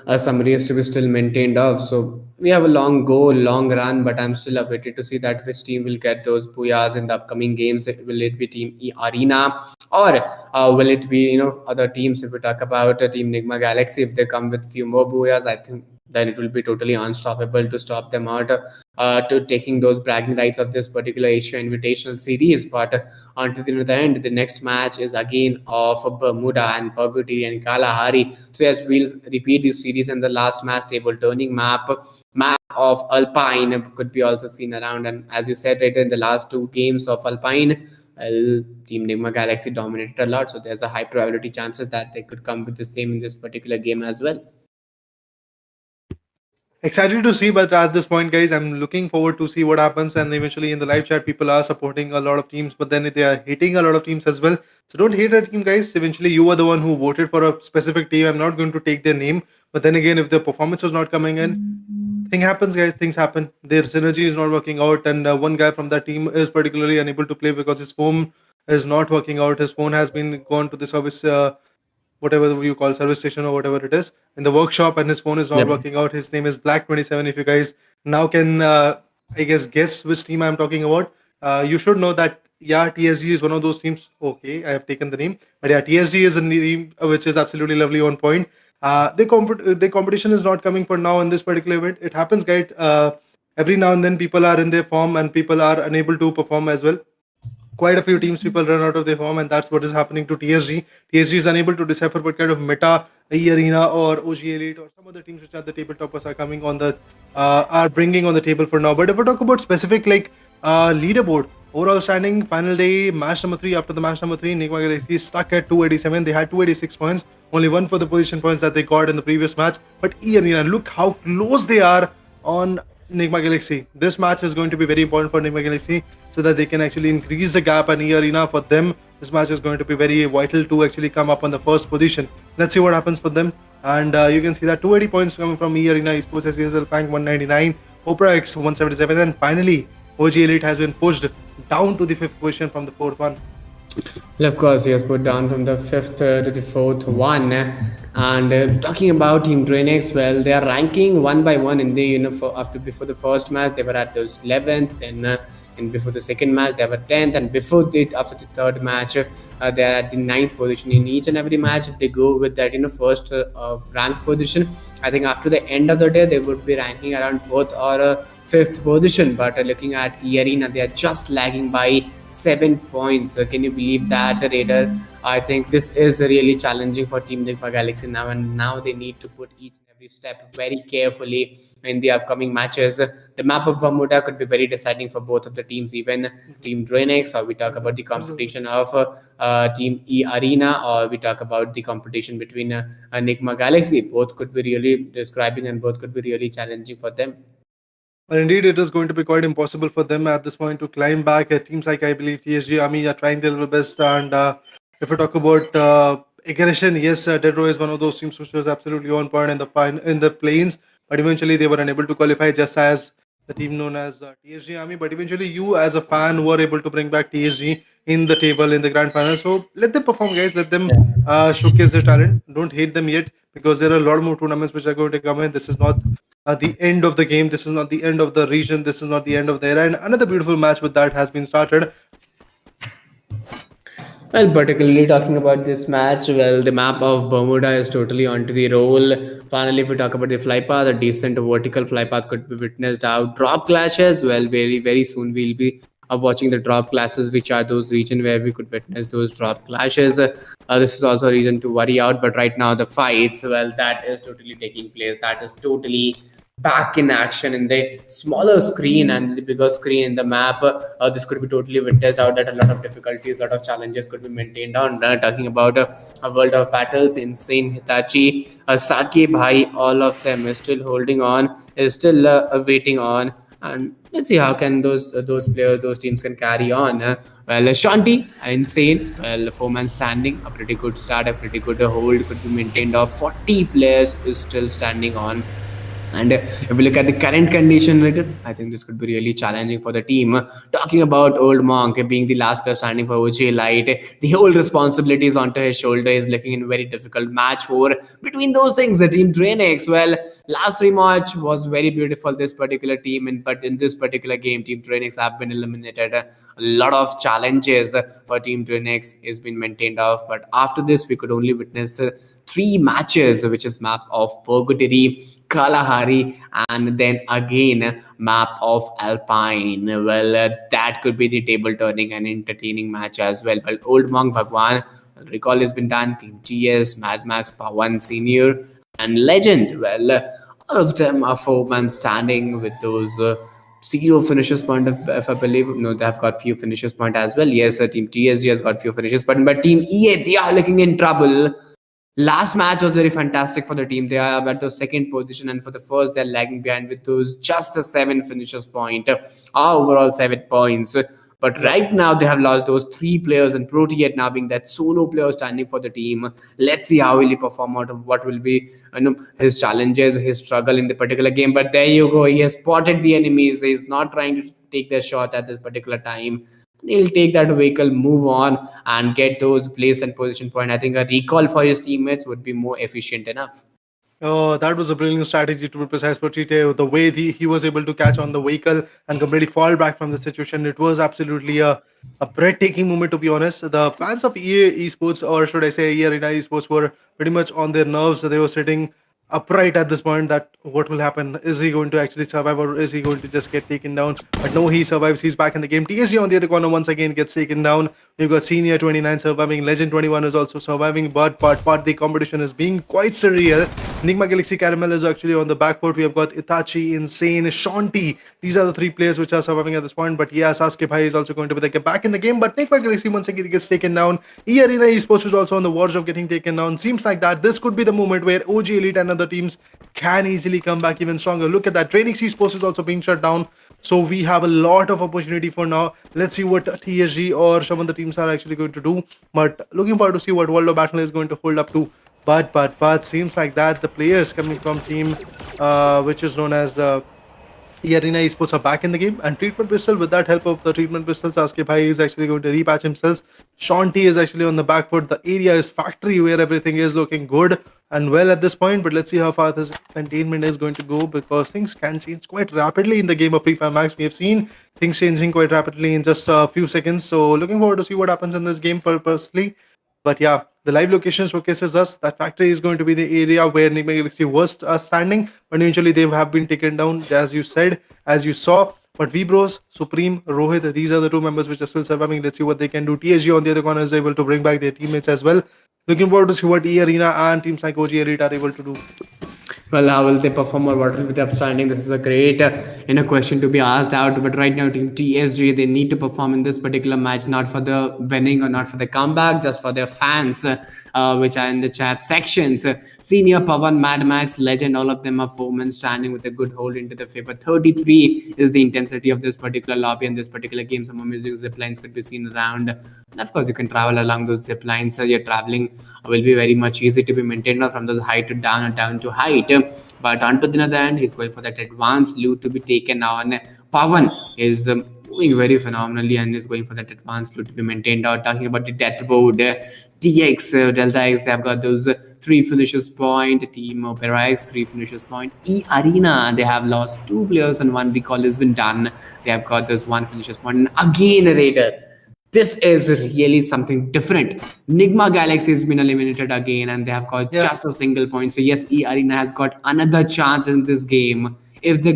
[SPEAKER 2] a summary is to be still maintained of. So we have a long goal, long run, but I'm still awaited to see that which team will get those booyahs in the upcoming games. Will it be Team Arena, or will it be other teams? If we talk about Team Nigma Galaxy, if they come with few more booyahs, I think then it will be totally unstoppable to stop them out to taking those bragging rights of this particular Asia Invitational series. But until the end, the next match is again of Bermuda and Purgatory and Kalahari. So yes, we'll repeat this series, and the last match table turning map of Alpine could be also seen around. And as you said, right, in the last 2 games of Alpine, well, Team Nigma Galaxy dominated a lot. So there's a high probability chances that they could come with the same in this particular game as well.
[SPEAKER 1] Excited to see, but at this point, guys, I'm looking forward to see what happens. And eventually, in the live chat, people are supporting a lot of teams, but then they are hating a lot of teams as well. So don't hate a team, guys. Eventually, you are the one who voted for a specific team. I'm not going to take their name, but then again, if the performance is not coming in, thing happens, guys. Things happen. Their synergy is not working out, and one guy from that team is particularly unable to play because his phone is not working out. His phone has been gone to the service. Whatever you call service station or whatever it is in the workshop, and his phone is not
[SPEAKER 2] Yep.
[SPEAKER 1] working out. His name is Black27. If you guys now can I guess which team I'm talking about, you should know that yeah, TSG is one of those teams. Okay, I have taken the name, but yeah, TSG is a team which is absolutely lovely on point. The competition is not coming for now in this particular event. It happens, guys. Every now and then people are in their form and people are unable to perform as well. Quite a few teams people run out of their form, and that's what is happening to TSG. TSG is unable to decipher what kind of meta E Arena or OG Elite or some other teams which are the tabletoppers are coming on the are bringing on the table for now. But if we talk about specific like leaderboard, overall standing, final day, match number 3. After the match number 3, Nigma Galaxy is stuck at 287. They had 286 points, only one for the position points that they got in the previous match. But E Arena, look how close they are on Nigma Galaxy. This match is going to be very important for Nigma Galaxy so that they can actually increase the gap, and E Arena for them, this match is going to be very vital to actually come up on the first position. Let's see what happens for them. And you can see that 280 points coming from E Arena Esports, ALFAINK 199, OPERAX 177, and finally OG Elite has been pushed down to the 5th position from the 4th one.
[SPEAKER 2] Well, of course, he was put down from the 5th to the 4th one. And talking about Team DRANIX, well, they are ranking one by one in the before the first match they were at those 11th, and before the second match they were 10th, and after the third match they are at the 9th position in each and every match. If they go with that first ranked position, I think after the end of the day they would be ranking around 4th or 5th position. But looking at E Arena, they are just lagging by 7 points. Can you believe that, Raider? I think this is really challenging for Team Nigma Galaxy now, and now they need to put each and every step very carefully in the upcoming matches. The map of Bermuda could be very deciding for both of the teams, even Team DRANIX, or we talk about the competition of Team E Arena, or we talk about the competition between Nigma Galaxy. Both could be really describing, and both could be really challenging for them.
[SPEAKER 1] Well, indeed, it is going to be quite impossible for them at this point to climb back. Teams like, I believe, TSG Army are trying their level best. And if we talk about aggression, yes, Dead is one of those teams which was absolutely on point in the plains. But eventually, they were unable to qualify, just as the team known as TSG Army. But eventually, you as a fan were able to bring back TSG in the table in the grand final. So let them perform, guys. Let them showcase their talent. Don't hate them yet, because there are a lot more tournaments which are going to come in. This is not the end of the game. This is not the end of the region. This is not the end of the era. And another beautiful match with that has been started.
[SPEAKER 2] Well, particularly talking about this match, well, the map of Bermuda is totally onto the roll. Finally, if we talk about the fly path, a decent vertical fly path could be witnessed out. Drop clashes, well, very, very soon we'll be watching the drop classes, which are those regions where we could witness those drop clashes. This is also a reason to worry out, but right now the fights, well, that is totally taking place. That is totally back in action in the smaller screen and the bigger screen in the map. This could be totally witnessed out that a lot of difficulties, a lot of challenges could be maintained on. Talking about a world of battles, insane Hitachi, Sake Bhai, all of them is still holding on, is still waiting on. And let's see how can those players, those teams can carry on. Well, Shanti, insane. Well, four-man standing, a pretty good start, a pretty good hold could be maintained. Of 40 players is still standing on. And if we look at the current condition, I think this could be really challenging for the team. Talking about old Monk being the last player standing for OJ Light, the whole responsibility is onto his shoulder. Is looking in a very difficult match for between those things. The team DRANIX, well, last three match was very beautiful. This particular team, but in this particular game, Team DRANIX have been eliminated. A lot of challenges for Team DRANIX is been maintained off. But after this, we could only witness three matches, which is map of Purgatory, Kalahari, and then again map of Alpine. Well, that could be the table turning and entertaining match as well. But Old Monk Bhagwan, recall has been done. Team TS, Mad Max, Pawan Senior, and Legend. Well, all of them are four-man standing with those. Zero finishes point if I believe no they've got few finishes point as well. Yes, team TSG has got few finishes but team EA, they are looking in trouble. Last match was very fantastic for the team. They are at the second position, and for the first, they're lagging behind with those just a seven finishes point, overall 7 points. But
[SPEAKER 1] Yeah.
[SPEAKER 2] right now, they have lost those three players, and Proteat now being that solo player standing for the team. Let's see how will he perform out of what will be his challenges, his struggle in the particular game. But there you go. He has spotted the enemies. He's not trying to take their shot at this particular time. He'll take that vehicle, move on, and get those place and position point. I think a recall for his teammates would be more efficient enough.
[SPEAKER 1] Oh, that was a brilliant strategy to be precise for Tite. The way he was able to catch on the vehicle and completely fall back from the situation, it was absolutely a breathtaking moment, to be honest. The fans of EA Esports, or should I say EA Arena Esports, were pretty much on their nerves. They were sitting upright at this point that what will happen? Is he going to actually survive or is he going to just get taken down? But no, he survives. He's back in the game. TSG on the other corner once again gets taken down. We've got Senior 29 surviving. Legend 21 is also surviving. But the competition is being quite surreal. Enigma Galaxy Caramel is actually on the back foot. We have got Itachi, Insane, Shanti. These are the three players which are surviving at this point. But yeah, Sasuke Bhai is also going to be back in the game. But Enigma Galaxy once again gets taken down. E Arena Esports is also on the verge of getting taken down. Seems like that this could be the moment where OG Elite and other teams can easily come back even stronger. Look at that. DRANIX Esports is also being shut down. So we have a lot of opportunity for now. Let's see what TSG or some of the teams are actually going to do. But looking forward to see what World of Battle is going to hold up to. But seems like that the players coming from team which is known as Arena Esports are back in the game, and Treatment Pistol, with that help of the Treatment Pistol, Sasuke Bhai is actually going to repatch himself. Shanti is actually on the back foot. The area is factory where everything is looking good and well at this point, but let's see how far this containment is going to go, because things can change quite rapidly in the game of Free Fire Max. We have seen things changing quite rapidly in just a few seconds, so looking forward to see what happens in this game personally. But yeah, the live location showcases us that factory is going to be the area where Enigma Galaxy was standing, but eventually they have been taken down, as you said, as you saw. But WEBROS, Supreme, Rohit, these are the two members which are still surviving. Let's see what they can do. TSG on the other corner is able to bring back their teammates as well. Looking forward to see what E Arena and teams like OG Elite are able to do.
[SPEAKER 2] Well, how will they perform or what will be the upstanding? This is a great question to be asked out. But right now, Team TSG, they need to perform in this particular match, not for the winning or not for the comeback, just for their fans, which are in the chat sections. Senior, Pavan, Mad Max, Legend, all of them are four-men standing with a good hold into the favor. 33 is the intensity of this particular lobby and this particular game. Some amazing zip lines could be seen around. And of course, you can travel along those zip lines. So your traveling will be very much easy to be maintained from those height to down and down to height. But onto the other end, he's going for that advanced loot to be taken now. And Pavan is moving very phenomenally and is going for that advanced loot to be maintained out. Talking about the death board, DX, Delta X, they have got those three finishes point. Team OPERAX, three finishes point. E Arena, they have lost two players and one recall has been done. They have got this one finishes point. And again, a Raider. this is really something different. Nigma Galaxy has been eliminated again, and they have got
[SPEAKER 1] Yeah.
[SPEAKER 2] just a single point. So yes, E Arena has got another chance in this game. If they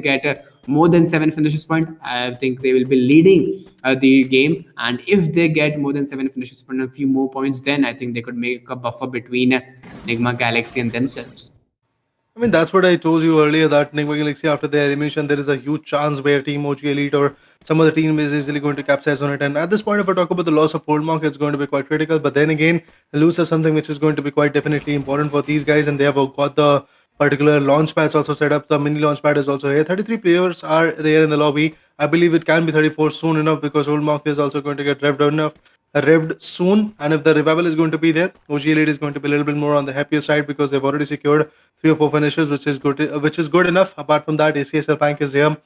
[SPEAKER 2] get more than 7 finishes point, I think they will be leading the game. And if they get more than 7 finishes point and a few more points, then I think they could make a buffer between Nigma Galaxy and themselves.
[SPEAKER 1] I mean, that's what I told you earlier that Nigma Galaxy, after their elimination, there is a huge chance where Team OG Elite or some other team is easily going to capsize on it. And at this point, if I talk about the loss of Goldmark, it's going to be quite critical. But then again, lose is something which is going to be quite definitely important for these guys. And they have got the particular launch pads also set up. The mini launch pad is also here. 33 players are there in the lobby. I believe it can be 34 soon enough because Goldmark is also going to get revved soon, and if the revival is going to be there, OG Elite is going to be a little bit more on the happier side because they've already secured 3 or 4 finishes, which is good enough. Apart from that, ACS ALFAINK is here.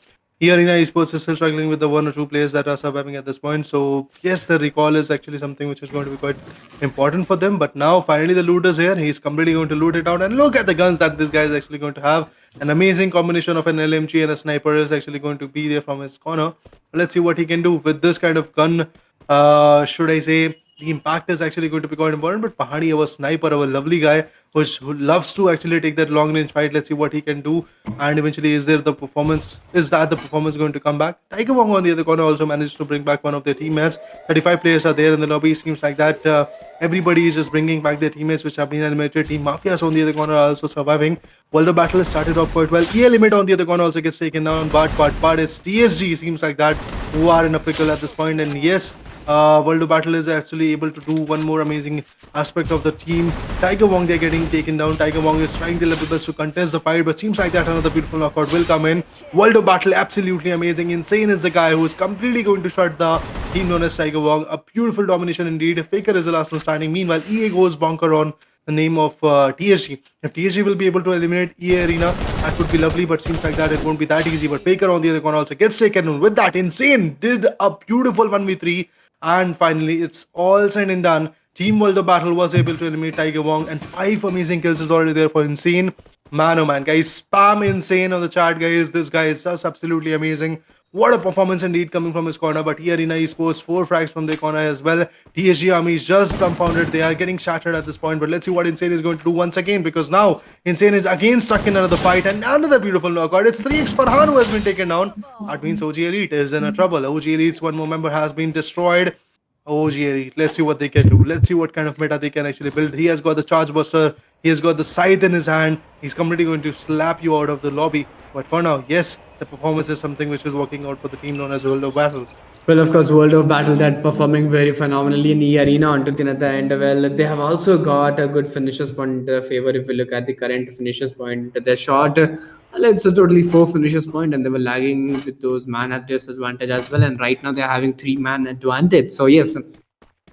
[SPEAKER 1] Arena Esports is still struggling with the 1 or 2 players that are surviving at this point. So yes, the recall is actually something which is going to be quite important for them. But now finally the loot is here. He's completely going to loot it out. And look at the guns that this guy is actually going to have. An amazing combination of an LMG and a sniper is actually going to be there from his corner. Let's see what he can do with this kind of gun. Should I say the impact is actually going to be quite important. But Pahani, our sniper, our lovely guy, who loves to actually take that long range fight. Let's see what he can do. And eventually, is that the performance going to come back? Tiger Wong on the other corner also managed to bring back one of their teammates. 35 players are there in the lobby. Seems like that everybody is just bringing back their teammates which have been eliminated. Team Mafias on the other corner are also surviving. World of Battle has started off quite well. EA Limit on the other corner also gets taken down. But it's TSG, seems like that, who are in a pickle at this point. And yes, World of Battle is actually able to do one more amazing aspect of the team. Tiger Wong, they're getting taken down. Tiger Wong is trying their level best to contest the fight, but seems like that another beautiful knockout will come in. World of Battle, absolutely amazing. Insane is the guy who is completely going to shut the team known as Tiger Wong. A beautiful domination indeed. Faker is the last one standing. Meanwhile, EA goes bonker on the name of TSG. If TSG will be able to eliminate EA Arena, that would be lovely, but seems like that it won't be that easy. But Faker on the other corner also gets taken down. With that, Insane did a beautiful 1v3. And finally, it's all said and done. Team World of Battle was able to eliminate Tiger Wong, and 5 amazing kills is already there for Insane. Man, oh man, guys, spam Insane on the chat, guys. This guy is just absolutely amazing. What a performance indeed coming from his corner. But Arena Esports, 4 frags from their corner as well. TSG Army is just dumbfounded. They are getting shattered at this point. But let's see what Insane is going to do once again, because now Insane is again stuck in another fight and another beautiful knockout. It's 3x Farhan who has been taken down. That means OG Elite is in a trouble. OG Elite's one more member has been destroyed. OG Elite, let's see what they can do. Let's see what kind of meta they can actually build. He has got the Charge Buster. He has got the Scythe in his hand. He's completely going to slap you out of the lobby. But for now, yes, the performance is something which is working out for the team known as World of Battle.
[SPEAKER 2] Well, of course, World of Battle that performing very phenomenally in the arena until the end. Well, they have also got a good finishes point favor. If you look at the current finishes point, they're short. Well, it's a totally 4 finishes point, and they were lagging with those man at disadvantage as well. And right now they're having 3 man advantage. So yes,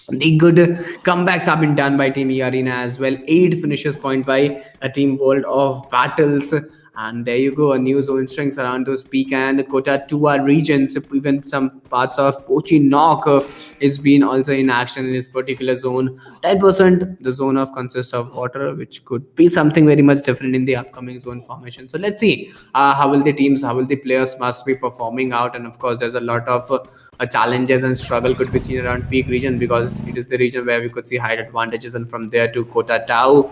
[SPEAKER 2] the good comebacks have been done by Team Arena as well. 8 finishes point by a Team World of Battles. And there you go, a new zone strings around those Peak and Kota 2R regions. Even some parts of Pochi Nok is been also in action in this particular zone. 10% the zone of consists of water, which could be something very much different in the upcoming zone formation. So let's see how will the players must be performing out. And of course, there's a lot of challenges and struggle could be seen around Peak region, because it is the region where we could see height advantages, and from there to Kota Tau,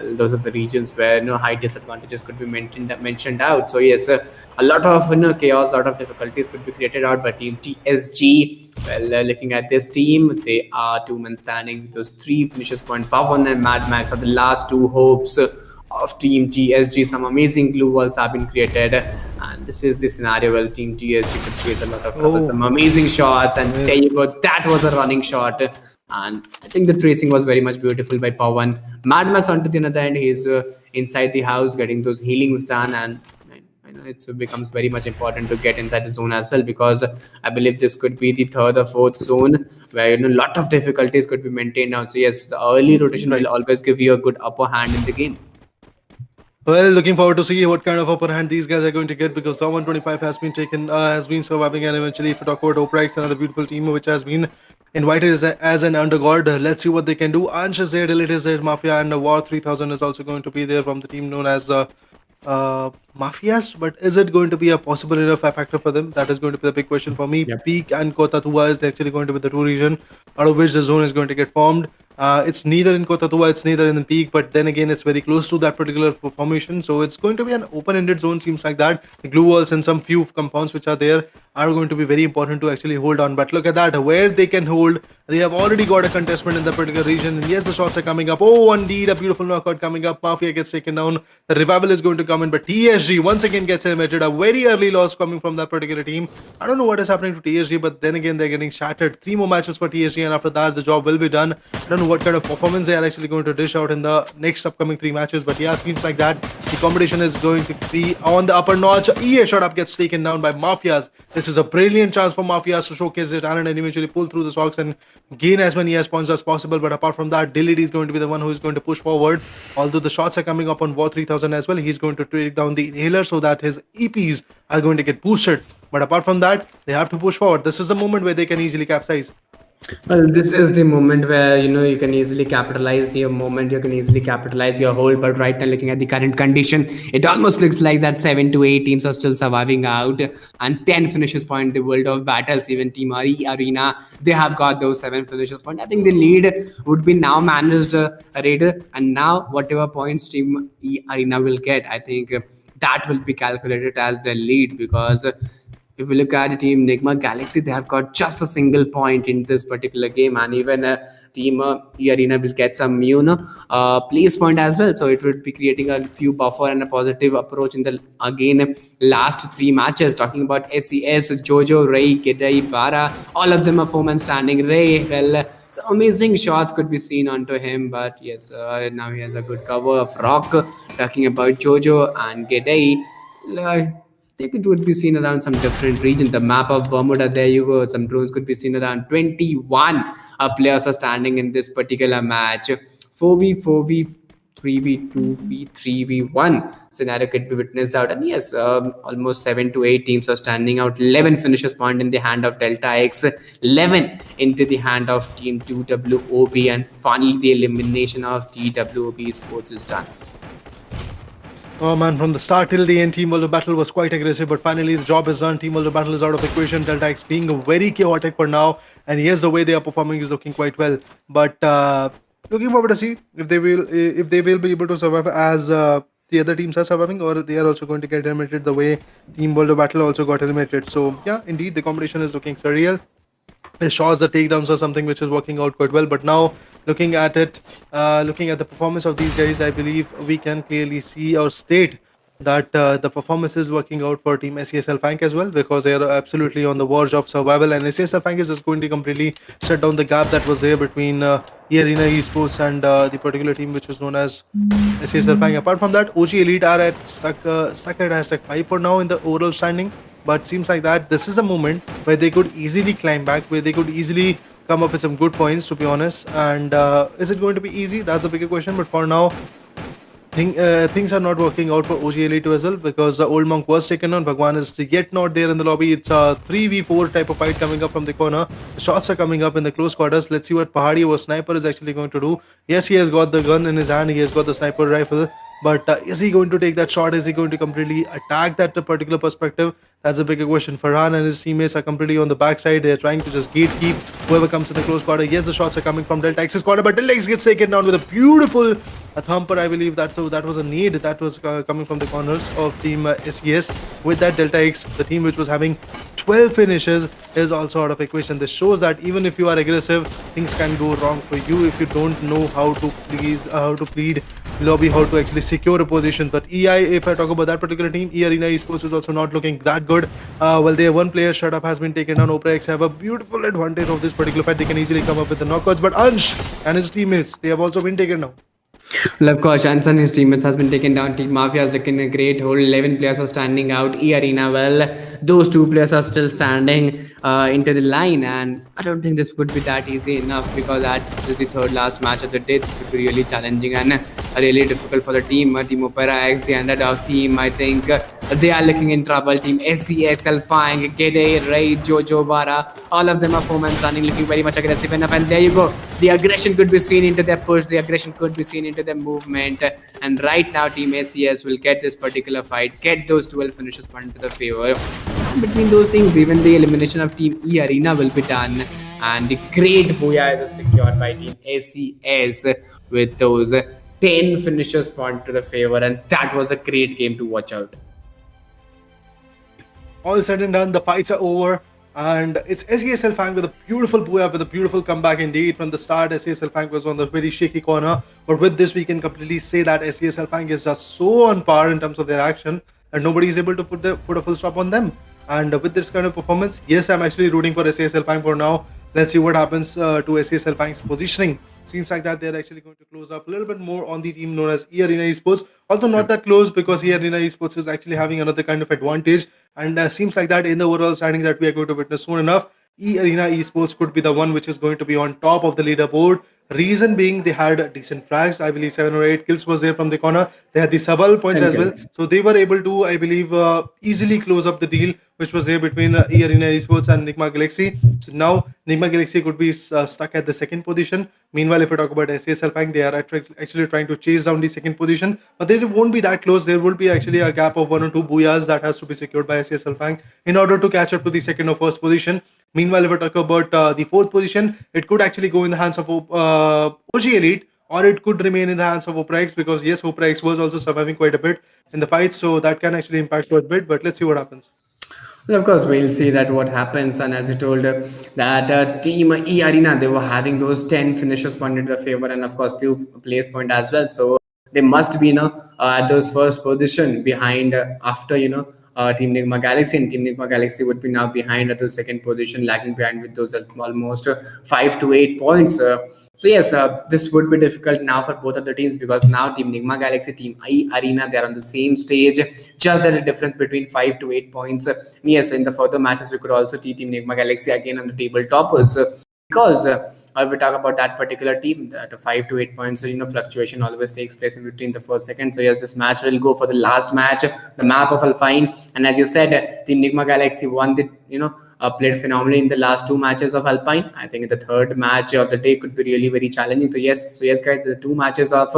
[SPEAKER 2] those are the regions where height disadvantages could be mentioned out. So yes, a lot of chaos, a lot of difficulties could be created out by Team TSG. Well, looking at this team, they are 2 men standing with those 3 finishes point. Pavan and Mad Max are the last 2 hopes of Team TSG. Some amazing glue walls have been created, and this is the scenario where Team TSG could face a lot of trouble. Some amazing shots, and there you go, that was a running shot. And I think the tracing was very much beautiful by Pawan. Mad Max onto the other end, he's inside the house getting those healings done, and it becomes very much important to get inside the zone as well, because I believe this could be the 3rd or 4th zone where a lot of difficulties could be maintained now. So yes, the early rotation will always give you a good upper hand in the game.
[SPEAKER 1] Well, looking forward to see what kind of upper hand these guys are going to get, because the 125 has been taken, has been surviving, and eventually, if we talk about OPERAX, another beautiful team which has been invited as an underguard. Let's see what they can do. Ansh is there, Delete is there, Mafia, and War 3000 is also going to be there from the team known as Mafias, but is it going to be a possible enough factor for them? That is going to be the big question for me.
[SPEAKER 2] Yep.
[SPEAKER 1] Peak and Kota Tua is actually going to be the two region out of which the zone is going to get formed. It's neither in Kota Tua, it's neither in the Peak, but then again, it's very close to that particular formation. So it's going to be an open-ended zone. Seems like that. The glue walls and some few compounds which are there are going to be very important to actually hold on. But look at that, where they can hold. They have already got a contestment in the particular region. And yes, the shots are coming up. Oh, indeed, a beautiful knockout coming up. Mafia gets taken down. The revival is going to come in, but TSG once again gets eliminated. A very early loss coming from that particular team. I don't know what is happening to TSG, but then again, they're getting shattered. 3 more matches for TSG, and after that, the job will be done. I don't know what kind of performance they are actually going to dish out in the next upcoming 3 matches, but yeah, seems like that the competition is going to be on the upper notch. EA shot up gets taken down by Mafias. This is a brilliant chance for Mafias to showcase their talent and eventually pull through the socks and gain as many ES points as possible. But apart from that, Dilid is going to be the one who is going to push forward. Although the shots are coming up on War 3000 as well, he's going to take down the inhaler so that his EPs are going to get boosted. But apart from that, they have to push forward. This is the moment where they can easily capsize.
[SPEAKER 2] Well, this is the moment where you can easily capitalize the moment. You can easily capitalize your hold. But right now, looking at the current condition, it almost looks like that 7 to 8 teams are still surviving out, and 10 finishes point. The world of battles, even Team Arena, they have got those 7 finishes point. I think the lead would be now managed Raider, and now whatever points Team Arena will get, I think that will be calculated as the lead, because if we look at the team NIGMA Galaxy, they have got just a single point in this particular game, and even team Arena will get some place point as well. So it would be creating a few buffer and a positive approach in the again last 3 matches. Talking about SES, Jojo, Ray, Gedai, Bara, all of them are 4-man standing. Ray, well, some amazing shots could be seen onto him, but yes, now he has a good cover of Rock. Talking about Jojo and Gedai, I think it would be seen around some different region. The map of Bermuda, there you go. Some drones could be seen around 21 players are standing in this particular match. 4v4v 3v2v 3v1 scenario could be witnessed out, and yes, almost 7 to 8 teams are standing out. 11 finishes point in the hand of Delta X, 11 into the hand of Team TWOB, and finally the elimination of TWOB Sports is done.
[SPEAKER 1] Oh man, from the start till the end, Team World of Battle was quite aggressive, but finally the job is done. Team World of Battle is out of equation. Delta X being very chaotic for now, and yes, the way they are performing is looking quite well. But looking forward to see if they will be able to survive as the other teams are surviving, or they are also going to get eliminated the way Team World of Battle also got eliminated. So yeah, indeed, the competition is looking surreal. It shows the takedowns are something which is working out quite well, but now looking at it, looking at the performance of these guys, I believe we can clearly see or state that the performance is working out for Team SES ALFAINK as well, because they are absolutely on the verge of survival, and SES ALFAINK is just going to completely shut down the gap that was there between Arena Esports and the particular team which was known as SES ALFAINK. Apart from that, OG Elite are at stuck at #5 for now in the overall standing. But seems like that this is a moment where they could easily climb back, where they could easily come up with some good points, to be honest. And is it going to be easy? That's a bigger question. But for now, things are not working out for OG Elite as well, because the old monk was taken on. Bhagwan is yet not there in the lobby. It's a 3v4 type of fight coming up from the corner. The shots are coming up in the close quarters. Let's see what Pahadi or Sniper is actually going to do. Yes, he has got the gun in his hand. He has got the sniper rifle. But is he going to take that shot? Is he going to completely attack that particular perspective? That's a bigger question. Farhan and his teammates are completely on the backside. They're trying to just gatekeep whoever comes in the close quarter. Yes, the shots are coming from Delta X's quarter, but Delta X gets taken down with a beautiful thumper. I believe that was a need that was coming from the corners of Team SES. With that, Delta X, the team which was having 12 finishes, is also out of equation. This shows that even if you are aggressive, things can go wrong for you if you don't know how to plead lobby, how to actually secure a position. But EI, if I talk about that particular team, Arena Esports is also not looking that good. Well, their one player shut up has been taken down. OPERAX have a beautiful advantage of this particular fight. They can easily come up with the knockouts, but Ansh and his teammates, they have also been taken down.
[SPEAKER 2] Well, of course, Chance and his teammates has been taken down. Team Mafia is looking a great hold. 11 players are standing out. Arena, well, those 2 players are still standing into the line, and I don't think this would be that easy enough, because this is the 3rd last match of the day. This could be really challenging and really difficult for the team. Team OPERAX, the underdog team, I think they are looking in trouble. Team SCX, ALFAINK, Gede, Raid, Jojo, Bara, all of them are 4-man running, looking very much aggressive enough. And there you go. The aggression could be seen into their push. The aggression could be seen into their movement. And right now, Team SCS will get this particular fight, get those 12 finishes put into the favor. Between those things, even the elimination of Team E Arena will be done. And the great booyah is secured by Team SCS with those 10 finishes point to the favor. And that was a great game to watch out.
[SPEAKER 1] All said and done, the fights are over. And it's SES ALFAINK with a beautiful booyah, with a beautiful comeback indeed. From the start, SES ALFAINK was on the very shaky corner. But with this, we can completely say that SES ALFAINK is just so on par in terms of their action that nobody is able to put a full stop on them. And with this kind of performance, yes, I'm actually rooting for SES ALFAINK for now. Let's see what happens to SES ALFAINK's positioning. Seems like that they're actually going to close up a little bit more on the team known as E Arena Esports, although not that close, because E Arena Esports is actually having another kind of advantage. And seems like that in the overall standing that we are going to witness soon enough, E Arena Esports could be the one which is going to be on top of the leaderboard. Reason being, they had decent frags. I believe 7 or 8 kills was there from the corner. They had the sub points as well, so they were able to, I believe, easily close up the deal which was there between E Arena Esports and NIGMA Galaxy. So now NIGMA Galaxy could be stuck at the second position. Meanwhile, if we talk about SES ALFAINK, they are actually trying to chase down the second position, but they won't be that close. There will be actually a gap of 1 or 2 booyahs that has to be secured by SES ALFAINK in order to catch up to the second or first position. Meanwhile, if we talk about the fourth position, it could actually go in the hands of OG Elite, or it could remain in the hands of OPERAX, because yes, OPERAX was also surviving quite a bit in the fight, so that can actually impact quite a bit. But let's see what happens.
[SPEAKER 2] Well, of course, we'll see that what happens. And as I told, that Team E Arena, they were having those 10 finishes pointed to the favor, and of course, few place point as well. So they must be, at those first position behind after, Team NIGMA Galaxy, and Team NIGMA Galaxy would be now behind at the second position, lagging behind with those almost 5 to 8 points. So yes, this would be difficult now for both of the teams, because now Team NIGMA Galaxy, Team E Arena, they are on the same stage. Just that the difference between 5 to 8 points. Yes, in the further matches, we could also see Team NIGMA Galaxy again on the table toppers. Because if we talk about that particular team, that 5 to 8 points, fluctuation always takes place in between the first second. So yes, this match will go for the last match, the map of ALFAINK. And as you said, Team NIGMA Galaxy won the, played phenomenally in the last 2 matches of ALFAINK. I think the third match of the day could be really very challenging. So yes, guys, the 2 matches of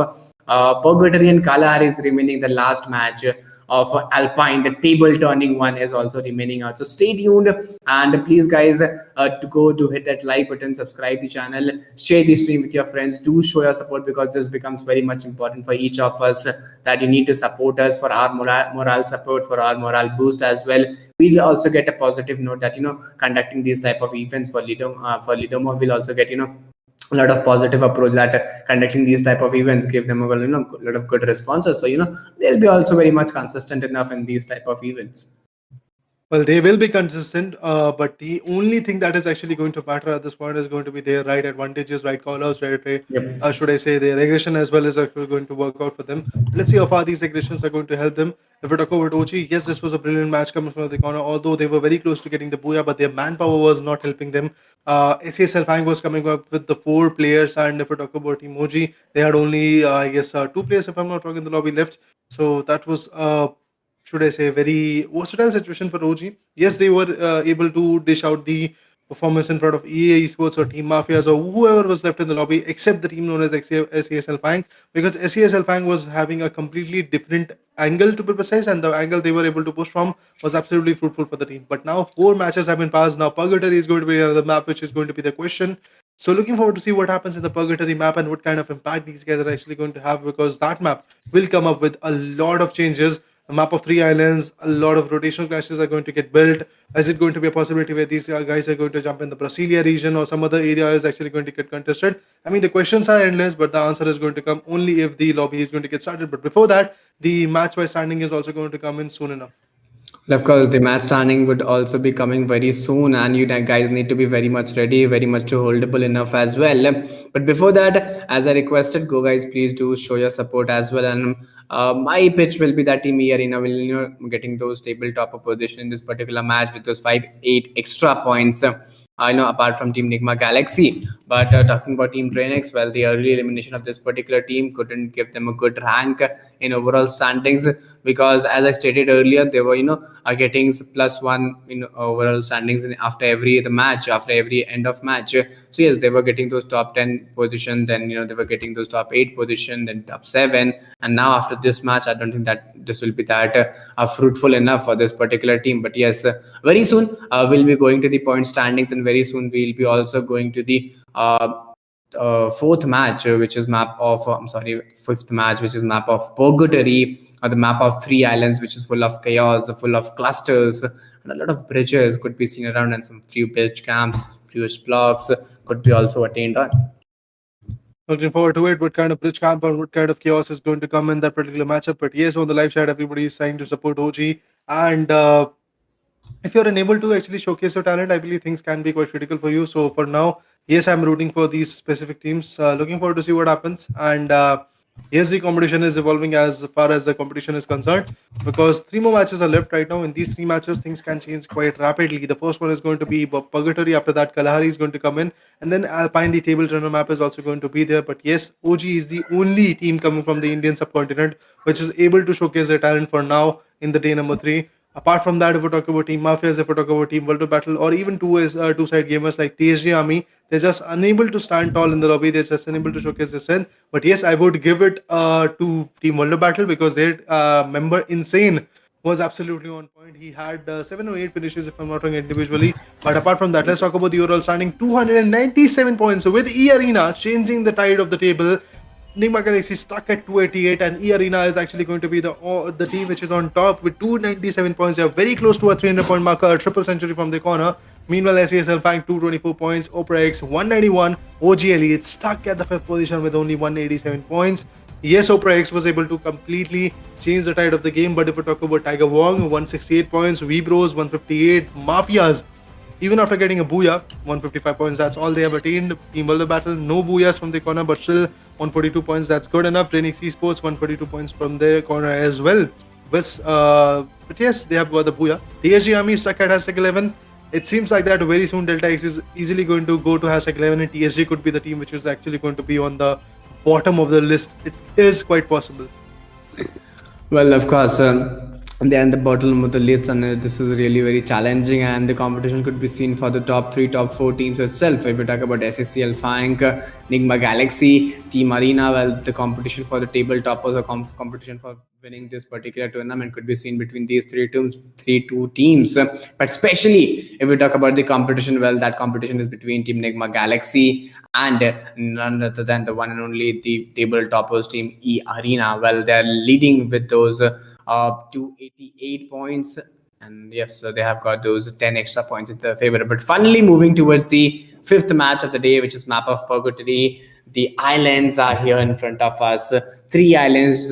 [SPEAKER 2] Purgatory and Kalahari is remaining. The last match of ALFAINK, the table turning one, is also remaining out. So stay tuned, and please guys, to hit that like button, subscribe the channel, share the stream with your friends. Do show your support, because this becomes very much important for each of us, that you need to support us for our morale support, for our morale boost as well. We'll also get a positive note that conducting these type of events for Lidoma will also get a lot of positive approach, that conducting these type of events give them a lot of good responses. So they'll be also very much consistent enough in these type of events.
[SPEAKER 1] Well, they will be consistent, but the only thing that is actually going to matter at this point is going to be their right advantages, right call-outs, right, should I say, their aggression as well is actually going to work out for them. Let's see how far these aggressions are going to help them. If we talk about OG, yes, this was a brilliant match coming from the corner, although they were very close to getting the booyah, but their manpower was not helping them. SES ALFAINK was coming up with the 4 players, and if we talk about Team OG, they had only, I guess, 2 players, if I'm not wrong, in the lobby left. So that was should I say, very versatile situation for OG. Yes, they were able to dish out the performance in front of EA Esports or Team Mafias or whoever was left in the lobby, except the team known as SES ALFAINK, because SES ALFAINK was having a completely different angle, to be precise, and the angle they were able to push from was absolutely fruitful for the team. But now 4 matches have been passed. Now Purgatory is going to be another map, which is going to be the question. So looking forward to see what happens in the Purgatory map and what kind of impact these guys are actually going to have, because that map will come up with a lot of changes. A map of 3 islands, a lot of rotational clashes are going to get built. Is it going to be a possibility where these guys are going to jump in the Brasilia region, or some other area is actually going to get contested? I mean, the questions are endless, but the answer is going to come only if the lobby is going to get started. But before that, the match by standing is also going to come in soon enough.
[SPEAKER 2] Well, of course, the match standing would also be coming very soon, and you guys need to be very much ready, very much to holdable enough as well. But before that, as I requested, go guys, please do show your support as well. And my pitch will be that Team E Arena will getting those tabletop position in this particular match with those 5-8 extra points. I know, apart from Team Nigma Galaxy. But talking about Team DRANIX, well, the early elimination of this particular team couldn't give them a good rank in overall standings, because, as I stated earlier, they were, are getting +1 in overall standings after every the match, after every end of match. So yes, they were getting those top 10 position, then they were getting those top 8 position, then top 7, and now after this match, I don't think that this will be that fruitful enough for this particular team. But yes, very soon we'll be going to the point standings, and very soon we'll be also going to the fourth match, which is map of fifth match, which is map of purgatory, or the map of three islands, which is full of chaos, full of clusters, and a lot of bridges could be seen around, and some few bridge camps, few blocks could be also attained on.
[SPEAKER 1] Looking forward to it. What kind of bridge camp or what kind of chaos is going to come in that particular matchup? But yes, on the live chat, everybody is trying to support OG, and if you're unable to actually showcase your talent, I believe things can be quite critical for you. So for now, yes, I'm rooting for these specific teams. Looking forward to see what happens. And yes, the competition is evolving as far as the competition is concerned, because 3 more matches are left right now. In these 3 matches, things can change quite rapidly. The first one is going to be Purgatory. After that, Kalahari is going to come in, and then Alpine, the table turner map, is also going to be there. But yes, OG is the only team coming from the Indian subcontinent which is able to showcase their talent for now in the day number 3. Apart from that, if we talk about Team Mafias, if we talk about Team World of Battle, or even two-side gamers like TSG Army, they're just unable to stand tall in the lobby. They're just unable to showcase their strength. But yes, I would give it to Team World of Battle, because their member Insane was absolutely on point. He had 7 or 8 finishes, if I'm not wrong, individually. But apart from that, let's talk about the overall standing. 297 points. So with E Arena changing the tide of the table, Nigma Galaxy stuck at 288, and E Arena is actually going to be the team which is on top with 297 points. They are very close to a 300-point marker, a triple century from the corner. Meanwhile, SAS ALFAINK 224 points, OPERAX 191, OG Elite stuck at the 5th position with only 187 points. Yes, OPERAX was able to completely change the tide of the game, but if we talk about Tiger WONG, 168 points, WEBROS 158, Mafias, even after getting a booyah, 155 points, that's all they have attained. Team World of Battle, no booyahs from the corner, but still 142 points, that's good enough. DRANIX ESPORTS, 142 points from their corner as well. But yes, they have got the booyah. TSG Army stuck at hashtag 11. It seems like that very soon Delta X is easily going to go to hashtag 11, and TSG could be the team which is actually going to be on the bottom of the list. It is quite possible.
[SPEAKER 2] Well, of course, they're in the bottom of the list, and this is really very challenging, and the competition could be seen for the top 3, top 4 teams itself. If we talk about SSC ALFAINK, Nigma Galaxy, Team Arena, well, the competition for the tabletoppers or competition for winning this particular tournament could be seen between these three teams. But especially if we talk about the competition, well, that competition is between Team Nigma Galaxy and none other than the one and only the tabletoppers team E Arena. Well, they're leading with those 288 points, and yes, so they have got those 10 extra points in their favor. But finally, moving towards the 5th match of the day, which is map of Purgatory, the islands are here in front of us. 3 islands,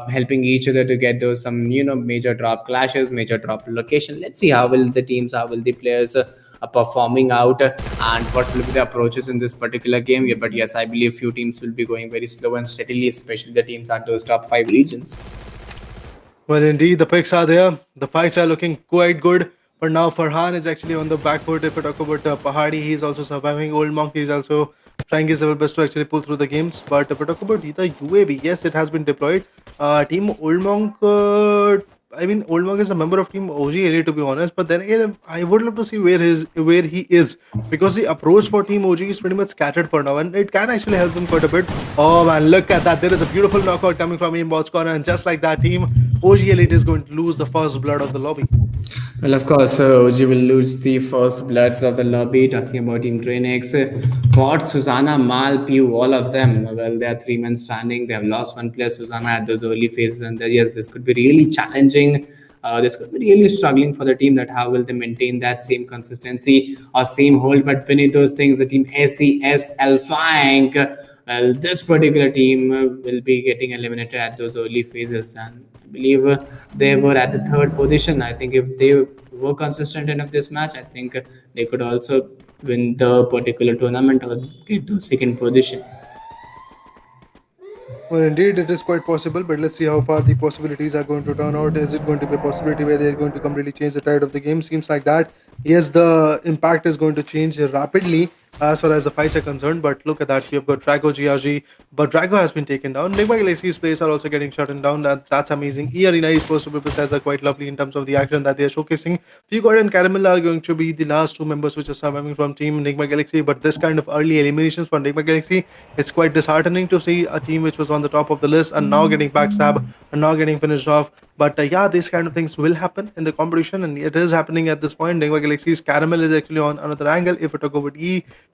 [SPEAKER 2] helping each other to get those some major drop clashes, major drop location. Let's see how will the teams, how will the players are performing out, and what will be the approaches in this particular game. Yeah, but yes, I believe few teams will be going very slow and steadily, especially the teams at those top 5 regions.
[SPEAKER 1] Well, indeed, the picks are there. The fights are looking quite good. But now Farhan is actually on the back foot. If we talk about Pahadi, he's also surviving. Old Monk, he's also trying his level best to actually pull through the games. But if we talk about the UAV, yes, it has been deployed. Team Old Monk, Old Monk is a member of Team OG Elite, to be honest. But then again, I would love to see where he is, because the approach for Team OG is pretty much scattered for now, and it can actually help them quite a bit. Oh man, look at that! There is a beautiful knockout coming from Aimbot's corner, and just like that, Team OG Elite is going to lose the first blood of the lobby.
[SPEAKER 2] Well, of course, OG will lose the first bloods of the lobby. Talking about Team DRANIX, Bot, Susanna, Mal, Pew, all of them. Well, they are 3 men standing. They have lost 1 player, Susanna, at those early phases, and yes, this could be really challenging. This could be really struggling for the team, that how will they maintain that same consistency or same hold. But beneath those things, the team SES ALFAINK, well, this particular team will be getting eliminated at those early phases, and I believe they were at the 3rd position. I think if they were consistent enough this match, I think they could also win the particular tournament or get the 2nd position.
[SPEAKER 1] Well, indeed, it is quite possible, but let's see how far the possibilities are going to turn out. Is it going to be a possibility where they're going to completely change the tide of the game? Seems like that. Yes, the impact is going to change rapidly as far as the fights are concerned. But look at that, we have got Drago GRG, but Drago has been taken down. Nigma Galaxy's players are also getting shut down. That's amazing. E Arena is supposed to be precise are quite lovely in terms of the action that they are showcasing. Fugard and Caramel are going to be the last two members which are surviving from Team Nigma Galaxy. But this kind of early eliminations for Nigma Galaxy, it's quite disheartening to see a team which was on the top of the list and now getting backstab and now getting finished off. But yeah, these kind of things will happen in the competition, and it is happening at this point. Nigma Galaxy's Caramel is actually on another angle. If we talk about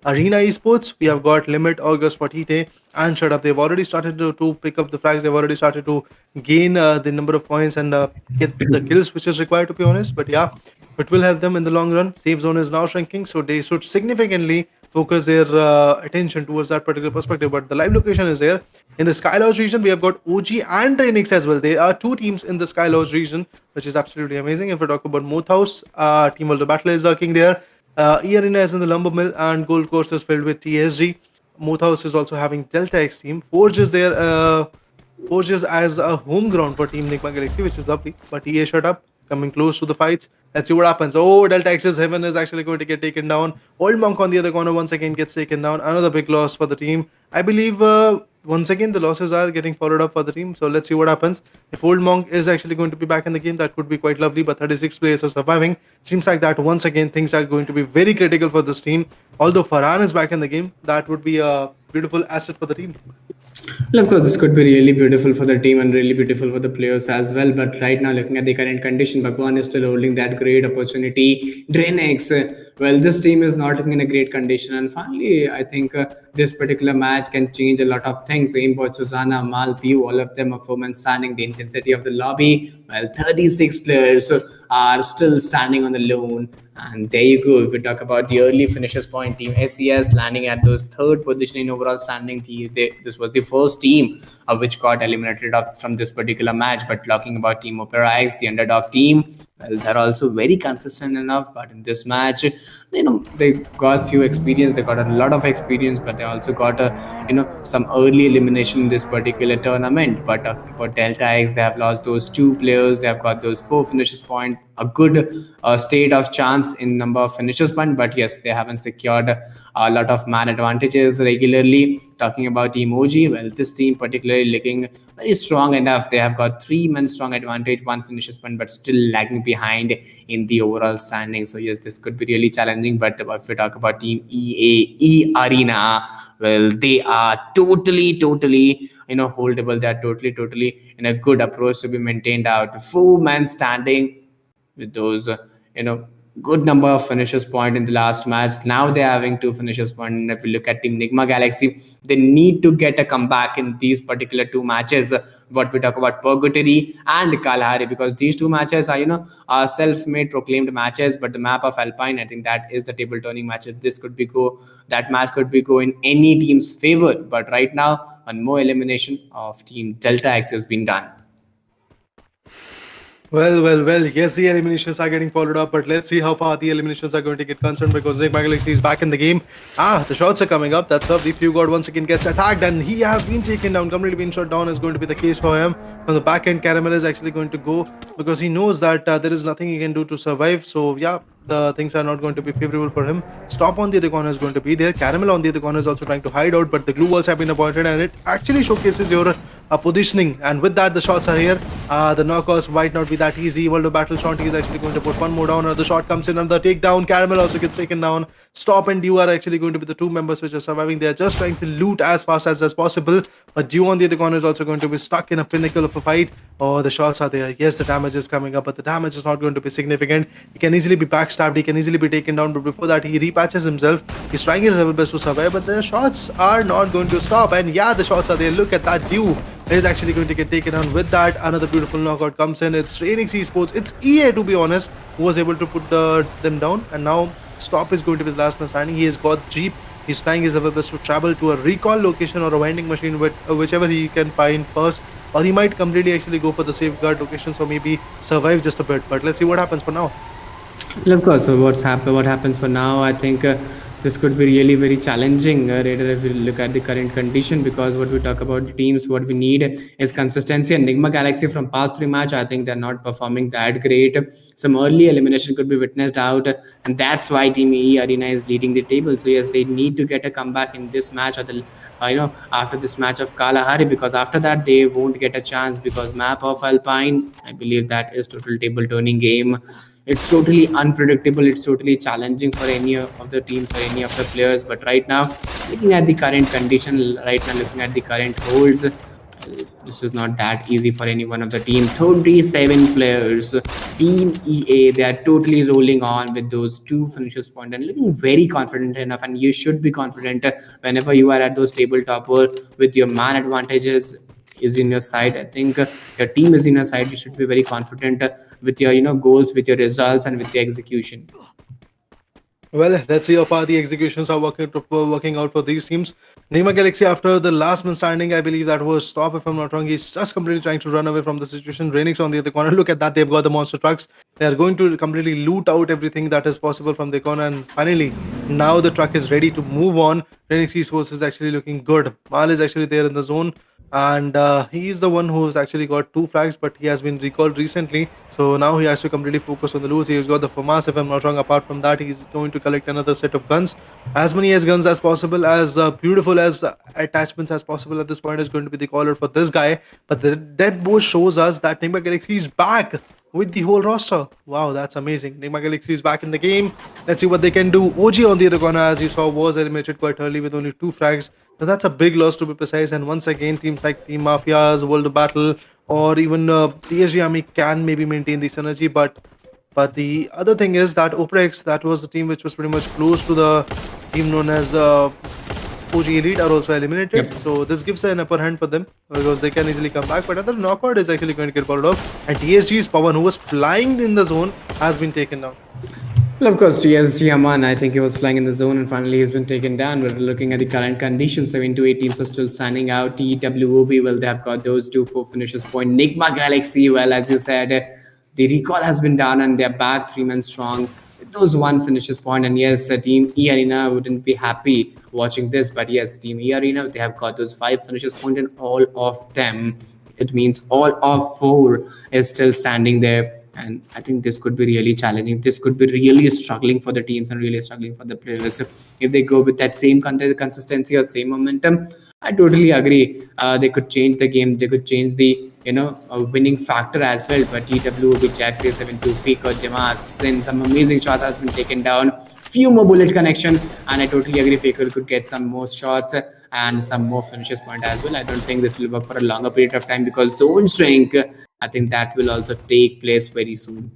[SPEAKER 1] Arena Esports, we have got Limit, August, Patite, and Shut Up. They've already started to pick up the frags. They've already started to gain the number of points and get the kills which is required, to be honest. But yeah, it will help them in the long run. Safe zone is now shrinking, so they should significantly focus their attention towards that particular perspective. But the live location is there. In the Sky Lodge region, we have got OG and DRANIX as well. There are two teams in the Sky Lodge region, which is absolutely amazing. If we talk about Moth House, Team World Battle is lurking there. E Arena is in the Lumber Mill, and Gold Course is filled with TSG. Moth House is also having Delta X team. Forge is there. Forges as a home ground for Team Nigma Galaxy, which is lovely. But EA shut up, coming close to the fights. Let's see what happens. Oh, Delta X's Heaven is actually going to get taken down. Old Monk on the other corner once again gets taken down. Another big loss for the team. I believe once again the losses are getting followed up for the team. So let's see what happens. If Old Monk is actually going to be back in the game, that could be quite lovely. But 36 players are surviving. Seems like that once again things are going to be very critical for this team. Although Farhan is back in the game, that would be a beautiful asset for the team.
[SPEAKER 2] Well, of course, this could be really beautiful for the team and really beautiful for the players as well. But right now, looking at the current condition, Bhagwan is still holding that great opportunity. DRANIX, well, this team is not looking in a great condition. And finally, I think this particular match can change a lot of things. So, Import, Susanna, Mal, Pew, all of them are firm and standing. The intensity of the lobby, well, 36 players are still standing on the lone. And there you go. If we talk about the early finishes point, Team SES landing at those third position in overall standing. This was the first team which got eliminated from this particular match. But talking about Team OPERAX, the underdog team, well, they're also very consistent enough. But in this match, they got few experience. They got a lot of experience, but they also got some early elimination in this particular tournament. But for Delta X, they have lost those two players. They have got those 4 finishes point, a good state of chance in number of finishes point, but yes, they haven't secured a lot of man advantages regularly. Talking about Team OG, well, this team particularly looking very strong enough. They have got 3 men strong advantage, 1 finishes point, but still lagging behind in the overall standing. So yes, this could be really challenging. But if we talk about Team EAE Arena, well, they are totally holdable. They are totally in a good approach to be maintained out. 4 men standing with those good number of finishes point in the last match. Now they're having 2 finishes point. And if we look at Team Nigma Galaxy, they need to get a comeback in these particular 2 matches. What we talk about Purgatory and Kalahari, because these 2 matches are self-made proclaimed matches. But the map of Alpine, I think that is the table turning matches. That match could be go in any team's favor. But right now, one more elimination of Team Delta X has been done.
[SPEAKER 1] Well. Yes, the eliminations are getting followed up, but let's see how far the eliminations are going to get concerned, because Nigma Galaxy is back in the game. The shots are coming up. That's lovely. Fugard once again gets attacked, and he has been taken down. Completely been shot down is going to be the case for him. From the back end, Caramel is actually going to go, because he knows that there is nothing he can do to survive. So yeah, the things are not going to be favorable for him. Stop on the other corner is going to be there. Caramel on the other corner is also trying to hide out, but the glue walls have been appointed, and it actually showcases your positioning. And with that, the shots are here. The knockouts might not be that easy. World of Battle Shanti is actually going to put one more down. Another shot comes in, another takedown. Caramel also gets taken down. Stop and Dew are actually going to be the 2 members which are surviving. They are just trying to loot as fast as possible. But Dew on the other corner is also going to be stuck in a pinnacle of a fight. Oh, the shots are there. Yes, the damage is coming up, but the damage is not going to be significant. He can easily be backstabbed. He can easily be taken down. But before that, he repatches himself. He's trying his level best to survive, but the shots are not going to stop. And yeah, the shots are there. Look at that. Dew is actually going to get taken down. With that, another beautiful knockout comes in. It's DRANIX Esports. It's EA, to be honest, who was able to put them down. And now Stop is going to be the last man standing. He has got Jeep. He's trying his level best to travel to a recall location or a vending machine, whichever he can find first. Or he might completely actually go for the safeguard location, so maybe survive just a bit. But let's see what happens for now.
[SPEAKER 2] Well, of course. So what happens for now? I think this could be really very challenging, Raider, if we look at the current condition, because what we talk about the teams, what we need is consistency. And Nigma Galaxy from past three match, I think they're not performing that great. Some early elimination could be witnessed out, and that's why Team E Arena is leading the table. So yes, they need to get a comeback in this match, or the after this match of Kalahari, because after that they won't get a chance, because map of Alpine, I believe that is total table turning game. It's totally unpredictable, it's totally challenging for any of the teams or any of the players. But right now, looking at the current condition, right now looking at the current holds, this is not that easy for any one of the team. 37 players, Team EA, they are totally rolling on with those two finishes point and looking very confident enough. And you should be confident whenever you are at those tabletop or with your man advantages is in your side. I think your team is in your side. You should be very confident with your goals, with your results, and with the execution.
[SPEAKER 1] Well, let's see how far the executions are working out for these teams. Nigma Galaxy, after the last man standing, I believe that was Stop, if I'm not wrong. He's just completely trying to run away from the situation. DRANIX on the other corner. Look at that. They've got the monster trucks. They are going to completely loot out everything that is possible from the corner. And finally, now the truck is ready to move on. DRANIX Esports is actually looking good. Mal is actually there in the zone. And he's the one who's actually got 2 flags, but he has been recalled recently, so now he has to completely focus on the loot. He's got the FAMAS, if I'm not wrong. Apart from that, he's going to collect another set of guns, as many as guns as possible, as beautiful as attachments as possible. At this point is going to be the caller for this guy, but the dead bow shows us that Nigma Galaxy is back with the whole roster. Wow, that's amazing. Nigma Galaxy is back in the game. Let's see what they can do. OG on the other corner, as you saw, was eliminated quite early with only 2 frags. Now that's a big loss, to be precise. And once again, teams like Team Mafias, World of Battle, or even PSG Army can maybe maintain this energy. But the other thing is that OPERAX, that was the team which was pretty much close to the team known as OG Elite, are also eliminated.
[SPEAKER 2] Yep.
[SPEAKER 1] So this gives an upper hand for them, because they can easily come back. But another knockout is actually going to get followed off. And TSG's Pawan, who was flying in the zone, has been taken down.
[SPEAKER 2] Well, of course, TSG Aman, I think he was flying in the zone and finally he's been taken down. We're looking at the current conditions. 7 to 8 teams are still standing out. TWOB, well, they have got those 2-4 finishes point. Nigma Galaxy, well, as you said, the recall has been done and they're back 3 men strong with those 1 finishes point. And yes, Team E Arena wouldn't be happy watching this, but yes, Team E Arena, they have got those 5 finishes point, and all of them, it means all of 4 is still standing there. And I think this could be really challenging. This could be really struggling for the teams and really struggling for the players. If they go with that same consistency or same momentum, I totally agree. They could change the game. They could change the winning factor as well. But TWB, Jack 7-2, Faker, Demas, Sin, some amazing shots has been taken down. Few more bullet connection, and I totally agree. Faker could get some more shots and some more finishes point as well. I don't think this will work for a longer period of time, because zone shrink, I think that will also take place very soon.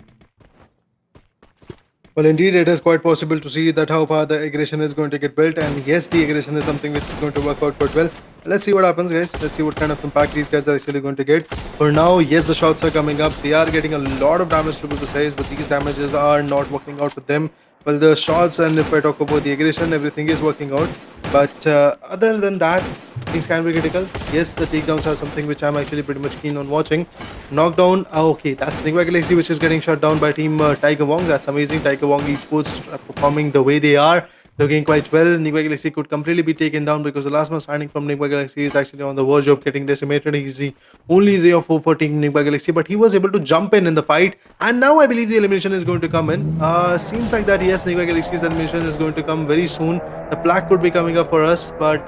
[SPEAKER 1] Well, indeed, it is quite possible to see that how far the aggression is going to get built. And yes, the aggression is something which is going to work out quite well. Let's see what happens, guys. Let's see what kind of impact these guys are actually going to get. For now, yes, the shots are coming up. They are getting a lot of damage, to be precise, but these damages are not working out with them. Well, the shots, and if I talk about the aggression, everything is working out. But other than that, things can be critical. Yes, the takedowns are something which I'm actually pretty much keen on watching. Knockdown, okay, that's Nigma Galaxy, which is getting shut down by Team Tiger Wong. That's amazing. Tiger Wong Esports performing the way they are, looking quite well. Nigma Galaxy could completely be taken down, because the last man standing from Nigma Galaxy is actually on the verge of getting decimated. He's the only ray of hope for Team Nigma Galaxy, but he was able to jump in the fight. And now I believe the elimination is going to come in. Seems like that, yes, Nigma Galaxy's elimination is going to come very soon. The plaque could be coming up for us, but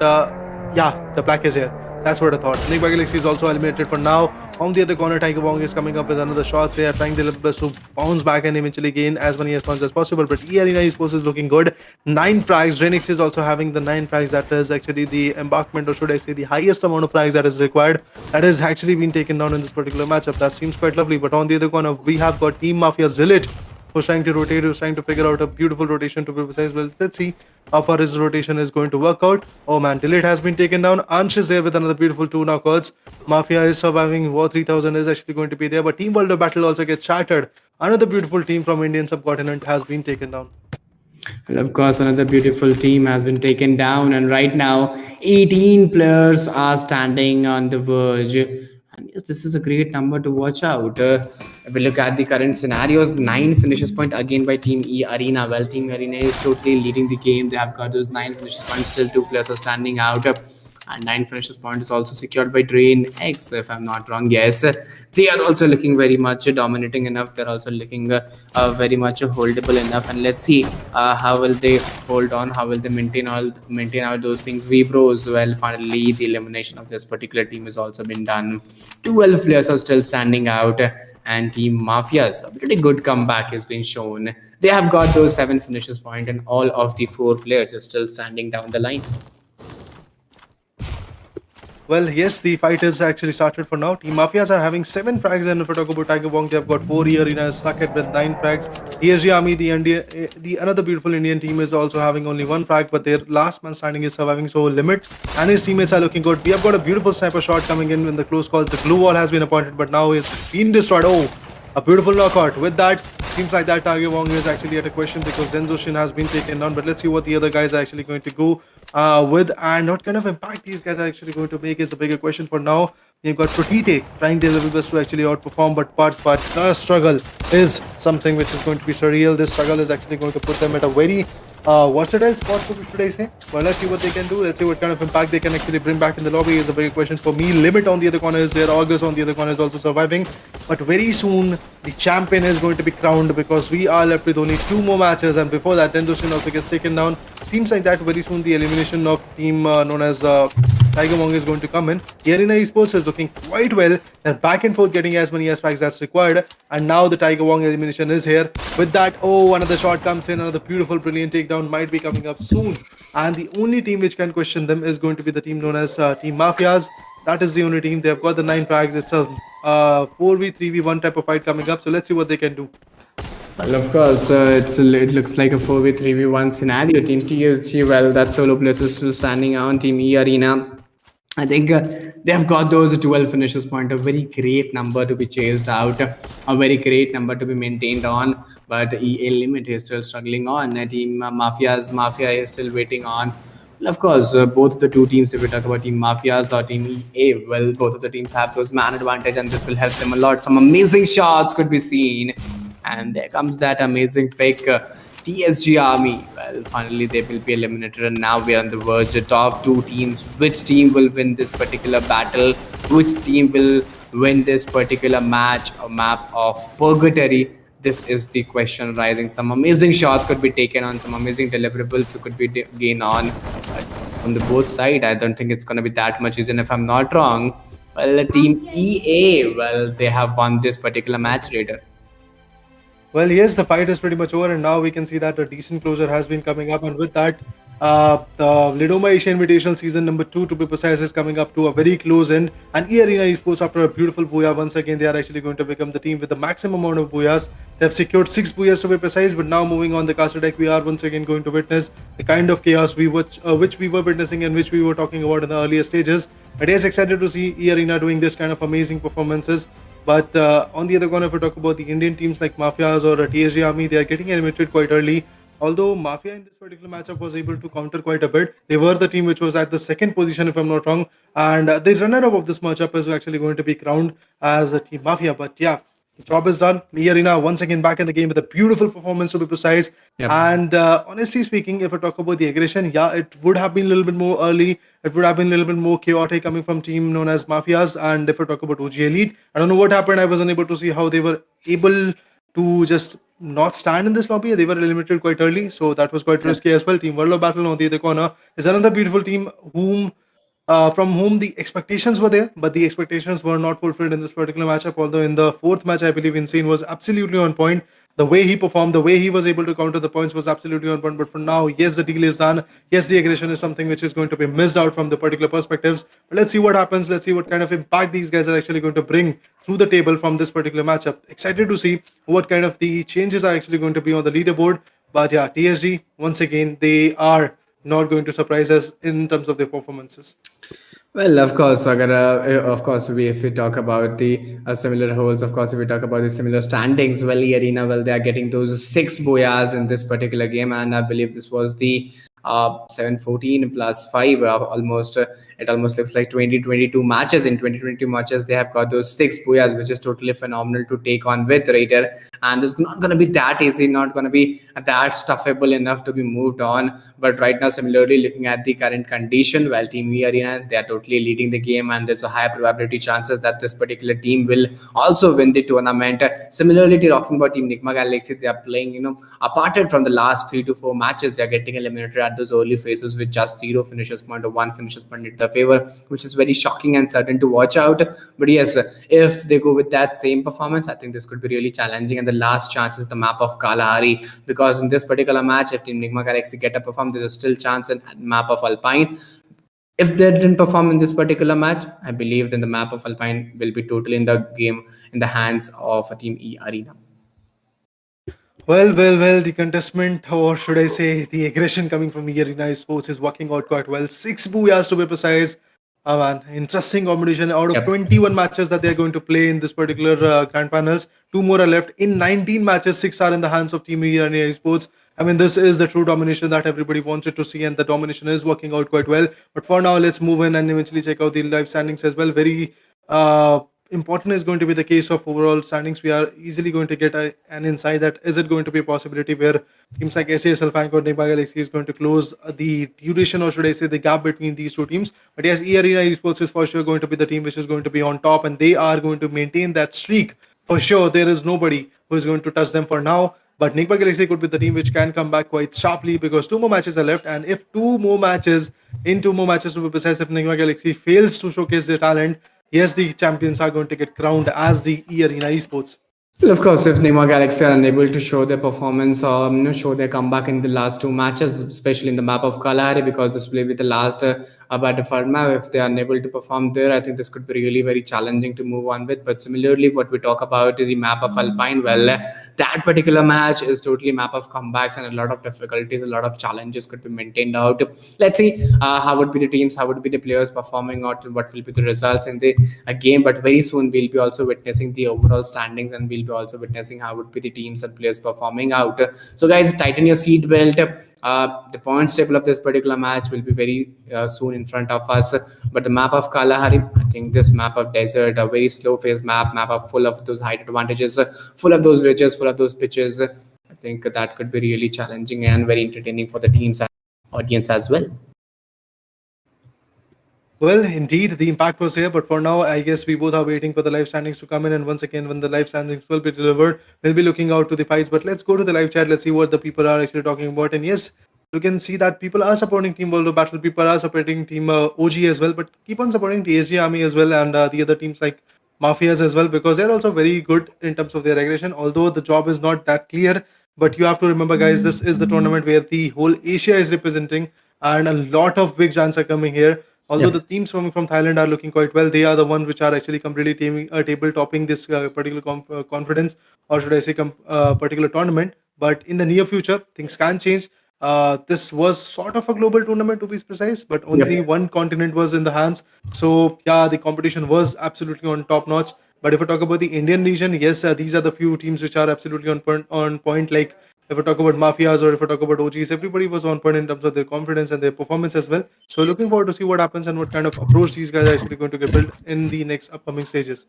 [SPEAKER 1] yeah, the plaque is here. That's what I thought. Nigma Galaxy is also eliminated for now. On the other corner, Tiger Wong is coming up with another shot. They are trying their best to bounce back and eventually gain as many points as possible. But E Arena Esports is looking good. 9 frags. DRANIX is also having the 9 frags. That is actually the embarkment, or should I say the highest amount of frags that is required. That has actually been taken down in this particular matchup. That seems quite lovely. But on the other corner, we have got Team Mafia Zillit, who's trying to rotate, who's trying to figure out a beautiful rotation, to be precise. Well, let's see how far his rotation is going to work out. Oh man, Delete has been taken down. Ansh is there with another beautiful 2 knockouts. Mafia is surviving. War 3000 is actually going to be there, but Team World of Battle also gets shattered. Another beautiful team from Indian subcontinent has been taken down.
[SPEAKER 2] And of course, another beautiful team has been taken down, and right now 18 players are standing on the verge. And yes, this is a great number to watch out. If we look at the current scenarios, 9 finishes point again by Team E Arena. Well, Team Arena is totally leading the game. They have got those 9 finishes points. Still, two players are standing out. And 9 finishes point is also secured by DRANIX, if I'm not wrong. Yes, they are also looking very much dominating enough. They're also looking very much holdable enough. And let's see how will they hold on. How will they maintain all those things? WEBROS. Well, finally, the elimination of this particular team has also been done. 12 players are still standing out. And Team Mafias, a pretty good comeback has been shown. They have got those 7 finishes point, and all of the 4 players are still standing down the line.
[SPEAKER 1] Well, yes, the fight is actually started for now. Team Mafias are having 7 frags, and if we talk about Tiger Wong, they have got 4. Arenas stuck at with 9 frags. ESG Army, the another beautiful Indian team, is also having only 1 frag, but their last man standing is surviving, so limit and his teammates are looking good. We have got a beautiful sniper shot coming in when the close calls. The glue wall has been appointed, but now it's been destroyed. Oh, a beautiful knockout. With that, seems like that Tiger Wong is actually at a question because Denzo Shin has been taken down. But let's see what the other guys are actually going to go with, and what kind of impact these guys are actually going to make is the bigger question for now. You've got Protite trying their level best to actually outperform, but the struggle is something which is going to be surreal. This struggle is actually going to put them at a very versatile spot, should I say. Well, let's see what they can do. Let's see what kind of impact they can actually bring back in the lobby is a big question for me. Limit on the other corner is there. August on the other corner is also surviving. But very soon, the champion is going to be crowned because we are left with only 2 more matches. And before that, Tendoshin also gets taken down. Seems like that very soon the elimination of team known as Tiger Wong is going to come in. Arena Esports is looking quite well. They're back and forth getting as many aspects that's required. And now the Tiger Wong elimination is here. With that, oh, another shot comes in. Another beautiful, brilliant takedown might be coming up soon. And the only team which can question them is going to be the team known as Team Mafias. That is the only team. They've got the 9 frags. It's a 4v3v1 type of fight coming up. So let's see what they can do.
[SPEAKER 2] Well, of course, it looks like a 4v3v1 scenario. Team TSG, well, that solo place is still standing on. Team E Arena, I think they have got those 12 finishes point, a very great number to be chased out, a very great number to be maintained on. But the EA limit is still struggling on. Team Mafia is still waiting on. Well, of course, both the two teams, if we talk about Team Mafias or Team EA, well, both of the teams have those man advantage, and this will help them a lot. Some amazing shots could be seen. And there comes that amazing pick, TSG Army. Well, finally they will be eliminated, and now we are on the verge of top 2 teams. Which team will win this particular battle? Which team will win this particular match or map of Purgatory? This is the question rising. Some amazing shots could be taken on, some amazing deliverables could be gained on. But from the both side, I don't think it's going to be that much easy. And if I'm not wrong, well, Team EA, well, they have won this particular match, Raider.
[SPEAKER 1] Well, yes, the fight is pretty much over, and now we can see that a decent closure has been coming up. And with that, the Lidoma Asia Invitational Season number 2, to be precise, is coming up to a very close end. And E-Arena Esports, after a beautiful booyah, once again, they are actually going to become the team with the maximum amount of booyahs. They have secured 6 booyahs to be precise, but now moving on the caster deck, we are once again going to witness the kind of chaos which we were witnessing and which we were talking about in the earlier stages. It is excited to see E-Arena doing this kind of amazing performances. But on the other corner, if we talk about the Indian teams like Mafias or TSG Army, they are getting eliminated quite early. Although Mafia in this particular matchup was able to counter quite a bit. They were the team which was at the 2nd position, if I'm not wrong. And the runner-up of this matchup is actually going to be crowned as the Team Mafia. But yeah, the job is done. Arena once again back in the game with a beautiful performance, to be precise.
[SPEAKER 2] Yep.
[SPEAKER 1] And honestly speaking, if I talk about the aggression, yeah, it would have been a little bit more early. It would have been a little bit more chaotic coming from team known as Mafias. And if I talk about OG Elite, I don't know what happened. I was unable to see how they were able to just not stand in this lobby. They were eliminated quite early, so that was quite risky as well. Team World of Battle on the other corner is another beautiful team from whom the expectations were there, but the expectations were not fulfilled in this particular matchup. Although in the 4th match, I believe Insane was absolutely on point. The way he performed, the way he was able to counter the points was absolutely on point. But for now, yes, the deal is done. Yes, the aggression is something which is going to be missed out from the particular perspectives. But let's see what happens. Let's see what kind of impact these guys are actually going to bring through the table from this particular matchup. Excited to see what kind of the changes are actually going to be on the leaderboard. But yeah, TSG, once again, they are not going to surprise us in terms of their performances.
[SPEAKER 2] Well, of course, if we talk about the similar holes, of course, if we talk about the similar standings, well, Arena, well, they are getting those 6 boyas in this particular game, and I believe this was the 714 plus 5, almost it almost looks like 2022 matches. In 2022 matches they have got those 6 booyahs, which is totally phenomenal to take on with Raider, and it's not going to be that easy, not going to be that stuffable enough to be moved on. But right now, similarly, looking at the current condition, well, Team E Arena, they are totally leading the game, and there's a high probability chances that this particular team will also win the tournament. Similarly, talking about Team NIGMA Galaxy, they are playing, aparted from the last 3 to 4 matches, they are getting eliminated at those early phases with just 0 finishes point or 1 finishes point in their favor, which is very shocking and certain to watch out. But yes, if they go with that same performance, I think this could be really challenging. And the last chance is the map of Kalahari, because in this particular match, if Team NIGMA Galaxy get a perform, there's still chance in map of Alpine. If they didn't perform in this particular match, I believe then the map of Alpine will be totally in the game, in the hands of a Team E Arena.
[SPEAKER 1] Well, the contestment, or should I say, the aggression coming from Arena Sports is working out quite well. 6 booyahs to be precise. Man, interesting competition. Out of
[SPEAKER 2] Yep.
[SPEAKER 1] 21 matches that they're going to play in this particular grand finals, 2 more are left. In 19 matches, 6 are in the hands of Team Arena Sports. I mean, this is the true domination that everybody wanted to see, and the domination is working out quite well. But for now, let's move in and eventually check out the live standings as well. Very important is going to be the case of overall standings. We are easily going to get an insight that is it going to be a possibility where teams like SAS, ALFAINK or NIGMA Galaxy is going to close the duration, or should I say the gap between these two teams. But yes, Arena Esports is for sure going to be the team which is going to be on top, and they are going to maintain that streak. For sure, there is nobody who is going to touch them for now. But NIGMA Galaxy could be the team which can come back quite sharply, because 2 more matches are left. And if 2 more matches to be precise, if NIGMA Galaxy fails to showcase their talent, yes, the champions are going to get crowned as the Arena Esports.
[SPEAKER 2] Well, of course, if NIGMA Galaxy are unable to show their performance or show their comeback in the last 2 matches, especially in the map of Kalahari, because this will be the last battlefield map. If they are unable to perform there, I think this could be really very challenging to move on with. But similarly, what we talk about the map of Alpine, well, that particular match is totally map of comebacks, and a lot of difficulties, a lot of challenges could be maintained out. Let's see how would be the teams, how would be the players performing out, what will be the results in the game. But very soon we'll be also witnessing the overall standings, and we'll be also witnessing how would be the teams and players performing out. So guys, tighten your seat belt. The points table of this particular match will be very soon in front of us. But the map of Kalahari, I think this map of desert, a very slow phase map of full of those height advantages, full of those ridges, full of those pitches, I think that could be really challenging and very entertaining for the teams and audience as well.
[SPEAKER 1] Well, indeed, the impact was here, but for now, I guess we both are waiting for the live standings to come in. And once again, when the live standings will be delivered, we'll be looking out to the fights. But let's go to the live chat. Let's see what the people are actually talking about. And yes, you can see that people are supporting Team World of Battle. People are supporting Team OG as well, but keep on supporting TSG Army as well, and the other teams like Mafias as well, because they're also very good in terms of their aggression. Although the job is not that clear, but you have to remember, guys, this is the tournament where the whole Asia is representing, and a lot of big giants are coming here. Although the teams coming from Thailand are looking quite well, they are the ones which are actually completely table topping this particular confidence, or should I say, particular tournament. But in the near future, things can change. This was sort of a global tournament, to be precise, but only one continent was in the hands. So yeah, the competition was absolutely on top notch. But if I talk about the Indian region, yes, these are the few teams which are absolutely on point. Like if I talk about Mafias or if I talk about OGs, everybody was on point in terms of their confidence and their performance as well. So looking forward to see what happens and what kind of approach these guys are actually going to get built in the next upcoming stages.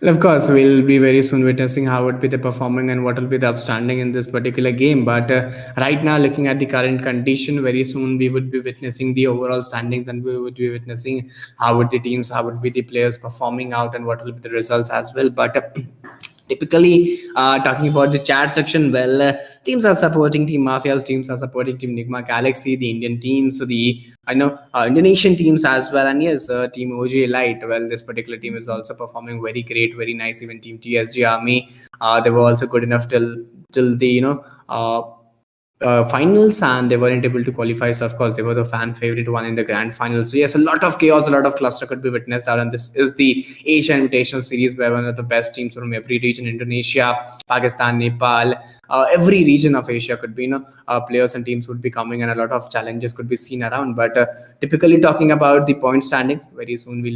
[SPEAKER 2] Well, of course, we'll be very soon witnessing how would be the performing and what will be the upstanding in this particular game. But right now, looking at the current condition, very soon we would be witnessing the overall standings, and we would be witnessing how would the teams, how would be the players performing out, and what will be the results as well. But typically, talking about the chat section, well, teams are supporting Team Mafias, teams are supporting Team NIGMA Galaxy, the Indian teams, so the Indonesian teams as well, and yes, Team OG Elite. Well, this particular team is also performing very great, very nice. Even Team TSG Army, they were also good enough till the finals, and they weren't able to qualify. So of course they were the fan favorite one in the grand finals. So yes, a lot of chaos, a lot of cluster could be witnessed out, and this is the Asia Invitational Series, where one of the best teams from every region, Indonesia, Pakistan, Nepal, every region of Asia could be players and teams would be coming, and a lot of challenges could be seen around. But typically talking about the point standings, very soon we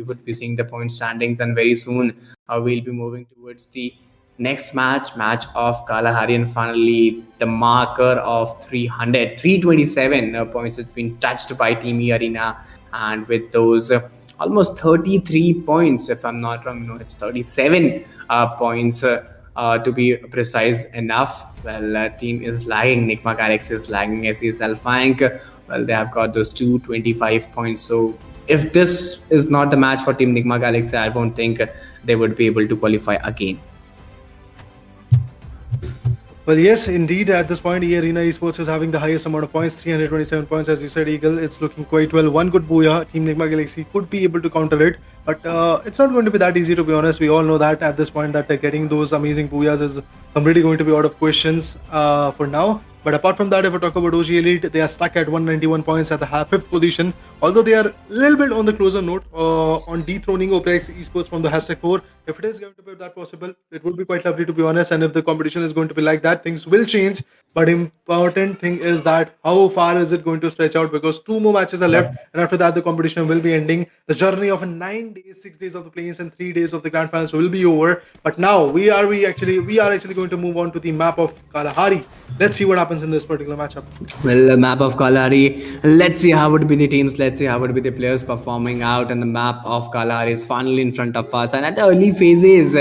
[SPEAKER 2] would be seeing the point standings, and very soon we'll be moving towards the Next match of Kalahari, and finally the marker of 327 points has been touched by Team Arena, and with those almost 33 points, if I'm not wrong, no, it's 37 points to be precise enough. Well, team is lagging. NIGMA Galaxy is lagging as is ALFAINK. Well, they have got those 225 points. So if this is not the match for Team NIGMA Galaxy, I don't think they would be able to qualify again.
[SPEAKER 1] Well, yes, indeed. At this point, Arena Esports is having the highest amount of points, 327 points. As you said, Eagle, it's looking quite well. One good booyah, Team Nigma Galaxy could be able to counter it, but it's not going to be that easy, to be honest. We all know that at this point that getting those amazing booyahs is completely going to be out of questions for now. But apart from that, if we talk about OG Elite, they are stuck at 191 points at the fifth position. Although they are a little bit on the closer note on dethroning OPERAX Esports from the hashtag 4. If it is going to be that possible, it would be quite lovely, to be honest. And if the competition is going to be like that, things will change. But important thing is that how far is it going to stretch out? Because 2 more matches are left, and after that, the competition will be ending. The journey of 9 days, 6 days of the play-ins and 3 days of the grand finals will be over. But now we are actually going to move on to the map of Kalahari. Let's see what happens in this particular matchup.
[SPEAKER 2] Well, the map of Kalahari, let's see how would be the teams, let's see how would be the players performing out, and the map of Kalahari is finally in front of us. And at the early phases,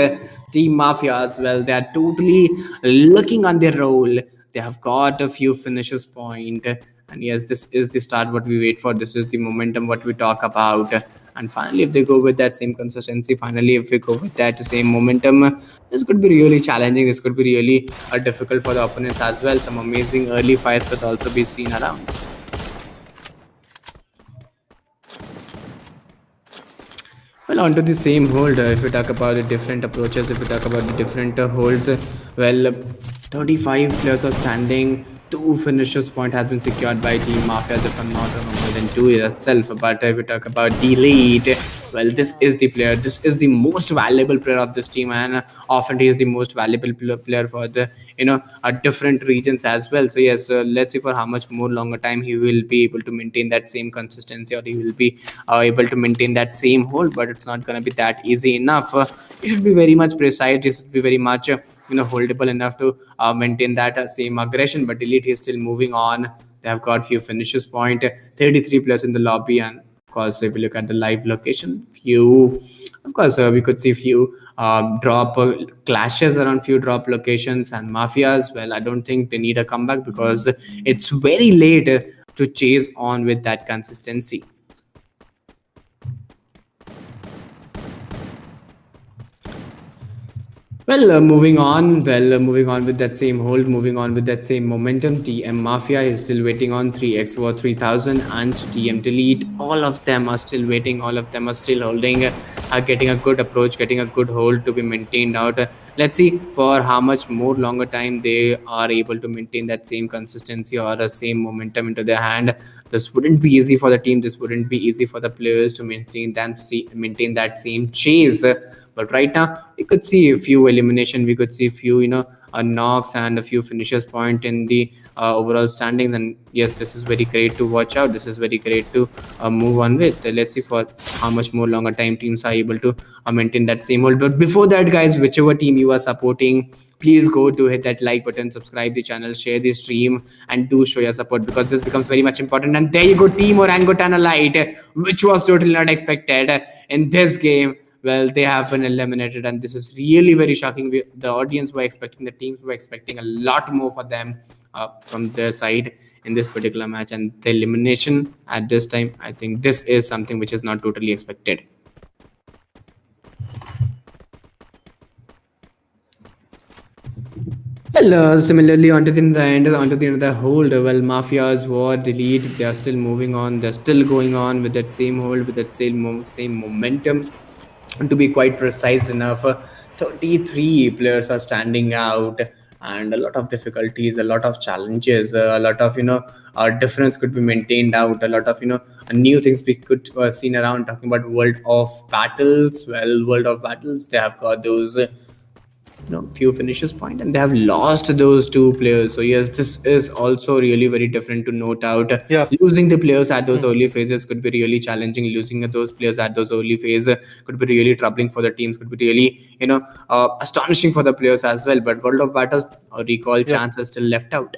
[SPEAKER 2] Team Mafias, well, they are totally looking on their role. They have got a few finishes point, and yes, this is the start what we wait for. This is the momentum what we talk about. And finally, if they go with that same consistency, finally if we go with that same momentum, this could be really challenging. This could be really difficult for the opponents as well. Some amazing early fights could also be seen around. Well, onto the same hold, if we talk about the different approaches, if we talk about the different holds, well, 35 players are standing. 2 finishes point has been secured by Team Mafias, if I'm not wrong, more than 2 itself. But if we talk about Delete, well, this is the player. This is the most valuable player of this team, and often he is the most valuable player for the different regions as well. So yes, let's see for how much more longer time he will be able to maintain that same consistency, or he will be able to maintain that same hold. But it's not going to be that easy enough. It should be very much precise. It should be very much holdable enough to maintain that same aggression. But Delete is still moving on. They have got few finishes point, 33 plus in the lobby, and of course, if we look at the live location, we could see few drop clashes around few drop locations. And Mafias, well, I don't think they need a comeback because it's very late to chase on with that consistency. Well, moving on with that same hold, moving on with that same momentum. TM Mafia is still waiting on 3x War 3000, and TM Delete. All of them are still waiting. All of them are still holding, getting a good approach, getting a good hold to be maintained out. Let's see for how much more longer time they are able to maintain that same consistency or the same momentum into their hand. This wouldn't be easy for the team. This wouldn't be easy for the players to maintain that same chase. But right now, we could see a few elimination. We could see a few, knocks and a few finishes point in the overall standings. And yes, this is very great to watch out. This is very great to move on with. Let's see for how much more longer time teams are able to maintain that same hold. But before that, guys, whichever team you are supporting, please go to hit that like button, subscribe the channel, share the stream, and do show your support, because this becomes very much important. And there you go, Team Orangutanite, which was totally not expected in this game. Well, they have been eliminated, and this is really very shocking. The audience were expecting, the teams were expecting a lot more for them from their side in this particular match, and the elimination at this time, I think this is something which is not totally expected. Well, similarly, onto the end of the hold, well, Mafias, War, Delete, they are still moving on. They're still going on with that same hold, with that same momentum. And to be quite precise enough, 33 players are standing out, and a lot of difficulties, a lot of challenges, a lot of difference could be maintained out, a lot of new things we could seen around. Talking about World of Battles, well, World of Battles, they have got those few finishes point, and they have lost those two players. So yes, this is also really very different to note out.
[SPEAKER 1] Yeah.
[SPEAKER 2] Losing the players at those
[SPEAKER 1] Hmm.
[SPEAKER 2] early phases could be really challenging. Losing those players at those early phase could be really troubling for the teams, could be really astonishing for the players as well. But World of Battles recall
[SPEAKER 1] Yeah.
[SPEAKER 2] chance is still left out.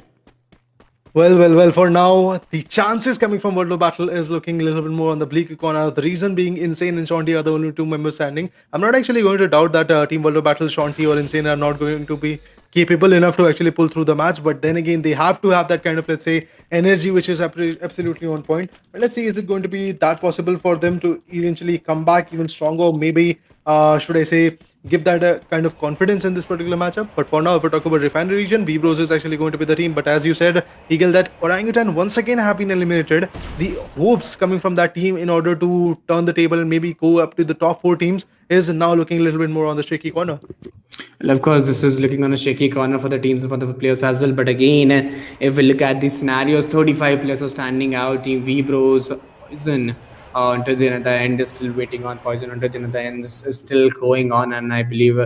[SPEAKER 1] Well. For now, the chances coming from World of Battle is looking a little bit more on the bleak corner. The reason being, Insane and Shanti are the only two members standing. I'm not actually going to doubt that Team World of Battle, Shanti or Insane are not going to be capable enough to actually pull through the match. But then again, they have to have that kind of, let's say, energy which is absolutely on point. But let's see, is it going to be that possible for them to eventually come back even stronger? Or maybe, should I say, give that a kind of confidence in this particular matchup. But for now, if we talk about Refinery region, WEBROS is actually going to be the team. But as you said, Eagle, that Orangutan once again have been eliminated. The hopes coming from that team in order to turn the table and maybe go up to the top four teams is now looking a little bit more on the shaky corner.
[SPEAKER 2] Well, of course, this is looking on a shaky corner for the teams and for the players as well. But again, if we look at the scenarios, 35 players are standing out. Team Vibros, Poison, until the end is still waiting on Poison. Until the end is still going on, and I believe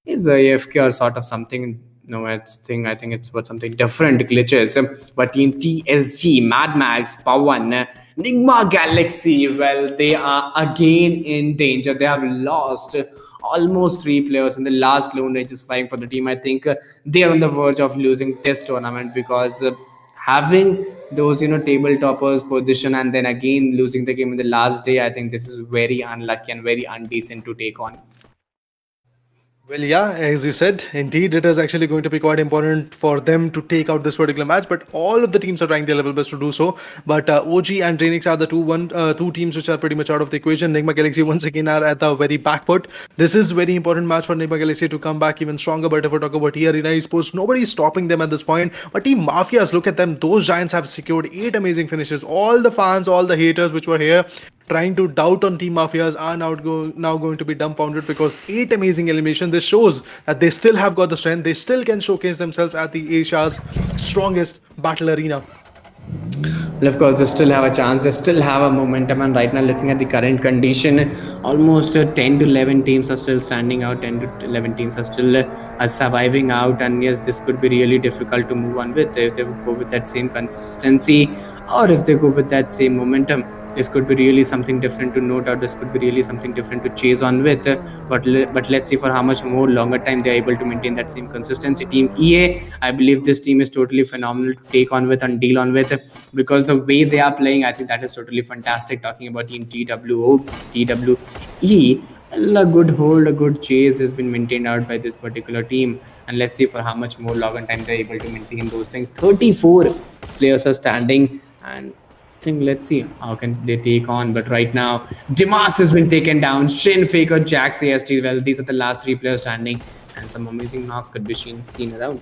[SPEAKER 2] is a AFK or sort of something. No, I think it's about something different glitches. But Team TSG, Mad Max, Pawan, Nigma Galaxy, well, they are again in danger. They have lost almost three players in the last lone ranges fighting for the team. I think they are on the verge of losing this tournament because having those table toppers position and then again losing the game in the last day, I think this is very unlucky and very undecent to take on.
[SPEAKER 1] Well, yeah, as you said, indeed, it is actually going to be quite important for them to take out this particular match. But all of the teams are trying their level best to do so. But OG and DRANIX are the two teams which are pretty much out of the equation. Nigma Galaxy once again are at the very back foot. This is very important match for Nigma Galaxy to come back even stronger. But if we talk about Arena Esports, nobody is stopping them at this point. But Team Mafias, look at them. Those giants have secured 8 amazing finishes. All the fans, all the haters which were here trying to doubt on Team Mafias are now going to be dumbfounded because 8 amazing elimination. This shows that they still have got the strength. They still can showcase themselves at the Asia's strongest battle arena.
[SPEAKER 2] Well, of course, they still have a chance. They still have a momentum. And right now, looking at the current condition, almost 10 to 11 teams are still standing out. 10 to 11 teams are still surviving out. And yes, this could be really difficult to move on with if they go with that same consistency or if they go with that same momentum. This could be really something different to note out. This could be really something different to chase on with. But let's see for how much more longer time they're able to maintain that same consistency. Team EA, I believe this team is totally phenomenal to take on with and deal on with because the way they are playing, I think that is totally fantastic. Talking about Team TWE, a good hold, a good chase has been maintained out by this particular team. And let's see for how much more long time they're able to maintain those things. 34 players are standing and think let's see how can they take on. But right now Dimas has been taken down, Shin, Faker, Jax, AST, well, these are the last three players standing and some amazing knocks could be seen around.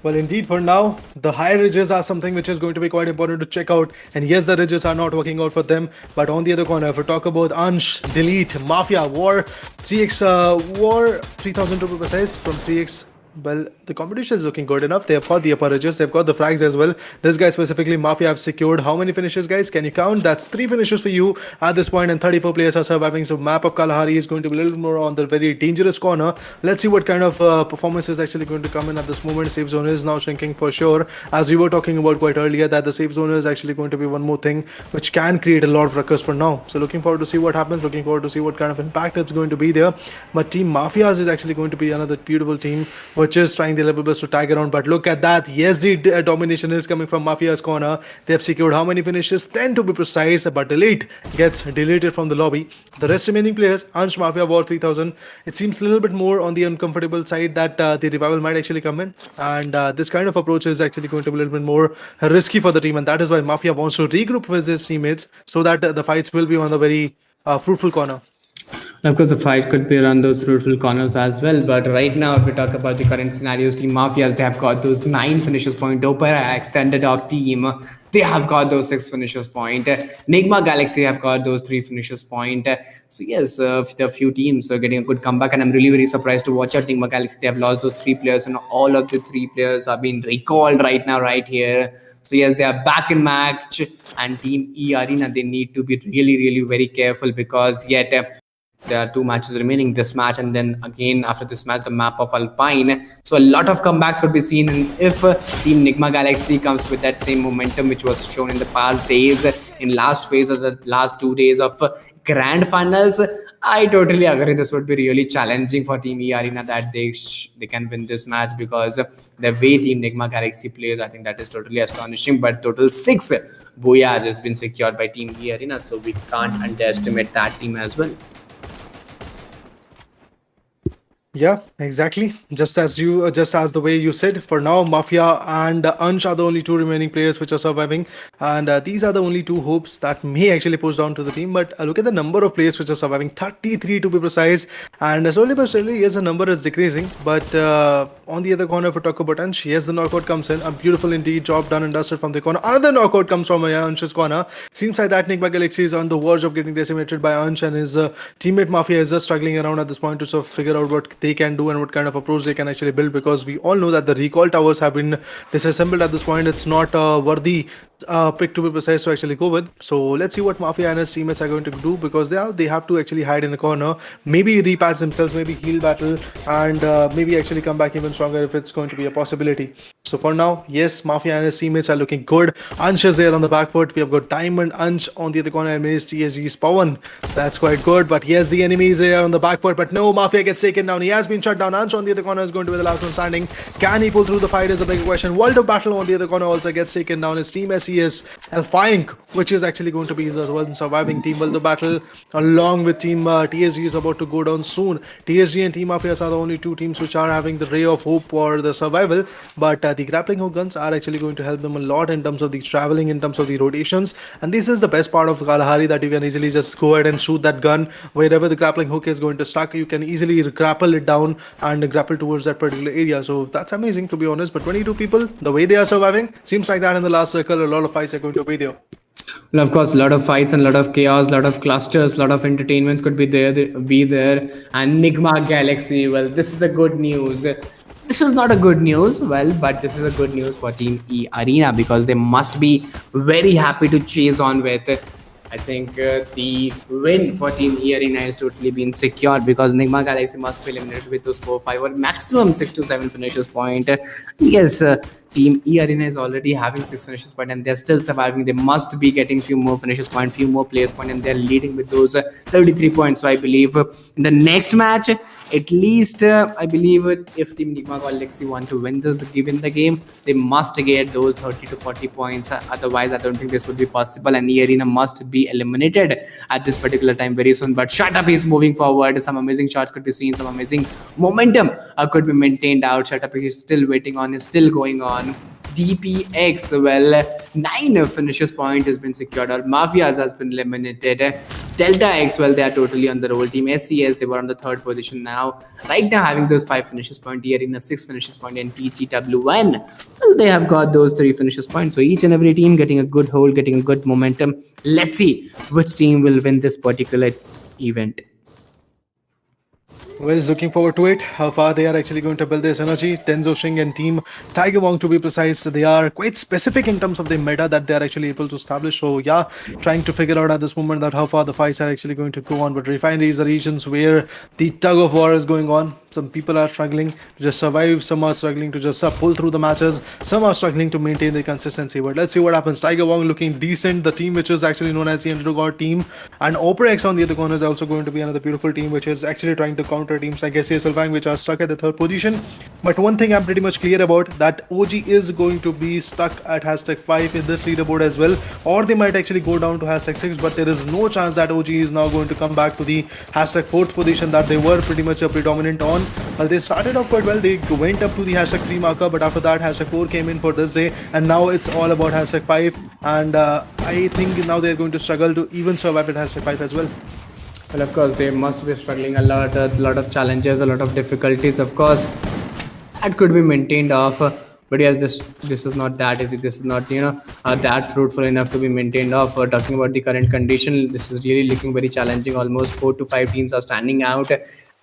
[SPEAKER 1] Well, indeed, for now, the high ridges are something which is going to be quite important to check out. And yes, the ridges are not working out for them. But on the other corner, if we talk about Ansh, Delete, Mafia, War, 3x, War 3000 to be precise, from 3x. Well, the competition is looking good enough. They've got the upper ridges, they've got the frags as well. This guy specifically, Mafia, have secured how many finishes, guys? Can you count? That's 3 finishes for you at this point, and 34 players are surviving. So, map of Kalahari is going to be a little more on the very dangerous corner. Let's see what kind of performance is actually going to come in at this moment. Safe zone is now shrinking for sure. As we were talking about quite earlier, that the safe zone is actually going to be one more thing which can create a lot of ruckus for now. So, looking forward to see what happens. Looking forward to see what kind of impact it's going to be there. But Team Mafias is actually going to be another beautiful team which is trying their level best to tag around. But look at that. Yes, the domination is coming from Mafia's corner. They have secured how many finishes? 10 to be precise. But Delete gets deleted from the lobby. The rest remaining players, Ansh, Mafia, War 3000. It seems a little bit more on the uncomfortable side that the revival might actually come in. And this kind of approach is actually going to be a little bit more risky for the team. And that is why Mafia wants to regroup with his teammates so that the fights will be on the very fruitful corner.
[SPEAKER 2] Of course, the fight could be around those fruitful corners as well. But right now, if we talk about the current scenarios, Team Mafias, they have got those 9 finishes point. OPERAX, the underdog team, they have got those 6 finishes point. Nigma Galaxy have got those 3 finishes point. So yes, the few teams are getting a good comeback, and I'm really very surprised to watch out Nigma Galaxy. They have lost those 3 players, and all of the 3 players are being recalled right now, right here. So yes, they are back in match, and Team E Arena, they need to be really, really very careful because yet There are 2 matches remaining, this match and then again after this match the map of ALFAINK. So a lot of comebacks could be seen, and if Team Nigma Galaxy comes with that same momentum which was shown in the past days, in last phase of the last 2 days of grand finals, I totally agree this would be really challenging for Team E Arena that they can win this match, because the way Team Nigma Galaxy plays, I think that is totally astonishing. But total 6 booyahs has been secured by Team E Arena, so we can't underestimate that team as well.
[SPEAKER 1] Yeah, exactly. Just as the way you said, for now, Mafia and Ansh are the only two remaining players which are surviving, and these are the only two hopes that may actually push down to the team. But look at the number of players which are surviving, 33 to be precise, and slowly but surely, yes, the number is decreasing. But on the other corner, if we talk about Ansh, yes, the knockout comes in, a beautiful indeed job done and dusted from the corner. Another knockout comes from Ansh's corner. Seems like that Nigma Galaxy is on the verge of getting decimated by Ansh, and his teammate Mafia is just struggling around at this point to sort of figure out what they can do and what kind of approach they can actually build, because we all know that the recall towers have been disassembled at this point. It's not a worthy pick to be precise to actually go with. So let's see what Mafia and his teammates are going to do, because they have to actually hide in a corner, maybe repass themselves, maybe heal battle, and maybe actually come back even stronger if it's going to be a possibility. So for now, yes, Mafia and his teammates are looking good. Ansh is there on the back foot. We have got Diamond, Ansh on the other corner, and TSG's Pawan. That's quite good. But yes, the enemy is there on the back foot. But no, Mafia gets taken down. He has been shut down. Ansh on the other corner is going to be the last one standing. Can he pull through the fight is a big question. World of Battle on the other corner also gets taken down. His team SES ALFAINK, which is actually going to be the one surviving team. World of Battle along with team TSG is about to go down soon. TSG and Team Mafias are the only two teams which are having the ray of hope for the survival. But the grappling hook guns are actually going to help them a lot in terms of the traveling, in terms of the rotations. And this is the best part of Kalahari, that you can easily just go ahead and shoot that gun wherever the grappling hook is going to stuck. You can easily grapple it down and grapple towards that particular area. So that's amazing, to be honest. But 22 people, the way they are surviving, seems like that in the last circle, a lot of fights are going to be there.
[SPEAKER 2] Well, of course, a lot of fights and a lot of chaos, a lot of clusters, a lot of entertainments could be there. And Nigma Galaxy, well, this is a good news. This is not a good news, well, but this is a good news for Team E Arena, because they must be very happy to chase on with. I think the win for Team E Arena is totally been secured, because Nigma Galaxy must be eliminated with those 4, 5 or maximum 6 to 7 finishes point. Yes, Team E Arena is already having 6 finishes point and they're still surviving. They must be getting few more finishes point, few more players point, and they're leading with those 33 points. So I believe in the next match, at least I believe if Team Nigma Galaxy want to win the game, they must get those 30 to 40 points. Otherwise, I don't think this would be possible, and E Arena must be eliminated at this particular time very soon. But Shut Up is moving forward. Some amazing shots could be seen, some amazing momentum could be maintained out. Shut Up is still waiting on, is still going on. DPX, well, 9 finishes point has been secured. All Mafias has been eliminated. Delta X, well, they are totally on the roll. Team SCS, they were on the 3rd position now. Right now, having those 5 finishes point, here in a 6 finishes point, and TGW1, well, they have got those 3 finishes points. So each and every team getting a good hold, getting a good momentum. Let's see which team will win this particular event.
[SPEAKER 1] Well, looking forward to it. How far they are actually going to build this energy. Tenzo Shing and Team Tiger Wong, to be precise, they are quite specific in terms of the meta that they are actually able to establish. So yeah, trying to figure out at this moment that how far the fights are actually going to go on. But refineries are regions where the tug of war is going on. Some people are struggling to just survive. Some are struggling to just pull through the matches. Some are struggling to maintain the consistency. But let's see what happens. Tiger Wong looking decent. The team which is actually known as the Underdog team, and OPERAX on the other corner is also going to be another beautiful team which is actually trying to counter teams like SES ALFAINK, which are stuck at the 3rd position. But one thing I'm pretty much clear about, that OG is going to be stuck at hashtag 5 in this leaderboard as well, or they might actually go down to hashtag 6, but there is no chance that OG is now going to come back to the hashtag 4th position that they were pretty much predominant on. Well, they started off quite well. They went up to the hashtag 3 marker, but after that hashtag 4 came in for this day, and now it's all about hashtag 5, and I think now they're going to struggle to even survive at hashtag 5 as well.
[SPEAKER 2] Well, of course, they must be struggling a lot of challenges, a lot of difficulties. Of course, that could be maintained off. But yes, this is not that easy. This is not that fruitful enough to be maintained off. Talking about the current condition, this is really looking very challenging. Almost 4 to 5 teams are standing out,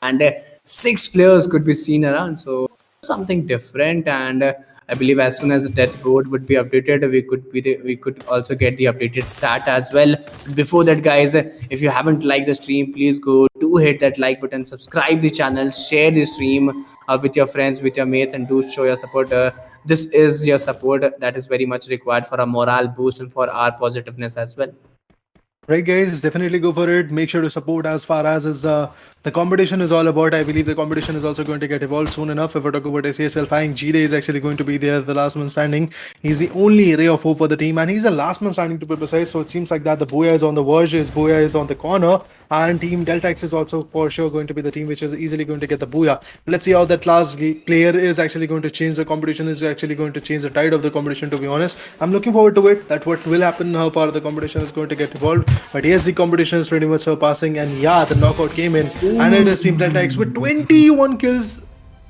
[SPEAKER 2] and 6 players could be seen around. So something different, and I believe as soon as the death board would be updated, we could also get the updated stat as well. But before that, guys, if you haven't liked the stream, please go do hit that like button, subscribe the channel, share the stream with your friends, with your mates, and do show your support. This is your support that is very much required for a morale boost and for our positiveness as well.
[SPEAKER 1] Right, guys, definitely go for it. Make sure to support as far as is, the competition is all about. I believe the competition is also going to get evolved soon enough. If we talk about SAS ALFAINK, G-Day is actually going to be there, the last man standing. He's the only ray of hope for the team, and he's the last man standing to be precise. So it seems like that the Boya is on the verge, Boya is on the corner, and Team Delta X is also for sure going to be the team which is easily going to get the Booyah. Let's see how that last player is actually going to change the competition, is actually going to change the tide of the competition, to be honest. I'm looking forward to it, that what will happen, how far the competition is going to get evolved. But yes, the competition is pretty much surpassing, and yeah, the knockout came in. And it is Team Delta X with 21 kills.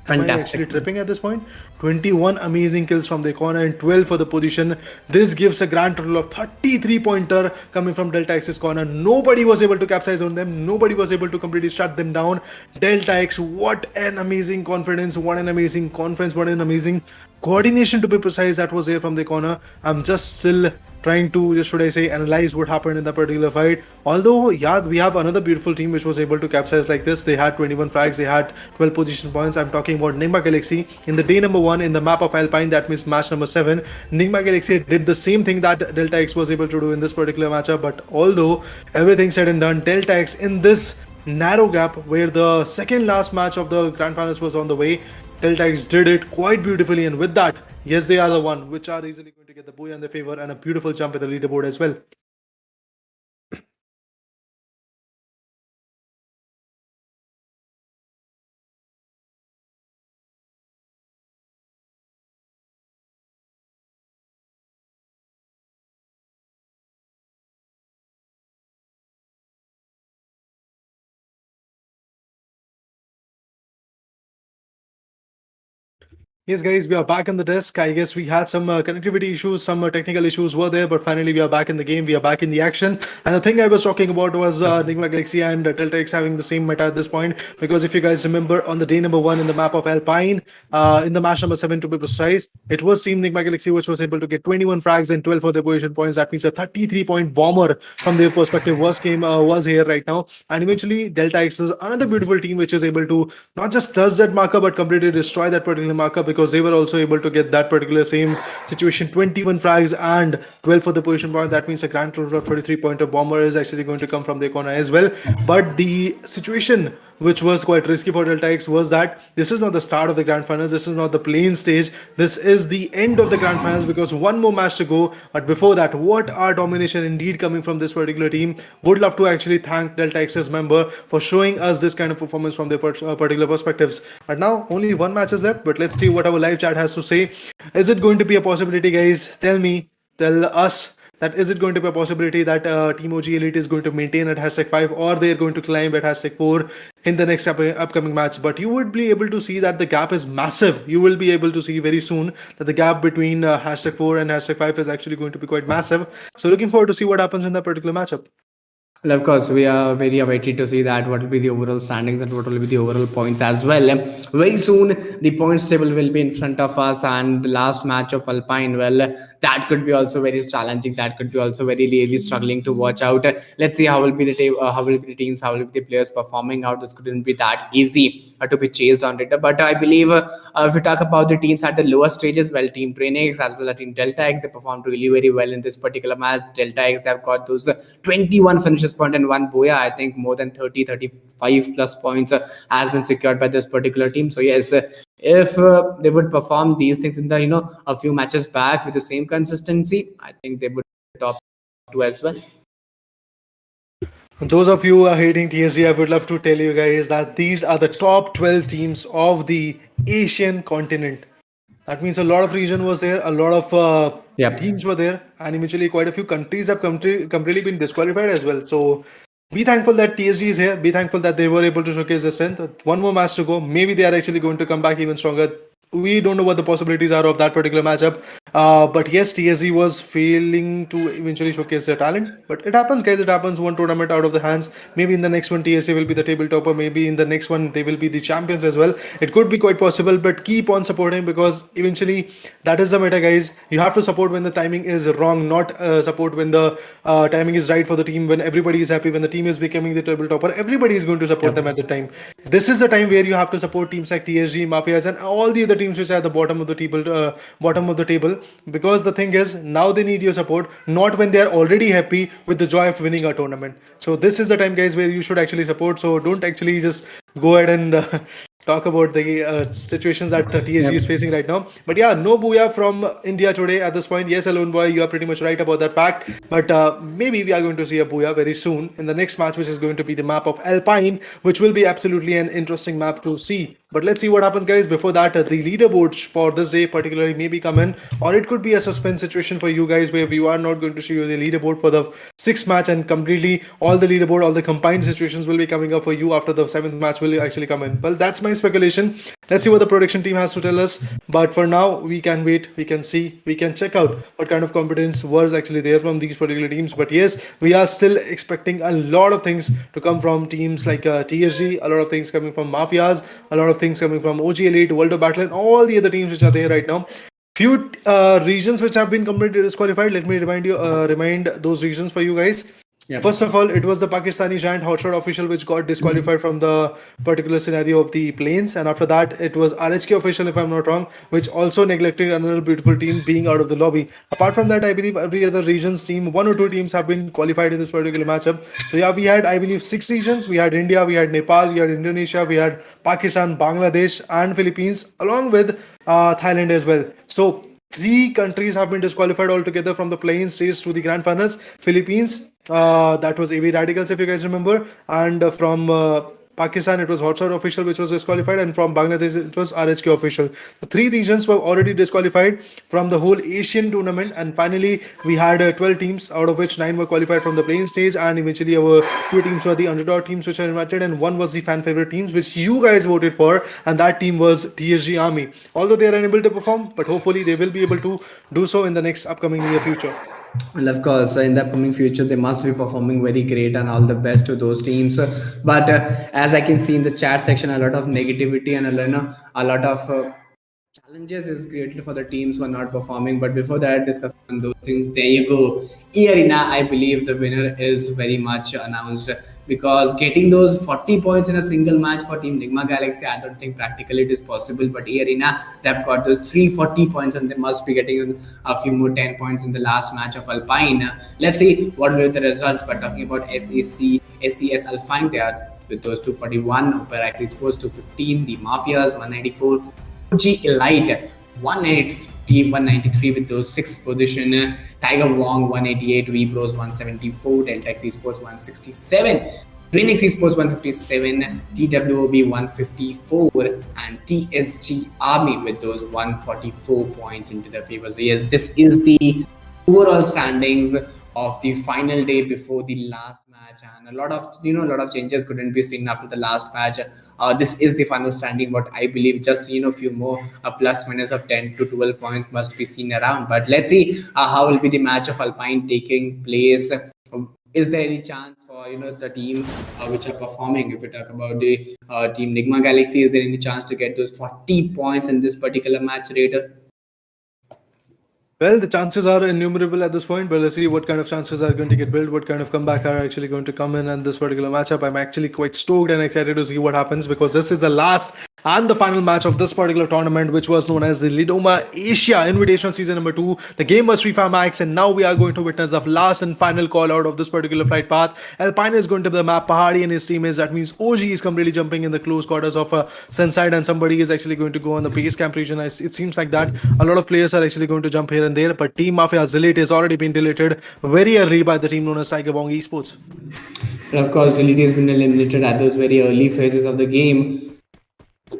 [SPEAKER 1] Am I actually tripping at this point? 21 amazing kills from the corner and 12 for the position. This gives a grand total of 33 pointer coming from Delta X's corner. Nobody was able to capsize on them. Nobody was able to completely shut them down. Delta X, what an amazing confidence, what an amazing conference, what an amazing coordination, to be precise, that was there from the corner. I'm just still trying to, just should I say, analyze what happened in that particular fight. Although, yeah, we have another beautiful team which was able to capsize like this. They had 21 frags, they had 12 position points. I'm talking about NIGMA Galaxy in the day number 1 in the map of Alpine, that means match number 7. NIGMA Galaxy did the same thing that Delta X was able to do in this particular matchup. But although everything said and done, Delta X in this narrow gap where the second last match of the grand finals was on the way, Delta X did it quite beautifully, and with that, yes, they are the one which are easily going to get the Booyah in their favor and a beautiful jump in the leaderboard as well. Yes, guys, we are back on the desk. I guess we had some connectivity issues, some technical issues were there, but finally we are back in the game. We are back in the action. And the thing I was talking about was NIGMA Galaxy and Delta X having the same meta at this point. Because if you guys remember, on the day number 1 in the map of Alpine, in the match number 7 to be precise, it was Team NIGMA Galaxy which was able to get 21 frags and 12 for their position points. That means a 33-point bomber from their perspective was here right now. And eventually, Delta X is another beautiful team which is able to not just touch that marker, but completely destroy that particular marker, because they were also able to get that particular same situation, 21 frags and 12 for the position point. That means a grand total of 33-pointer bomber is actually going to come from their corner as well. But the situation which was quite risky for Delta X was that this is not the start of the grand finals, this is not the playing stage, this is the end of the grand finals, because one more match to go. But before that, what are domination indeed coming from this particular team. Would love to actually thank Delta X's member for showing us this kind of performance from their particular perspectives. But now only one match is left, but let's see what our live chat has to say. Is it going to be a possibility, guys? Tell us that is it going to be a possibility that Team OG Elite is going to maintain at #5, or they're going to climb at #4 in the next upcoming match. But you would be able to see that the gap is massive. You will be able to see very soon that the gap between #4 and #5 is actually going to be quite massive. So looking forward to see what happens in that particular matchup.
[SPEAKER 2] Well, of course, we are very awaited to see that what will be the overall standings and what will be the overall points as well. Very soon, the points table will be in front of us, and the last match of Alpine, well, that could be also very challenging. That could be also very really struggling to watch out. Let's see how will be the how will be the teams, how will be the players performing out. This couldn't be that easy to be chased on it. But I believe if we talk about the teams at the lower stages, well, Team DRANIX as well as Team Delta X, they performed really very well in this particular match. Delta X, they've got those 21 finishes point and 1 Booyah. I think more than 35 plus points has been secured by this particular team. So yes, if they would perform these things in the a few matches back with the same consistency, I think they would top 2 as well.
[SPEAKER 1] Those of you who are hating TSG, I would love to tell you guys that these are the top 12 teams of the Asian continent. That means a lot of region was there, a lot of teams were there, and eventually quite a few countries have completely been disqualified as well. So be thankful that TSG is here. Be thankful that they were able to showcase their strength. One more match to go. Maybe they are actually going to come back even stronger. We don't know what the possibilities are of that particular matchup. But yes, TSG was failing to eventually showcase their talent. But it happens, guys. It happens. One tournament out of the hands. Maybe in the next one, TSG will be the table topper. Maybe in the next one, they will be the champions as well. It could be quite possible. But keep on supporting, because eventually that is the meta, guys. You have to support when the timing is wrong, not support when the timing is right for the team. When everybody is happy, when the team is becoming the table topper, everybody is going to support them at the time. This is the time where you have to support teams like TSG, Mafias, and all the other teams which are at the bottom of the table. Because the thing is, now they need your support, not when they are already happy with the joy of winning a tournament. So this is the time, guys, where you should actually support. So don't actually just go ahead and talk about the situations that TSG is facing right now. But yeah, no booyah from India today at this point. Yes, Alone Boy, you are pretty much right about that fact. But maybe we are going to see a booyah very soon in the next match, which is going to be the map of Alpine, which will be absolutely an interesting map to see. But let's see what happens, guys. Before that, the leaderboards for this day particularly maybe come in, or it could be a suspense situation for you guys where you are not going to show you the leaderboard for the sixth match, and completely all the leaderboard, all the combined situations will be coming up for you after the seventh match will actually come in. Well, that's my speculation. Let's see what the production team has to tell us. But for now, we can wait, we can see, we can check out what kind of competence was actually there from these particular teams. But yes, we are still expecting a lot of things to come from teams like TSG, a lot of things coming from Mafias, a lot of things coming from OG Elite, World of Battle, and all the other teams which are there right now. Few regions which have been completely disqualified. Let me remind those regions for you guys. First of all, it was the Pakistani giant hotshot official which got disqualified from the particular scenario of the planes, and after that, it was RHK official, if I'm not wrong, which also neglected another beautiful team being out of the lobby. Apart from that, I believe every other region's team, one or two teams have been qualified in this particular matchup. So yeah, we had, I believe, six regions. We had India, we had Nepal, we had Indonesia, we had Pakistan, Bangladesh, and Philippines, along with Thailand as well. So three countries have been disqualified altogether from the playing stage to the grand finals. Philippines, that was AV Radicals, if you guys remember, and from Pakistan, it was Hotshot official which was disqualified, and from Bangladesh, it was RHK official. The three regions were already disqualified from the whole Asian tournament, and finally, we had 12 teams, out of which 9 were qualified from the playing stage, and eventually, our two teams were the underdog teams which are invited, and one was the fan favorite teams which you guys voted for, and that team was TSG Army. Although they are unable to perform, but hopefully, they will be able to do so in the next upcoming near future.
[SPEAKER 2] Well, of course, in the upcoming future, they must be performing very great, and all the best to those teams. But as I can see in the chat section, a lot of negativity and a lot of challenges is created for the teams who are not performing. But before that, discussing on those things, there you go. Arena, I believe the winner is very much announced, because getting those 40 points in a single match for Team NIGMA Galaxy, I don't think practically it is possible. But Arena, they've got those 340 points, and they must be getting a few more 10 points in the last match of Alpine. Let's see what will be the results. But talking about SES ALFAINK, they are with those 241, OPERAX ESPORTS 215, the Mafias 194, OG Elite 193 with those 6th position, Tiger WONG 188, WEBROS 174, Deltax Esports 167, DRANIX Esports 157, TWOB 154, and TSG Army with those 144 points into their favor. So yes, this is the overall standings of the final day before the last match, and a lot of changes couldn't be seen after the last match. This is the final standing. What I believe, just few more plus minus of 10 to 12 points must be seen around. But let's see how will be the match of Alpine taking place. Is there any chance for the team which are performing? If we talk about the Team NIGMA Galaxy, is there any chance to get those 40 points in this particular match, Raider?
[SPEAKER 1] Well, the chances are innumerable at this point, but let's see what kind of chances are going to get built, what kind of comeback are actually going to come in this particular matchup. I'm actually quite stoked and excited to see what happens, because this is the last and the final match of this particular tournament, which was known as the Lidoma Asia Invitational Season number 2. The game was FIFA Max, and now we are going to witness the last and final call out of this particular flight path. Alpine is going to the map, Pahadi and his team is, that means OG is completely jumping in the close quarters of Sunside, and somebody is actually going to go on the base camp region. It seems like that a lot of players are actually going to jump here and there, but Team Mafia's Elite has already been deleted very early by the team known as Tiger WONG Esports.
[SPEAKER 2] And of course, Elite has been eliminated at those very early phases of the game.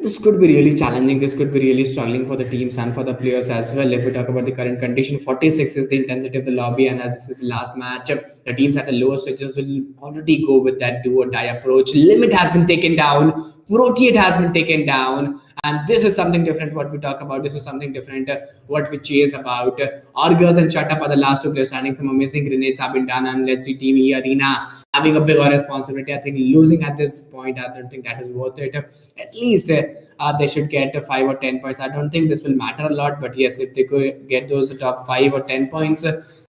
[SPEAKER 2] This could be really challenging. This could be really struggling for the teams and for the players as well. If we talk about the current condition, 46 is the intensity of the lobby, and as this is the last match, the teams at the lower switches will already go with that do or die approach. Limit has been taken down, Proteate has been taken down, and this is something different. What we talk about, this is something different. What we chase about. Argus and Shut Up are the last two players standing. Some amazing grenades have been done, and let's see, Team E Arena having a bigger responsibility. I think losing at this point, I don't think that is worth it. At least they should get 5 or 10 points. I don't think this will matter a lot, but yes, if they could get those top 5 or 10 points,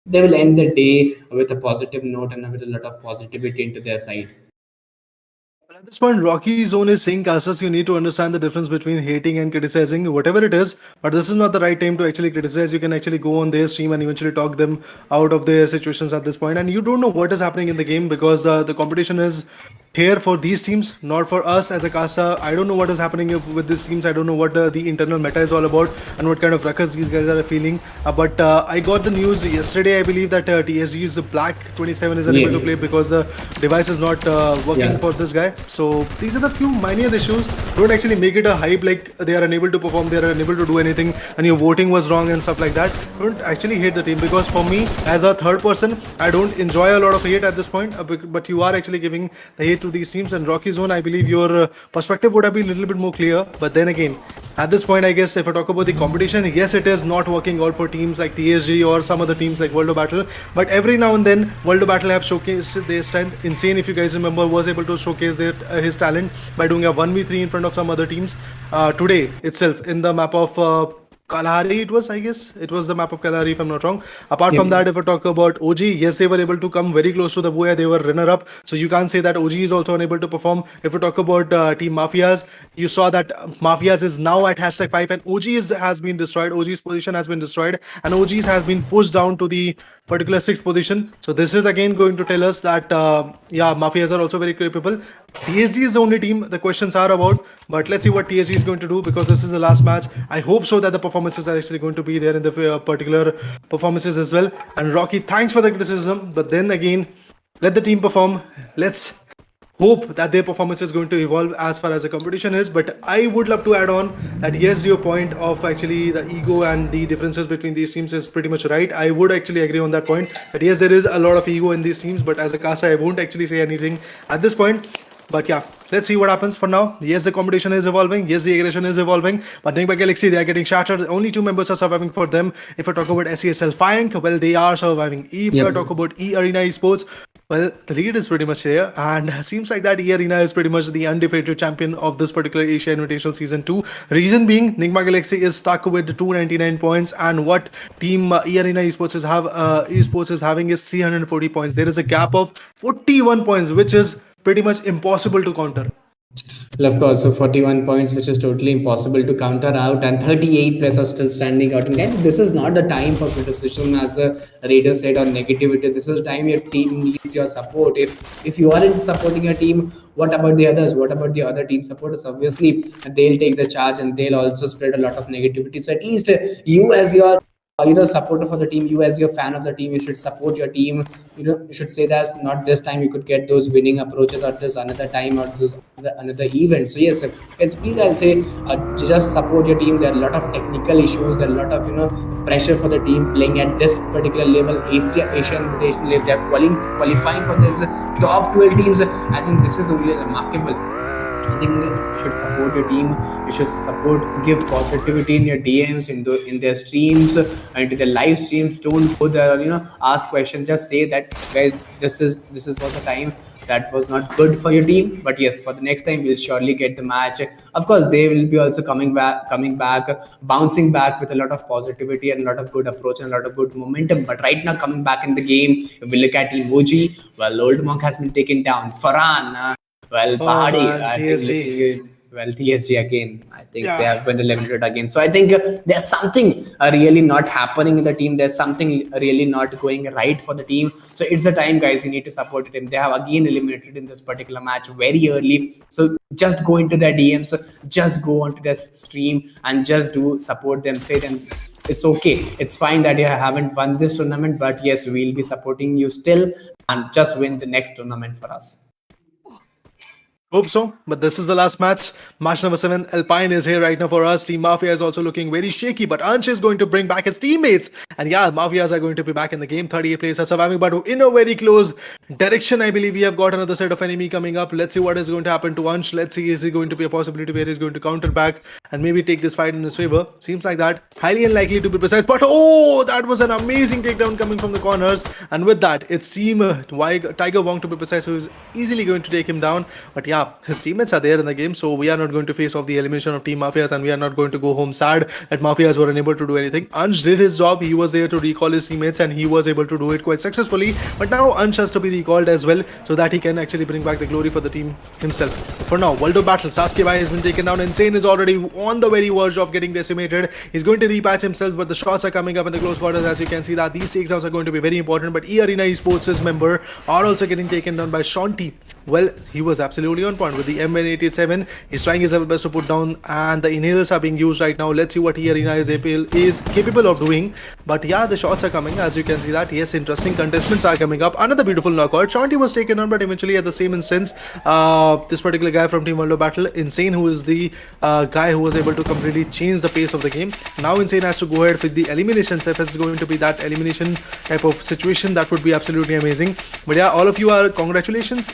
[SPEAKER 2] they will end the day with a positive note and with a lot of positivity into their side.
[SPEAKER 1] At this point, Rocky Zone is saying, Casas, you need to understand the difference between hating and criticizing, whatever it is. But this is not the right time to actually criticize. You can actually go on their stream and eventually talk them out of their situations at this point. And you don't know what is happening in the game because the competition is here for these teams, not for us as a Casa. I don't know what is happening with these teams. I don't know what the internal meta is all about and what kind of ruckus these guys are feeling. But I got the news yesterday, I believe, that TSG's Black 27 is unable to play because the device is not working for this guy. So these are the few minor issues. Don't actually make it a hype like they are unable to perform, they are unable to do anything, and your voting was wrong and stuff like that. Don't actually hate the team because for me, as a third person, I don't enjoy a lot of hate at this point. But you are actually giving the hate to these teams. And Rocky Zone, I believe your perspective would have been a little bit more clear. But then again, at this point, I guess if I talk about the competition, yes, it is not working out for teams like TSG or some other teams like World of Battle. But every now and then, World of Battle have showcased their strength. Insane, if you guys remember, was able to showcase his talent by doing a 1v3 in front of some other teams today itself in the map of Kalahari. It was, I guess, it was the map of Kalahari, if I'm not wrong. Apart from that, if I talk about OG, yes, they were able to come very close to the Boya. They were runner-up, so you can't say that OG is also unable to perform. If we talk about Team Mafias, you saw that Mafias is now at #5 and has been destroyed. OG's position has been destroyed, and OG's has been pushed down to the particular 6th position. So this is again going to tell us that yeah, Mafias are also very capable. TSG is the only team the questions are about, but let's see what TSG is going to do because this is the last match. I hope so that the performances are actually going to be there in the particular performances as well. And Rocky, thanks for the criticism, but then again, let the team perform. Let's hope that their performance is going to evolve as far as the competition is. But I would love to add on that yes, your point of actually the ego and the differences between these teams is pretty much right. I would actually agree on that point, that yes, there is a lot of ego in these teams, but as a Casa, I won't actually say anything at this point. But yeah, let's see what happens for now. Yes, the competition is evolving. Yes, the aggression is evolving. But NIGMA Galaxy, they are getting shattered. Only 2 members are surviving for them. If I talk about SES ALFAINK, well, they are surviving. If I talk about E Arena Esports, well, the lead is pretty much here. And seems like that E Arena is pretty much the undefeated champion of this particular Asia Invitational Season 2. Reason being, NIGMA Galaxy is stuck with 299 points. And what team E Arena Esports is having is 340 points. There is a gap of 41 points, which is pretty much impossible to counter.
[SPEAKER 2] Well, of course, so 41 points, which is totally impossible to counter out, and 38 players are still standing out. And this is not the time for criticism, as a Raider said, or negativity. This is the time your team needs your support. If you aren't supporting your team, what about the others? What about the other team supporters? Obviously, they'll take the charge and they'll also spread a lot of negativity. So at least you, as your supporter for the team, you as your fan of the team, you should support your team. You should say that not this time you could get those winning approaches, or this another time, or this another event. So yes, please, I'll say just support your team. There are a lot of technical issues, there are a lot of pressure for the team playing at this particular level. Asian Invitational, if they are qualifying for this top 12 teams, I think this is really remarkable. I think you should support your team. You should give positivity in your DMs, in their streams, into their live streams. Don't go there, ask questions. Just say that, guys, this is for the time that was not good for your team, but yes, for the next time we'll surely get the match. Of course, they will be also coming back, bouncing back with a lot of positivity and a lot of good approach and a lot of good momentum. But right now, coming back in the game, if we look at Emoji, well, Old Monk has been taken down. Farhan. Well, Pahadi, I think TSG again. I think they have been eliminated again. So I think there's something really not happening in the team. There's something really not going right for the team. So it's the time, guys. You need to support the team. They have again eliminated in this particular match very early. So just go into their DMs, just go onto their stream and just do support them. Say them, it's okay. It's fine that you haven't won this tournament, but yes, we'll be supporting you still, and just win the next tournament for us.
[SPEAKER 1] Hope so, but this is the last match. Match number 7. Alpine is here right now for us. Team Mafia is also looking very shaky, but Ansh is going to bring back his teammates. And yeah, Mafias are going to be back in the game. 38 players are surviving, but in a very close direction, I believe we have got another set of enemy coming up. Let's see what is going to happen to Ansh. Let's see, is he going to be a possibility where he's going to counter back and maybe take this fight in his favor? Seems like that. Highly unlikely to be precise, but oh, that was an amazing takedown coming from the corners. And with that, it's Team Tiger Wong to be precise, who is easily going to take him down. But yeah, his teammates are there in the game, so we are not going to face off the elimination of Team Mafias, and we are not going to go home sad that Mafias were unable to do anything. Ansh did his job. He was there to recall his teammates, and he was able to do it quite successfully. But now Ansh has to be recalled as well, so that he can actually bring back the glory for the team himself. For now, World of Battle, Sasuke Bai has been taken down. Insane is already on the very verge of getting decimated. He's going to repatch himself, but the shots are coming up in the close quarters. As you can see, that these takedowns are going to be very important. But E-Arena Esports' member are also getting taken down by Shanti. Well, he was absolutely on point with the M187. He's trying his level best to put down, and the inhalers are being used right now. Let's see what E-Arena is capable of doing. But yeah, the shots are coming, as you can see that. Yes, interesting contestants are coming up. Another beautiful knockout. Shanti was taken on, but eventually at the same instance, this particular guy from Team World of Battle, Insane, who is the guy who was able to completely change the pace of the game. Now Insane has to go ahead with the eliminations. If it's going to be that elimination type of situation, that would be absolutely amazing. But yeah, all of you are congratulations.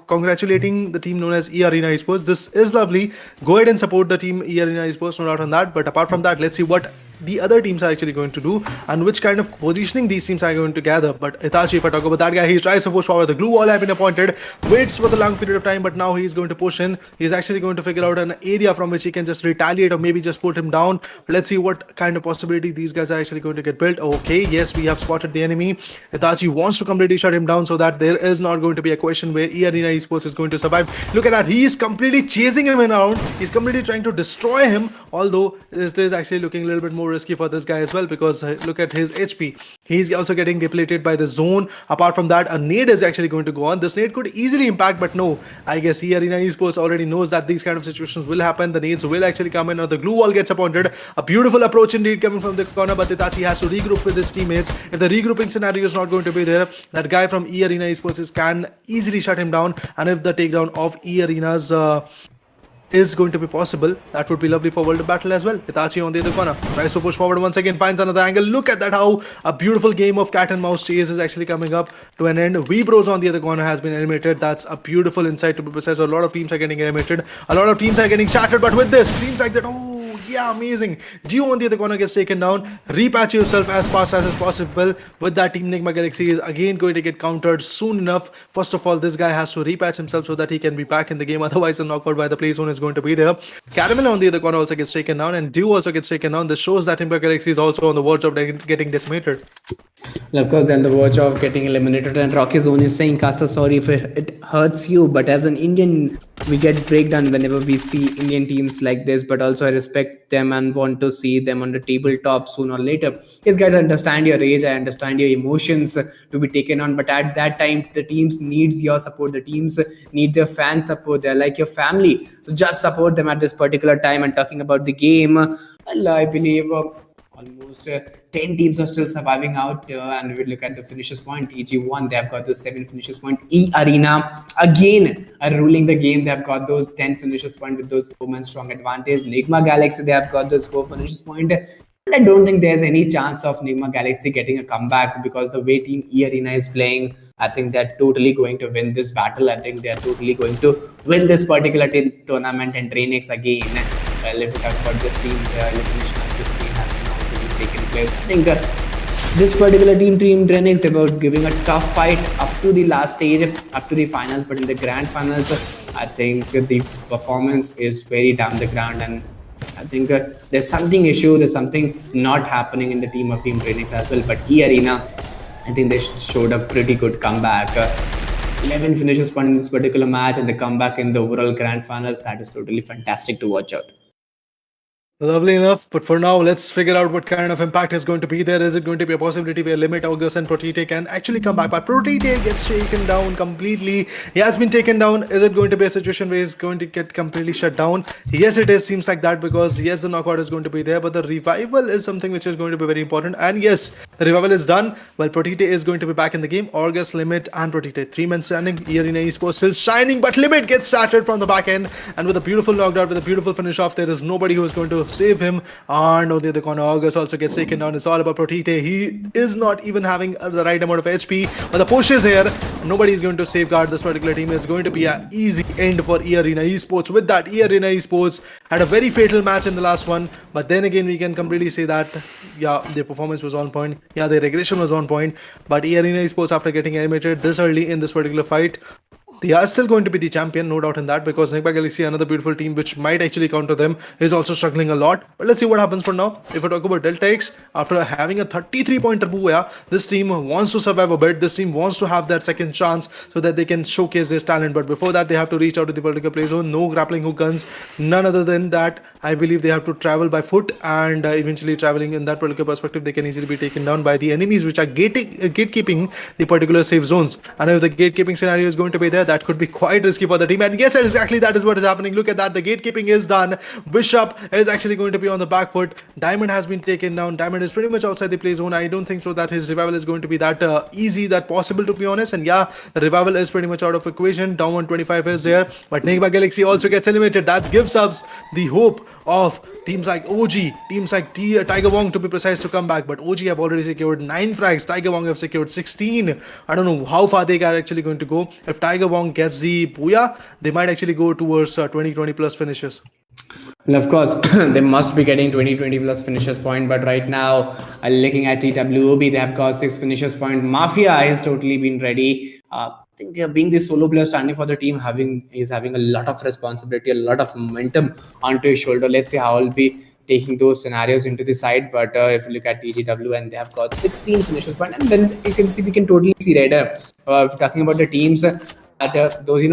[SPEAKER 1] Congratulating the team known as E-Arena Esports. This is lovely. Go ahead and support the team E-Arena Esports, no doubt on that. But apart from that, let's see what the other teams are actually going to do and which kind of positioning these teams are going to gather. But Itachi, if I talk about that guy, he tries to push forward. The glue wall have been appointed, waits for the long period of time, but now he's going to push in. He's actually going to figure out an area from which he can just retaliate or maybe just put him down. Let's see what kind of possibility these guys are actually going to get built. Okay, yes, we have spotted the enemy. Itachi wants to completely shut him down so that there is not going to be a question where E-Arena Esports is going to survive. Look at that. He is completely chasing him around. He's completely trying to destroy him, although this is actually looking a little bit more risky for this guy as well, because look at his HP. He's also getting depleted by the zone. Apart from that, a nade is actually going to go on. This nade could easily impact, but no, I guess E-Arena Esports already knows that these kind of situations will happen. The nades will actually come in, or the glue wall gets appointed. A beautiful approach indeed coming from the corner, but Itachi has to regroup with his teammates. If the regrouping scenario is not going to be there, that guy from E-Arena Esports can easily shut him down. And if the takedown of E-Arena's is going to be possible, that would be lovely for World of Battle as well. Itachi on the other corner tries to push forward once again, finds another angle. Look at that, how a beautiful game of cat and mouse chase is actually coming up to an end. WEBROS on the other corner has been eliminated. That's a beautiful insight to be precise. A lot of teams are getting eliminated, a lot of teams are getting shattered, but with this, seems like that, oh yeah, amazing. Geo on the other corner gets taken down. Repatch yourself as fast as possible. With that, Team Nigma Galaxy is again going to get countered soon enough. First of all, this guy has to repatch himself so that he can be back in the game. Otherwise, the knockout by the play zone is going to be there. Caramel on the other corner also gets taken down, and Dew also gets taken down. This shows that Nigma Galaxy is also on the verge of getting decimated.
[SPEAKER 2] And of course, they're on the verge of getting eliminated, and Rocky Zone is saying, Casta, sorry if it hurts you, but as an Indian, we get breakdown whenever we see Indian teams like this, but also I respect them and want to see them on the tabletop sooner or later. Yes, guys, I understand your rage, I understand your emotions to be taken on, but at that time, the teams needs your support, the teams need their fan support, they're like your family, so just support them at this particular time. And talking about the game, well, I believe almost 10 teams are still surviving out, and if we look at the finishes point, TG1, they have got those 7 finishes point. E-Arena again are ruling the game. They have got those 10 finishes point with those 4-man strong advantage. Nigma Galaxy, they have got those 4 finishes point. And I don't think there's any chance of Nigma Galaxy getting a comeback, because the way Team E-Arena is playing, I think they're totally going to win this battle. I think they're totally going to win this particular tournament. And DRANIX again, well, if we talk about this team, the elimination of this team has been also taken place. I think this particular team DRANIX, they were giving a tough fight up to the last stage, up to the finals, but in the grand finals, I think the performance is very down the ground, and I think there's something not happening in the team of Team DRANIX as well. But E-Arena, I think they showed a pretty good comeback. 11 finishes point in this particular match, and the comeback in the overall grand finals, that is totally fantastic to watch out.
[SPEAKER 1] Lovely enough, but for now, let's figure out what kind of impact is going to be there. Is it going to be a possibility where Limit, August, and Protite can actually come back? But Protite gets taken down completely. He has been taken down. Is it going to be a situation where he's going to get completely shut down? Yes, it is. Seems like that because yes, the knockout is going to be there, but the revival is something which is going to be very important. And yes, the revival is done. Well, Protite is going to be back in the game. August, Limit, and Protite. Three men standing. Arena Esports still shining, but Limit gets started from the back end. And with a beautiful knockdown, with a beautiful finish off, there is nobody who is going to save him. And on the other corner, August also gets taken down. It's all about Protite. He is not even having the right amount of HP. But the push is here. Nobody is going to safeguard this particular team. It's going to be an easy end for Arena Esports. With that, Arena Esports had a very fatal match in the last one. But then again, we can completely say that, yeah, their performance was on point. Yeah, their regression was on point. But Arena Esports, after getting eliminated this early in this particular fight, they are still going to be the champion, no doubt in that, because NIGMA Galaxy, another beautiful team which might actually counter them, is also struggling a lot. But let's see what happens for now. If I talk about Delta X, after having a 33-point turbo, yeah, this team wants to survive a bit. This team wants to have that second chance so that they can showcase their talent. But before that, they have to reach out to the particular play zone. No grappling hook guns. None other than that, I believe they have to travel by foot, and eventually traveling in that particular perspective, they can easily be taken down by the enemies which are gatekeeping the particular safe zones. And if the gatekeeping scenario is going to be there, that could be quite risky for the team. And yes, exactly that is what is happening. Look at that. The gatekeeping is done. Bishop is actually going to be on the back foot. Diamond has been taken down. Diamond is pretty much outside the play zone. I don't think so that his revival is going to be that easy, that possible, to be honest. And yeah, the revival is pretty much out of equation. Down 125 is there. But NIGMA Galaxy also gets eliminated. That gives us the hope of teams like OG, teams like Tiger Wong, to be precise, to come back. But OG have already secured 9 frags. Tiger Wong have secured 16. I don't know how far they are actually going to go. If Tiger Wong gets the booyah, they might actually go towards 20 plus finishes.
[SPEAKER 2] Well, of course, they must be getting 20 plus finishes point. But right now, looking at TWOB, they have got 6 finishes point. Mafia has totally been ready. I think being the solo player standing for the team, he's having a lot of responsibility, a lot of momentum onto his shoulder. Let's see how he'll be taking those scenarios into the side. But if you look at TGW, and they have got 16 finishes point, and then you can see, we can totally see Raider. If you're talking about the teams, at those,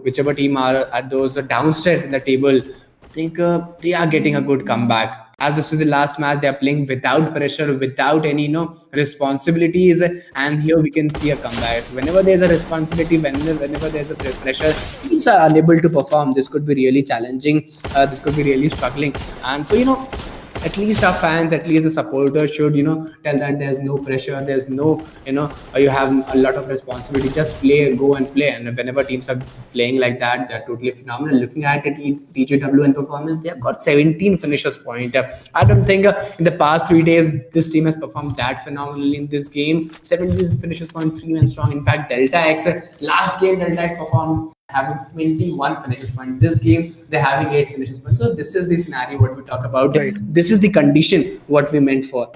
[SPEAKER 2] whichever team are at those downstairs in the table, I think they are getting a good comeback. As this is the last match, they are playing without pressure, without any responsibilities, and here we can see a comeback. Whenever there's a responsibility, whenever there's a pressure, teams are unable to perform. This could be really challenging. This could be really struggling, and so at least our fans, at least the supporters should tell that there's no pressure, there's no you have a lot of responsibility, just go and play. And whenever teams are playing like that, they're totally phenomenal. Looking at it, TJW and performance, they have got 17 finishers point. I don't think in the past 3 days this team has performed that phenomenally in this game. 17 finishers point, 3 men strong. In fact, Delta X, last game Delta X performed having 21 finishes point. This game they're having 8 finishes point. So this is the scenario what we talk about. Right. This is the condition what we meant for.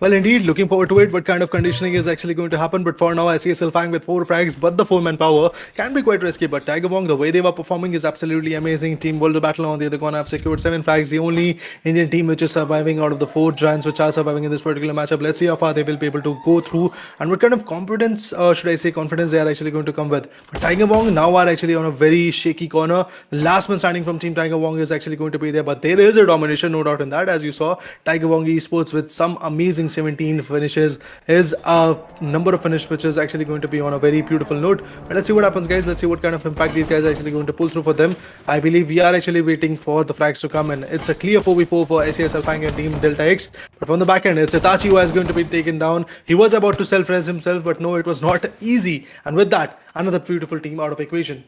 [SPEAKER 1] Well, indeed, looking forward to it. What kind of conditioning is actually going to happen? But for now, I see ALFAINK with 4 frags, but the 4-man power can be quite risky. But Tiger Wong, the way they were performing is absolutely amazing. Team World Battle on the other corner have secured 7 frags. The only Indian team which is surviving out of the 4 giants which are surviving in this particular matchup. Let's see how far they will be able to go through, and what kind of confidence, confidence they are actually going to come with. But Tiger Wong now are actually on a very shaky corner. The last man standing from Team Tiger Wong is actually going to be there, but there is a domination, no doubt in that. As you saw, Tiger Wong Esports with some amazing 17 finishes is a number of finish which is actually going to be on a very beautiful note. But let's see what happens, guys. Let's see what kind of impact these guys are actually going to pull through for them. I believe we are actually waiting for the frags to come, and it's a clear 4v4 for ALFAINK and Team Delta X. But from the back end, it's Itachi who is going to be taken down. He was about to self-res himself, but no, it was not easy. And with that, another beautiful team out of equation.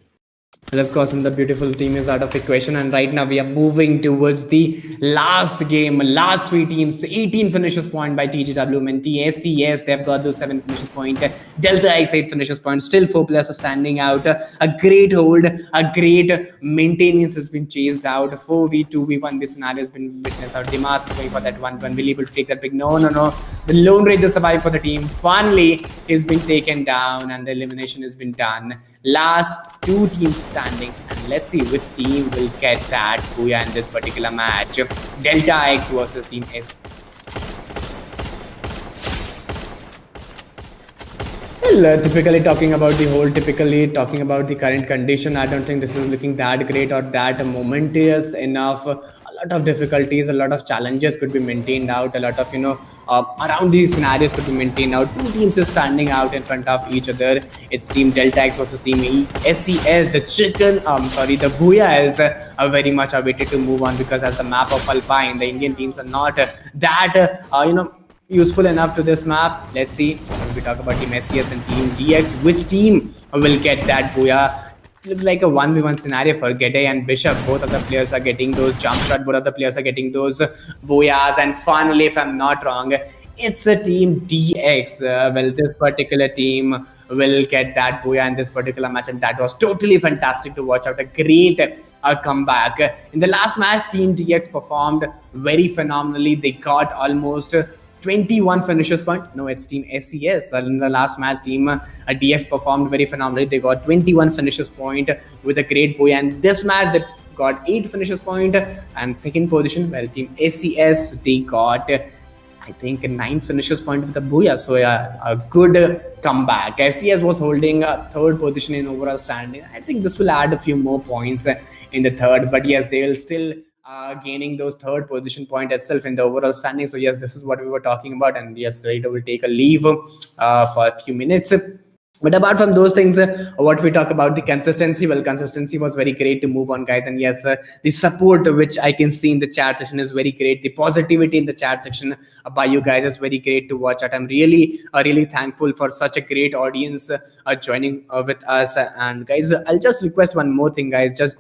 [SPEAKER 2] Well, of course, the beautiful team is out of equation, and right now we are moving towards the last game. Last 3 teams, 18 finishes point by TGW and TSCS. They've got those 7 finishes point. Delta X 8 finishes point. Still 4 players are standing out. A great hold, a great maintenance has been chased out. 4v2v1 scenario has been witnessed out. Dimas is going for that 1-1. Will be able to take that big? No. The Lone Ranger survived for the team. Finally, is been taken down, and the elimination has been done. Last 2 teams standing, and let's see which team will get that booyah in this particular match. Delta X versus Team S. Well, typically talking about the current condition, I don't think this is looking that great or that momentous enough. A lot of difficulties, a lot of challenges could be maintained out. A lot of around these scenarios could be maintained out. Two teams are standing out in front of each other. It's Team Delta X versus Team SES. The chicken, the Booyah is very much awaited to move on, because as the map of Alpine, the Indian teams are not useful enough to this map. Let's see, when we talk about Team SES and Team DX, which team will get that booyah? It looks like a 1v1 scenario for Gede and Bishop. Both of the players are getting those jump shot, both of the players are getting those booyahs, and finally, if I'm not wrong, it's a Team DX. Well, this particular team will get that booyah in this particular match, and that was totally fantastic to watch out. A great comeback. In the last match, Team DX performed very phenomenally. They got almost 21 finishes point. No, it's Team SES. In the last match, Team DX performed very phenomenally. They got 21 finishes point with a great booyah. And this match, they got 8 finishes point. And second position, well, Team SES, they got, I think, 9 finishes point with the booyah. So yeah, a good comeback. SES was holding a third position in overall standing. I think this will add a few more points in the third. But yes, they will still gaining those third position point itself in the overall standing. So yes, this is what we were talking about. And yes, Raider will take a leave for a few minutes. But apart from those things, what we talk about the consistency, well, consistency was very great to move on, guys. And yes, the support which I can see in the chat section is very great. The positivity in the chat section by you guys is very great to watch out. I'm really thankful for such a great audience joining with us. And guys, I'll just request one more thing, guys. Just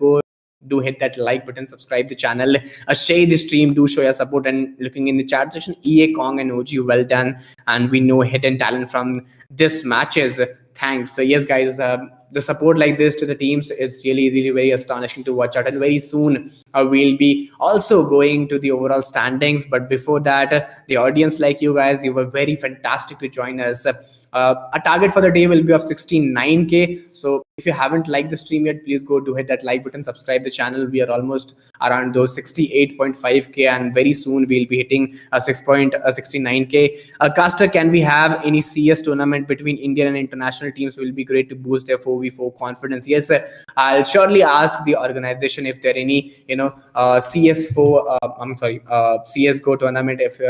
[SPEAKER 2] do hit that like button, subscribe the channel, share the stream, do show your support. And looking in the chat section, EA, Kong and OG, well done. And we know hidden talent from this matches. Thanks. So yes, guys, the support like this to the teams is really very astonishing to watch out. And very soon we'll be also going to the overall standings. But before that, the audience like you guys, you were very fantastic to join us. A target for the day will be of 69k. So if you haven't liked the stream yet, please go to hit that like button, subscribe the channel. We are almost around those 68.5k, and very soon we'll be hitting 6.69k. Caster, can we have any CS tournament between Indian and international teams? Will be great to boost their 4v4 confidence. Yes, I'll surely ask the organization if there are any CS4 CSGO tournament, if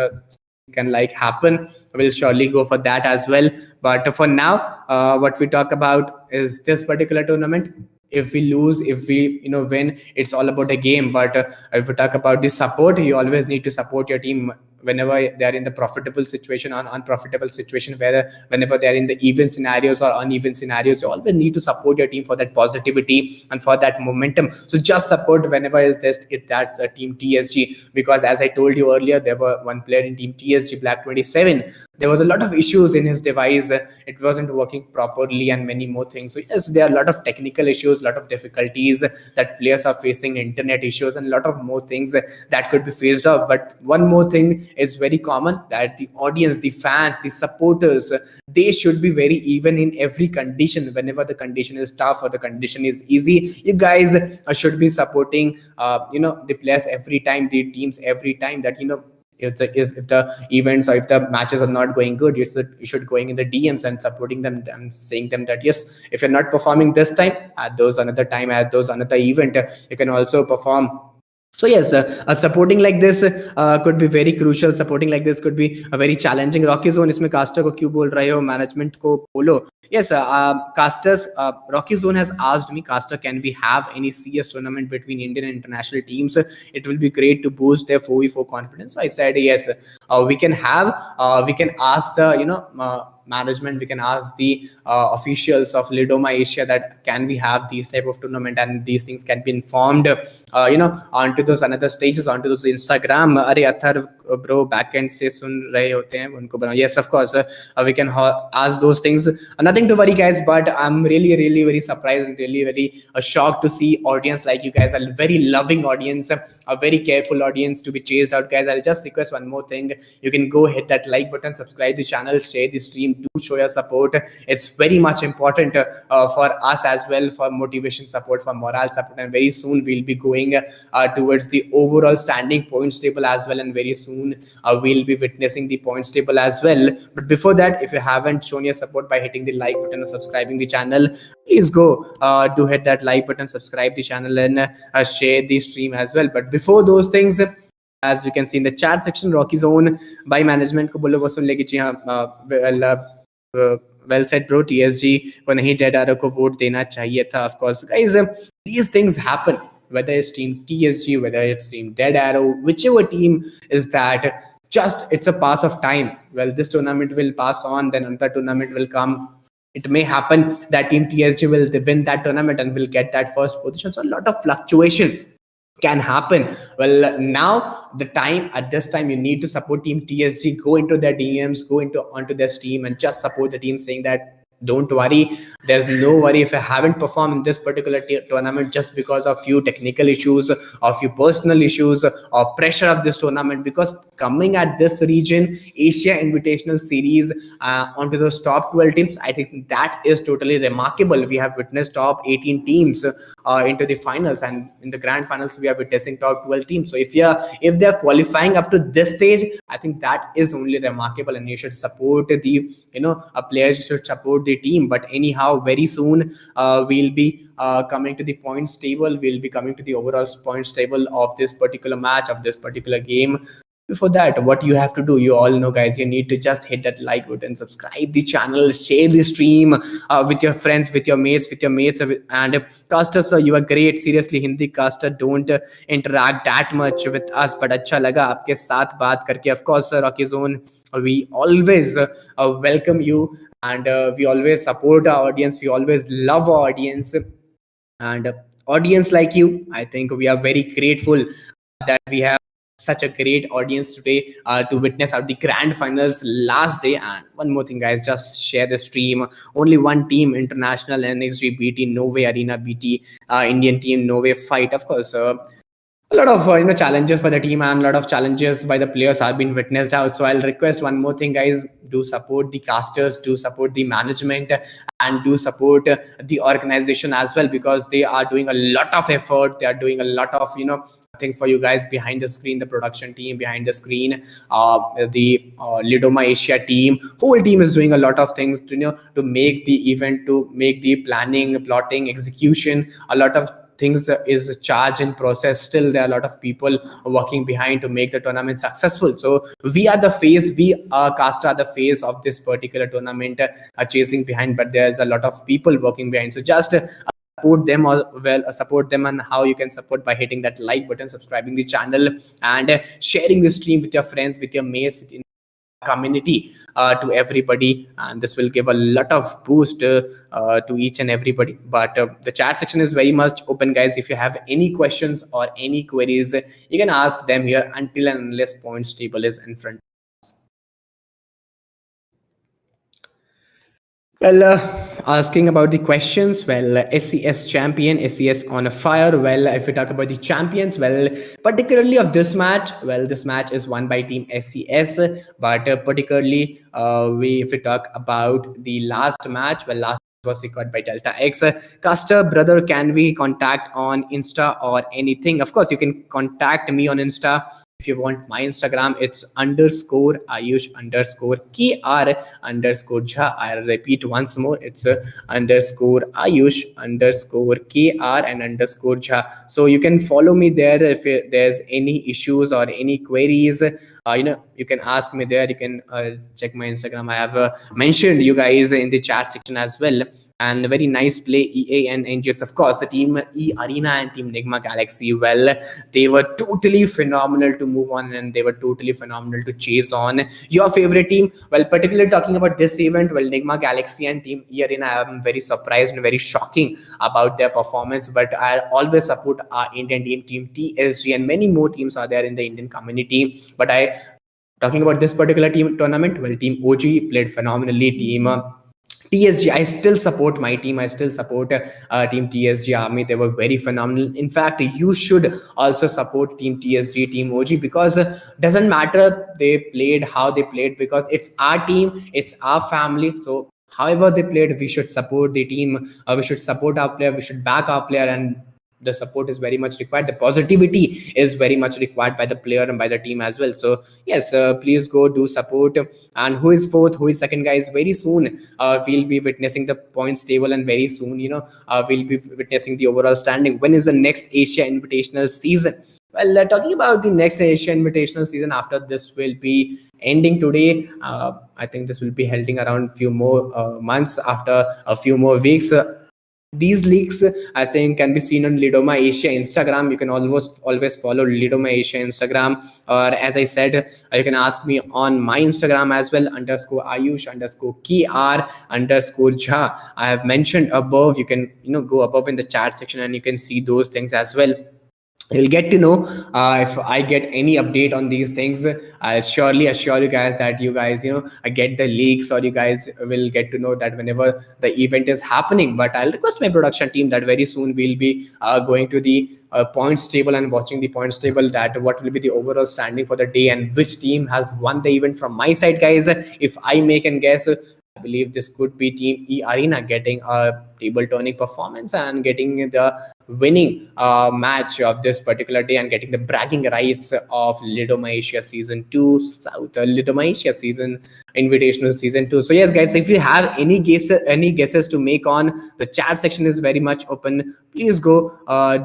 [SPEAKER 2] can happen. We'll surely go for that as well. But for now, what we talk about is this particular tournament. If we lose, if we win, it's all about the game. But if we talk about the support, you always need to support your team whenever they are in the profitable situation or unprofitable situation, whenever they are in the even scenarios or uneven scenarios, you always need to support your team for that positivity and for that momentum. So just support whenever that's a Team TSG, because as I told you earlier, there were one player in Team TSG, Black 27. There was a lot of issues in his device. It wasn't working properly and many more things. So yes, there are a lot of technical issues, a lot of difficulties that players are facing, internet issues, and a lot of more things that could be faced off. But one more thing is very common, that the audience, the fans, the supporters, they should be very even in every condition. Whenever the condition is tough or the condition is easy, you guys should be supporting the players every time, the teams every time. That if the events or if the matches are not going good, you should going in the DMs and supporting them and saying them that yes, if you're not performing this time, at those another time, at those another event, you can also perform. So yes, supporting like this could be very crucial. Supporting like this could be a very challenging. Rocky Zone, इसमें caster को क्यों बोल रहे हो? Management को बोलो. Yes, casters. Rocky Zone has asked me, caster, can we have any CS tournament between Indian and international teams? It will be great to boost their 4v4 confidence. So I said yes, we can have. We can ask the management, we can ask the officials of Lidoma Asia that can we have these type of tournament, and these things can be informed onto those another stages, onto those Instagram. Arey Athar bro, backend se sun rahe hote hain, unko banao. Yes, of course, we can ask those things. Nothing to worry, guys, but I'm really very surprised and really very shocked to see audience like you guys, a very loving audience, a very careful audience to be chased out, guys. I'll just request one more thing. You can go hit that like button, subscribe the channel, share the stream, do show your support. It's very much important for us as well, for motivation support, for morale support. And very soon we'll be going towards the overall standing points table as well, and very soon soon we'll be witnessing the points table as well. But before that, if you haven't shown your support by hitting the like button or subscribing the channel, please go do hit that like button, subscribe the channel, and share the stream as well. But before those things, as we can see in the chat section, Rocky Zone by management को बोलो वो सुन लेगी जी हाँ well said bro, TSG को नहीं dead आरो को vote देना चाहिए था. Of course guys, these things happen, whether it's team TSG, whether it's team Dead Arrow, whichever team is that, just it's a pass of time. Well, this tournament will pass on, then another tournament will come. It may happen that team TSG will win that tournament and will get that first position. So a lot of fluctuation can happen. Well, now the time, at this time, you need to support team TSG. Go into their DMs, go into onto their stream and just support the team, saying that don't worry, there's no worry if I haven't performed in this particular tournament just because of few technical issues or few personal issues or pressure of this tournament, because coming at this region Asia Invitational Series onto those top 12 teams, I think that is totally remarkable. We have witnessed top 18 teams into the finals, and in the grand finals we are witnessing top 12 teams. So if they're qualifying up to this stage, I think that is only remarkable, and you should support the players, you should support the team. But anyhow, very soon we'll be coming to the points table, we'll be coming to the overall points table of this particular match, of this particular game. Before that, what you have to do, you all know guys, you need to just hit that like button, subscribe the channel, share the stream with your friends, with your mates, and casters, you are great, seriously. Hindi caster don't interact that much with us, but अच्छा लगा आपके साथ बात करके. Of course Rocky Zone, we always welcome you, and we always support our audience, we always love our audience, and audience like you, I think we are very grateful that we have such a great audience today to witness out the grand finals last day. And one more thing guys, just share the stream. Only one team, international NXG BT Norway Arena BT, Indian team Norway fight. Of course a lot of challenges by the team and a lot of challenges by the players have been witnessed out. So I'll request one more thing guys, do support the casters, do support the management, and do support the organization as well, because they are doing a lot of effort, they are doing a lot of things for you guys behind the screen, the production team behind the screen, the Lidoma Asia team, whole team is doing a lot of things to make the event, to make the planning, plotting, execution, a lot of things is a charge in process. Still there are a lot of people working behind to make the tournament successful. So we are the face, we caster are the face of this particular tournament, chasing behind, but there's a lot of people working behind. So just support them, or support them, and how you can support by hitting that like button, subscribing the channel, and sharing the stream with your friends, with your mates, with community, to everybody, and this will give a lot of boost to each and everybody. But the chat section is very much open guys. If you have any questions or any queries, you can ask them here until and unless points table is in front. Well, asking about the questions, well, SES champion, SES on a fire. Well, if we talk about the champions, well, particularly of this match, well, this match is won by team SES, but particularly if we talk about the last match, well, last was secured by Delta X. Caster brother, can we contact on Insta or anything? Of course, you can contact me on Insta. If you want my Instagram, it's _ Ayush _ KR _ I repeat once more, it's _ Ayush _ KR and _ So you can follow me there. If there's any issues or any queries, you can ask me there. You can check my Instagram. I have mentioned you guys in the chat section as well. And very nice play, EA and NGX. Of course, the team E Arena and team Nigma Galaxy, well, they were totally phenomenal to move on, and they were totally phenomenal to chase on. Your favorite team, well, particularly talking about this event, well, Nigma Galaxy and team E Arena, I'm very surprised and very shocking about their performance. But I always support our Indian team TSG, and many more teams are there in the Indian community. But talking about this particular team tournament, well, team OG played phenomenally. Team TSG, I still support my team. I still support team TSG Army. They were very phenomenal. In fact, you should also support team TSG, team OG, because doesn't matter they played, how they played, because it's our team, it's our family. So however they played, we should support the team. We should support our player. We should back our player, and the support is very much required, the positivity is very much required by the player and by the team as well. So yes, please go do support. And who is fourth, who is second, guys? Very soon we'll be witnessing the points table, and very soon, we'll be witnessing the overall standing. When is the next Asia Invitational season? Well, talking about the next Asia Invitational season, after this will be ending today. I think this will be holding around few more months, after a few more weeks. These leaks, I think, can be seen on Lidoma Asia Instagram. You can always follow Lidoma Asia Instagram, or as I said, you can ask me on my Instagram as well, _Ayush_KR_Jha. I have mentioned above. You can go above in the chat section, and you can see those things as well. You'll get to know if I get any update on these things. I'll surely assure you guys that you guys get the leaks, or you guys will get to know that whenever the event is happening. But I'll request my production team that very soon we'll be going to the points table and watching the points table, that what will be the overall standing for the day and which team has won the event. From my side, guys, if I make and guess, I believe this could be Team E Arena getting a table turning performance and getting the winning match of this particular day, and getting the bragging rights of Lidoma Asia Season 2, Lidoma Asia Season Invitational Season 2. So yes, guys, if you have any guesses to make on, the chat section is very much open. Please go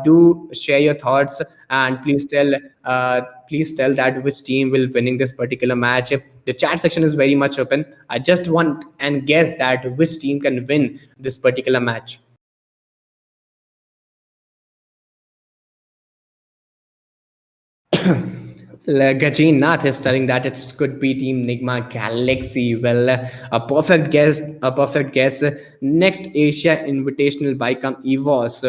[SPEAKER 2] do share your thoughts, and please tell that which team will winning this particular match. The chat section is very much open. I just want and guess that which team can win this particular match. Gajin Nath is telling that it could be Team Nigma Galaxy. Well, a perfect guess. Next Asia Invitational by come EVOS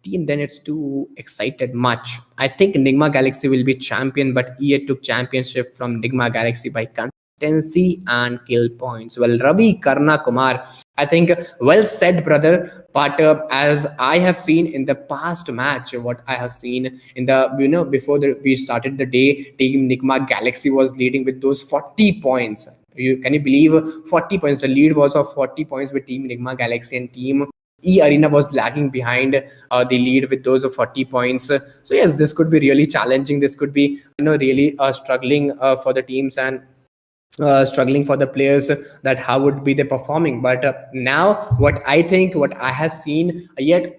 [SPEAKER 2] team, then it's too excited much. I think Nigma Galaxy will be champion, but EA took championship from Nigma Galaxy by consistency and kill points. Well, Ravi Karna Kumar, I think well said, brother. But as I have seen in the past match, what I have seen in the before we started the day, Team Nigma Galaxy was leading with those 40 points. Can you believe 40 points? The lead was of 40 points with Team Nigma Galaxy, and Team E Arena was lagging behind the lead with those of 40 points. So yes, this could be really challenging. This could be really struggling for the teams, and struggling for the players, that how would be they performing. But now what I think, what I have seen, yet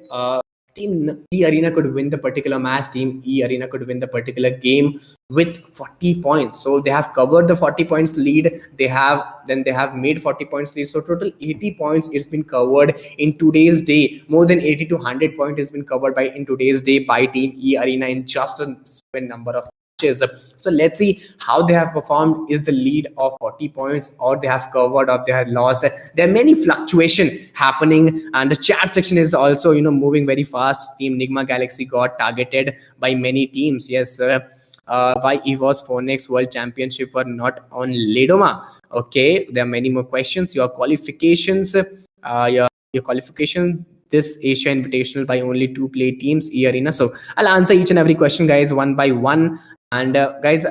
[SPEAKER 2] Team E Arena could win the particular match. Team E Arena could win the particular game with 40 points. So they have covered the 40 points lead. They have made 40 points lead. So total 80 points is been covered in today's day. More than 80 to 100 points has been covered by in today's day by Team E Arena in just a certain number of matches. So let's see how they have performed. Is the lead of 40 points, or they have covered, or they have lost? There are many fluctuation happening, and the chat section is also moving very fast. Team Nigma Galaxy got targeted by many teams. Yes, why EVOS Phoenix World Championship were not on Lidoma? Okay, there are many more questions. Your qualifications, your qualification this Asia Invitational by only 2 play teams, E Arena. So I'll answer each and every question, guys, one by one. And guys,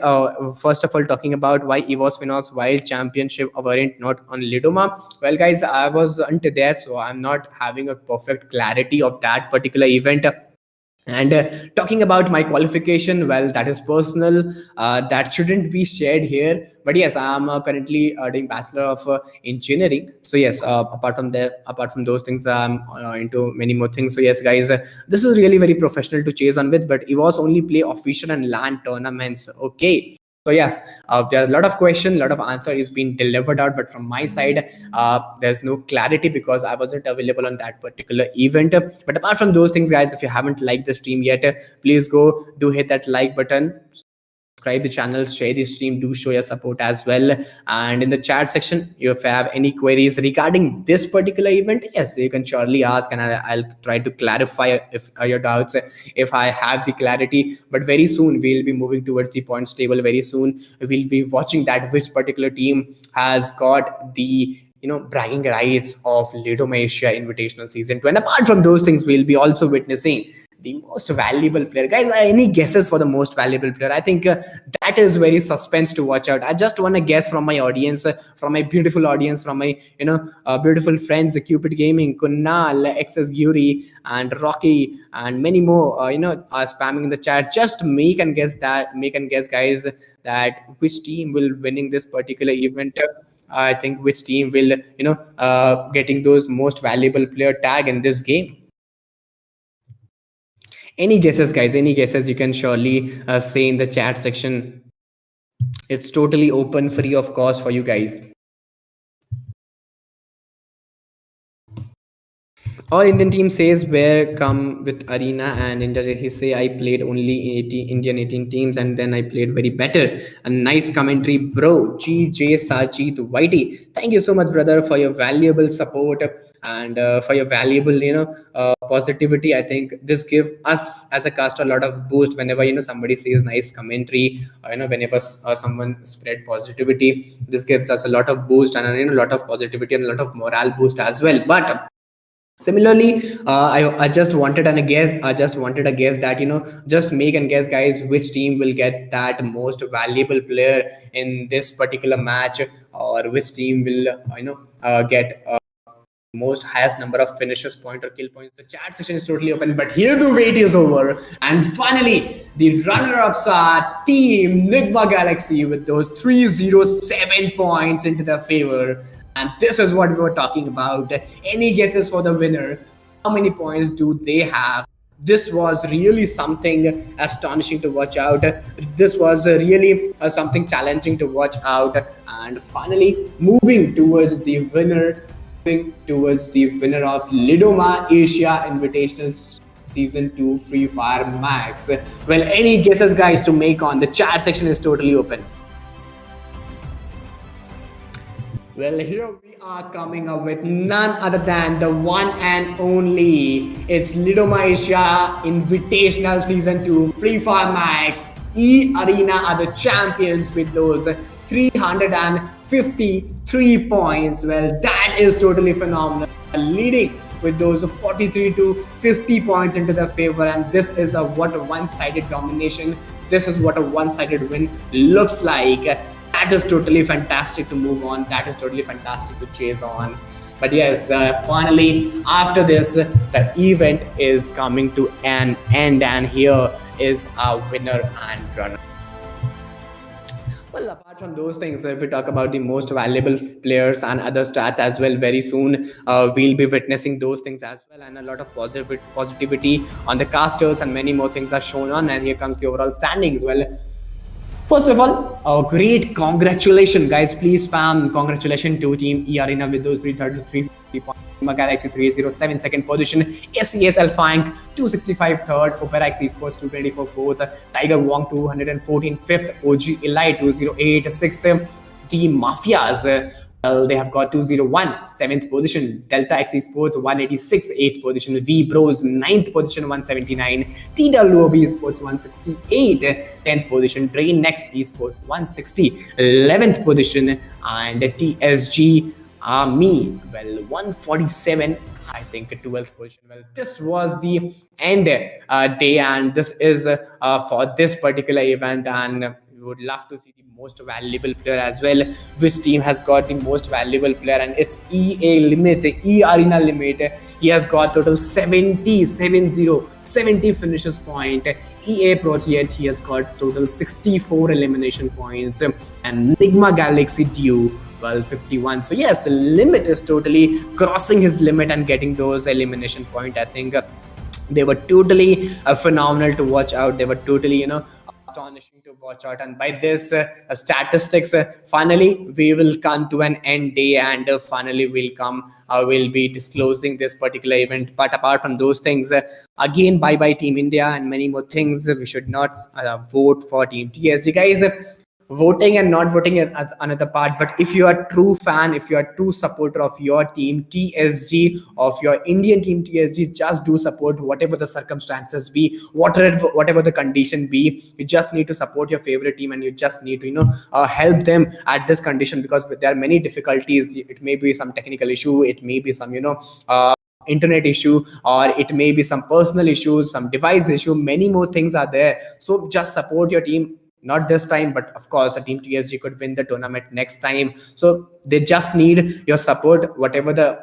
[SPEAKER 2] first of all, talking about why EVOS Phoenix Wild Championship weren't not on Lidoma. Well, guys, I wasn't there, so I'm not having a perfect clarity of that particular event. And talking about my qualification, well, that is personal. That shouldn't be shared here. But yes, I'm currently doing Bachelor of Engineering. So yes, apart from those things, I'm into many more things. So yes, guys, this is really very professional to chase on with. But it was only play official and LAN tournaments. Okay. So yes, there are a lot of questions, a lot of answer is being delivered out, but from my side, there's no clarity because I wasn't available on that particular event. But apart from those things, guys, if you haven't liked the stream yet, please go do hit that like button. Subscribe the channel, share the stream, do show your support as well. And in the chat section, if you have any queries regarding this particular event, yes, you can surely ask, and I'll try to clarify if your doubts, if I have the clarity. But very soon we'll be moving towards the points table. Very soon we'll be watching that which particular team has got the bragging rights of Lidoma Asia Invitational Season 2. And apart from those things, we'll be also witnessing the most valuable player. Guys, any guesses for the most valuable player? I think that is very suspense to watch out. I just want to guess from my audience, from my beautiful audience, from my beautiful friends, Cupid Gaming, Kunal, XS Guri, and Rocky, and many more. Are spamming in the chat. Just make and guess, guys, that which team will winning this particular event. I think which team will getting those most valuable player tag in this game. Any guesses, guys? Any guesses? You can surely say in the chat section. It's totally open, free of cost for you guys. All Indian team says where come with Arena and India. He say I played only 18 Indian 18 teams and then I played very better. A nice commentary, bro. GJ Sajid Whitey. Thank you so much, brother, for your valuable support and for your valuable positivity. I think this gives us as a cast a lot of boost whenever somebody says nice commentary. Whenever someone spread positivity, this gives us a lot of boost and a lot of positivity and a lot of morale boost as well. But similarly, I just wanted a guess. I just wanted a guess that just make and guess, guys, which team will get that most valuable player in this particular match, or which team will get most highest number of finishes point or kill points. The chat section is totally open, but here the wait is over, and finally the runner-ups are Team NIGMA Galaxy with those 307 points into their favor. And this is what we were talking about. Any guesses for the winner? How many points do they have? This was really something astonishing to watch out. This was really something challenging to watch out. And finally, moving towards the winner of Lidoma Asia Invitational Season 2 Free Fire Max. Well, any guesses, guys, to make on? The chat section is totally open. Well, here we are coming up with none other than the one and only. It's Lidoma Asia Invitational Season 2 Free Fire Max. E-Arena are the champions with those 353 points. Well, that is totally phenomenal. Leading with those 43 to 50 points into their favor, and this is what a one-sided domination. This is what a one-sided win looks like. That is totally fantastic to move on. That is totally fantastic to chase on. But yes, finally, after this, the event is coming to an end, and here is our winner and runner. Well, apart from those things, if we talk about the most valuable players and other stats as well, very soon we'll be witnessing those things as well, and a lot of positivity on the casters and many more things are shown on. And here comes the overall standings. Well, first of all, a great congratulations, guys. Please spam congratulations to Team E-Arena with those 333 points. Galaxy 307 second position, SES ALFAINK 265 third, OPERAX ESPORTS 224 fourth, Tiger WONG 214 fifth, OG Elite 208 sixth, Team MAFIAS. Well, they have got 201 7th position, Delta X Esports 186 8th position, WEBROS 9th position 179, TWOB Esports 168 10th position, DRANIX Esports 160 11th position, and TSG Army, well, 147, I think, 12th position. Well, this was the end day, and this is for this particular event, and we would love to see the most valuable player as well. Which team has got the most valuable player? And it's E-Arena Limit. He has got total 70 finishes point. EA Project, he has got total 64 elimination points, and NIGMA Galaxy Dew, well, 51. So yes, Limit is totally crossing his limit and getting those elimination point. I think they were totally phenomenal to watch out. They were totally astonishing to watch out. And by this statistics, finally we will come to an end day, and finally we'll be disclosing this particular event. But apart from those things, again, bye bye Team India and many more things. We should not vote for Team TSG, guys. Voting and not voting is another part, but if you are a true fan, if you are a true supporter of your team TSG, of your Indian team TSG, just do support whatever the circumstances be, whatever the condition be. You just need to support your favorite team, and you just need to help them at this condition, because there are many difficulties. It may be some technical issue, it may be some internet issue, or it may be some personal issues, some device issue, many more things are there. So just support your team, not this time, but of course the team TSG could win the tournament next time. So they just need your support, whatever the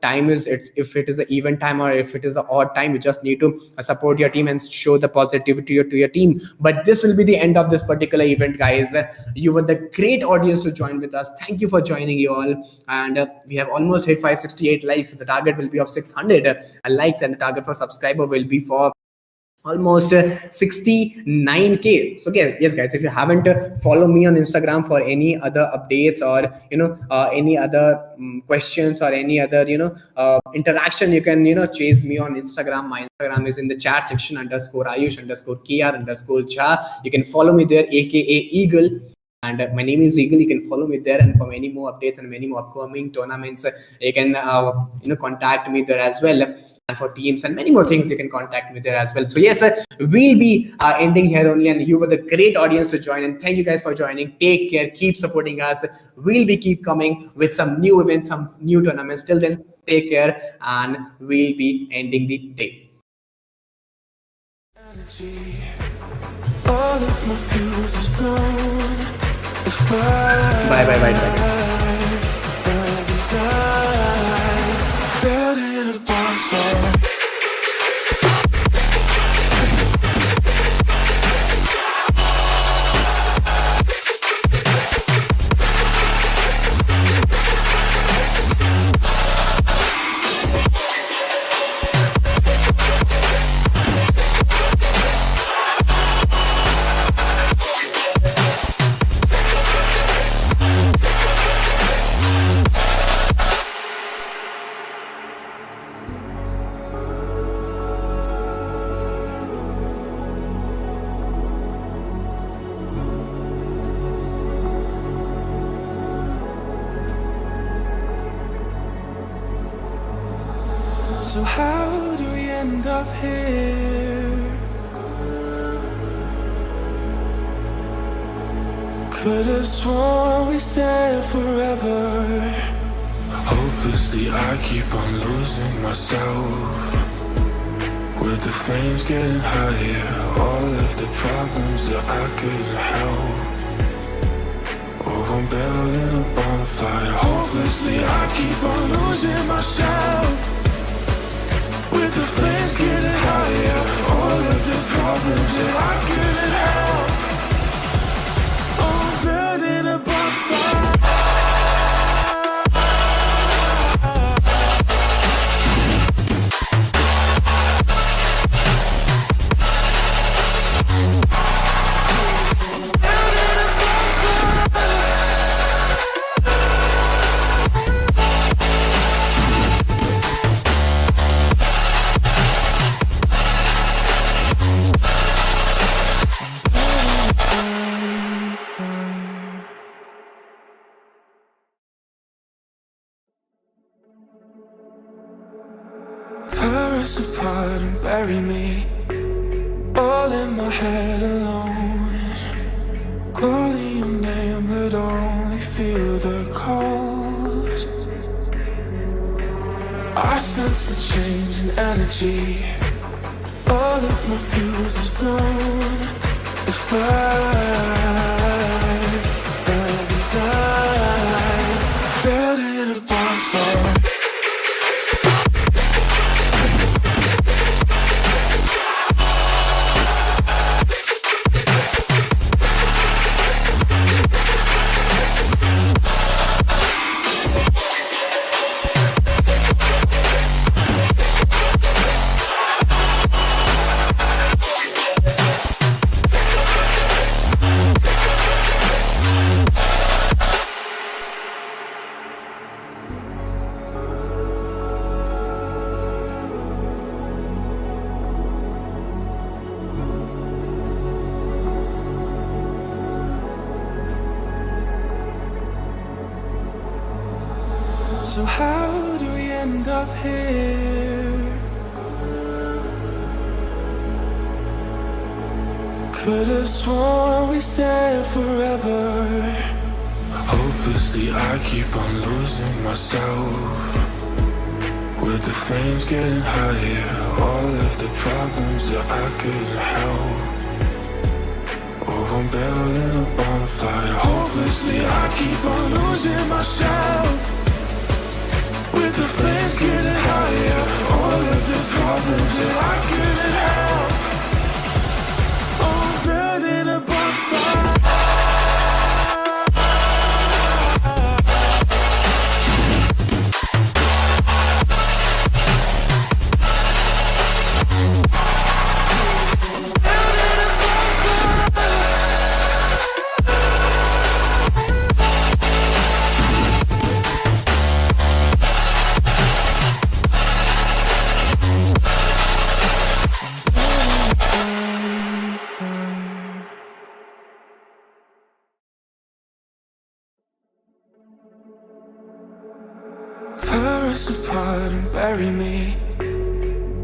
[SPEAKER 2] time is. It's if it is an even time or if it is an odd time, you just need to support your team and show the positivity to your team. But this will be the end of this particular event, guys. You were the great audience to join with us. Thank you for joining, you all. And we have almost hit 568 likes, so the target will be of 600 likes, and the target for subscriber will be for almost 69k. So yes guys, if you haven't follow me on Instagram for any other updates or any other questions or any other interaction, you can chase me on Instagram. My Instagram is in the chat section, _Ayush_KR_Jha. You can follow me there, aka Eagle. And my name is Eagle. You can follow me there, and for many more updates and many more upcoming tournaments, you can contact me there as well. And for teams and many more things, you can contact me there as well. So yes, we'll be ending here only, and you were the great audience to join. And thank you guys for joining. Take care. Keep supporting us. We'll be keep coming with some new events, some new tournaments. Till then, take care, and we'll be ending the day. All of my fuse is blown. Bye.
[SPEAKER 3] So how do we end up here? Could have sworn we said forever. Hopelessly I keep on losing myself. With the flames getting higher, all of the problems that I couldn't help. Oh, I'm building a bonfire. Hopelessly I keep on losing myself. With the flames getting higher, all of the problems that I couldn't help. Oh, I'm building a bonfire. Tear us apart and bury me, all in my head alone. Calling your name but only feel the cold. I sense the change in energy. All of my fuse is blown. The fire burns inside, building a bonfire. So how do we end up here? Could have sworn we said forever. Hopelessly I keep on losing myself. With the flames getting higher, all of the problems that I couldn't help. Oh, I'm building a bonfire. Hopelessly I keep on losing myself. With the flames getting higher, all of the problems that I couldn't help. Oh, I'm building a bonfire. Tear us apart and bury me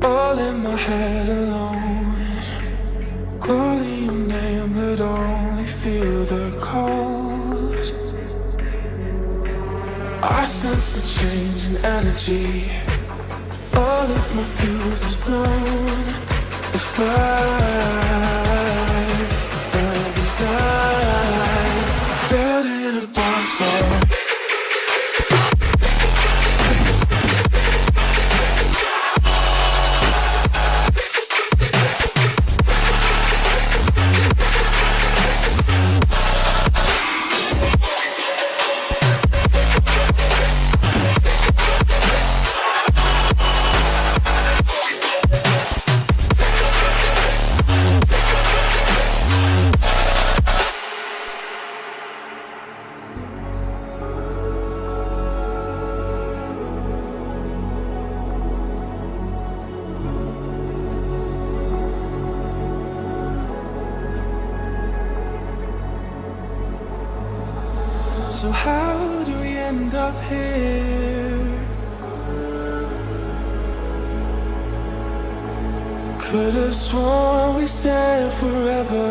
[SPEAKER 3] all in my head alone. Calling your name but only feel the cold. I sense the change in energy. All of my fuse is blown. The fire burns inside. Building a bonfire. So how do we end up here? Could've sworn we said forever.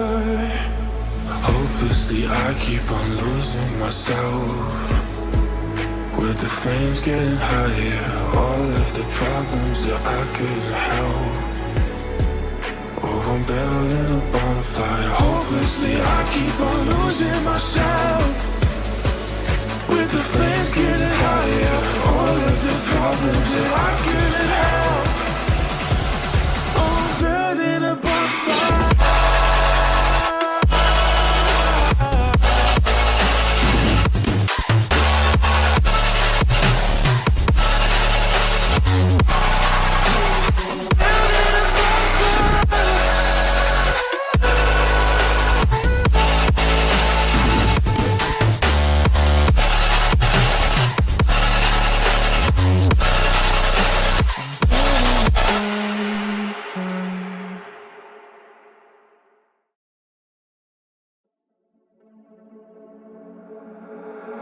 [SPEAKER 3] Hopelessly I keep on losing myself. With the flames getting higher, all of the problems that I couldn't help. Oh, I'm building a bonfire. Hopelessly I keep on losing myself. With the flames getting higher, all of the problems that I couldn't help. Oh, I'm building a bonfire.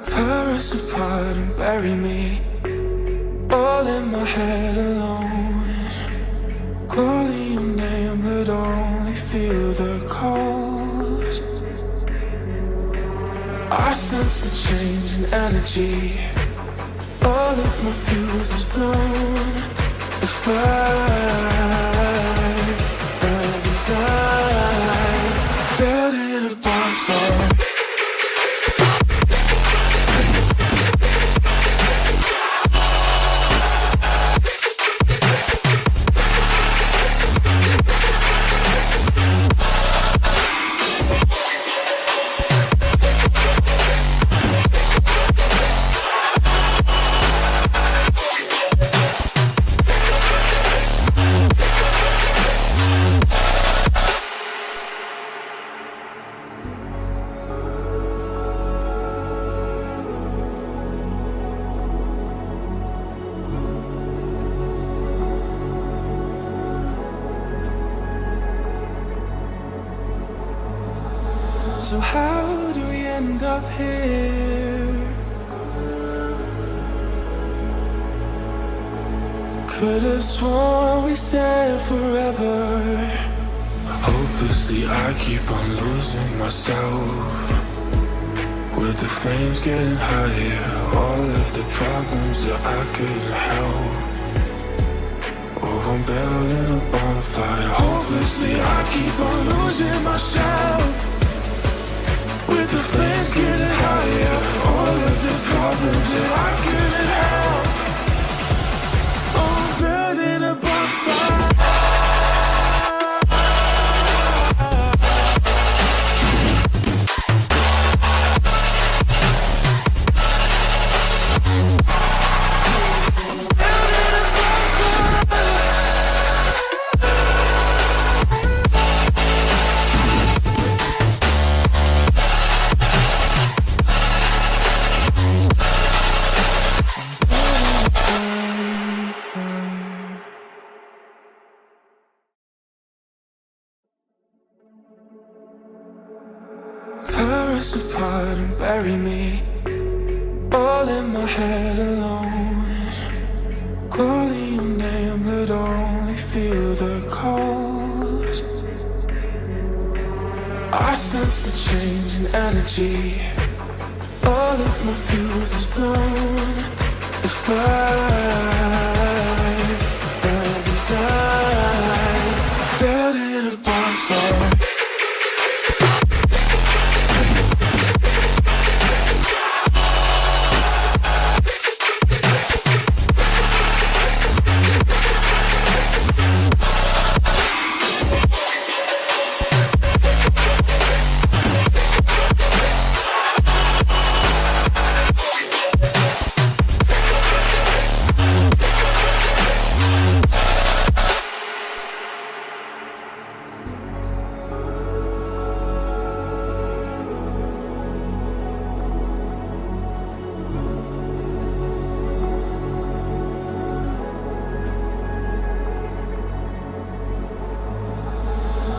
[SPEAKER 3] Tear us apart and bury me all in my head alone. Calling your name but only feel the cold. I sense the change in energy. All of my fuse is blown. The fire burns inside. Building a bonfire. So how do we end up here? Could've sworn we said forever. Hopelessly I keep on losing myself. With the flames getting higher, all of the problems that I couldn't help. Oh, I'm building a bonfire. Hopelessly I keep on losing myself. With the flames getting higher, all of the problems that I couldn't help. Oh, I'm building a bonfire. Tear us apart and bury me all in my head alone. Calling your name but only feel the cold. I sense the change in energy. All of my fuse is blown. The fire burns inside. Building a bonfire.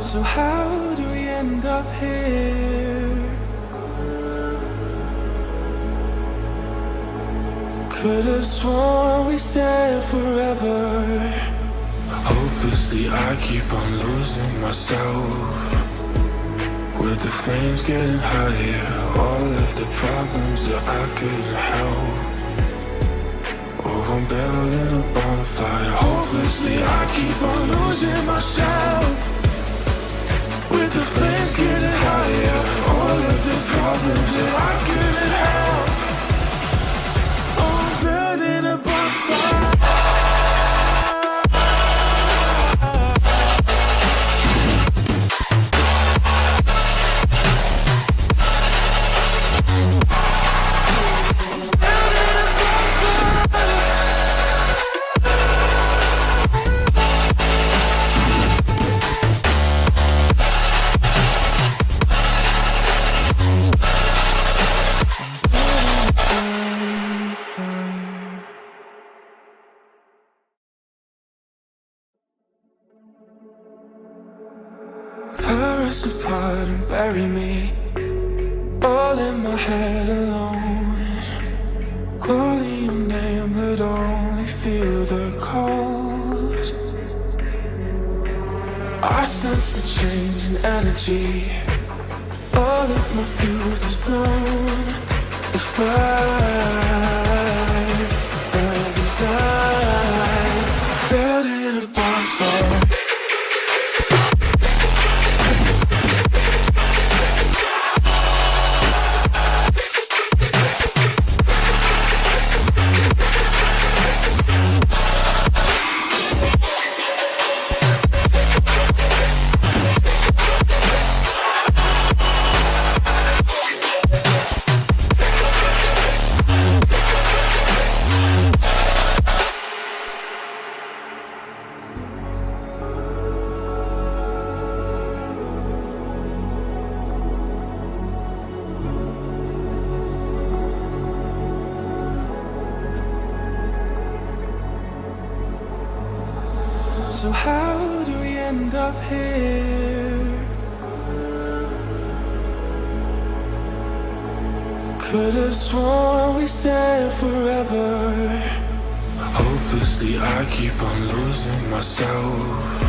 [SPEAKER 3] So how do we end up here? Could've sworn we said forever. Hopelessly I keep on losing myself. With the flames getting higher, all of the problems that I couldn't help. Oh, I'm building a bonfire. Hopelessly I keep on losing myself. With the flames getting higher, all of the problems that I couldn't help. Oh, I'm building a bonfire. Tear us apart and bury me all in my head alone. Calling your name but only feel the cold. I sense the change in energy. All of my fuse is blown. The fire burns inside. Building a bonfire. So how do we end up here? Could've sworn we said forever. Hopelessly I keep on losing myself.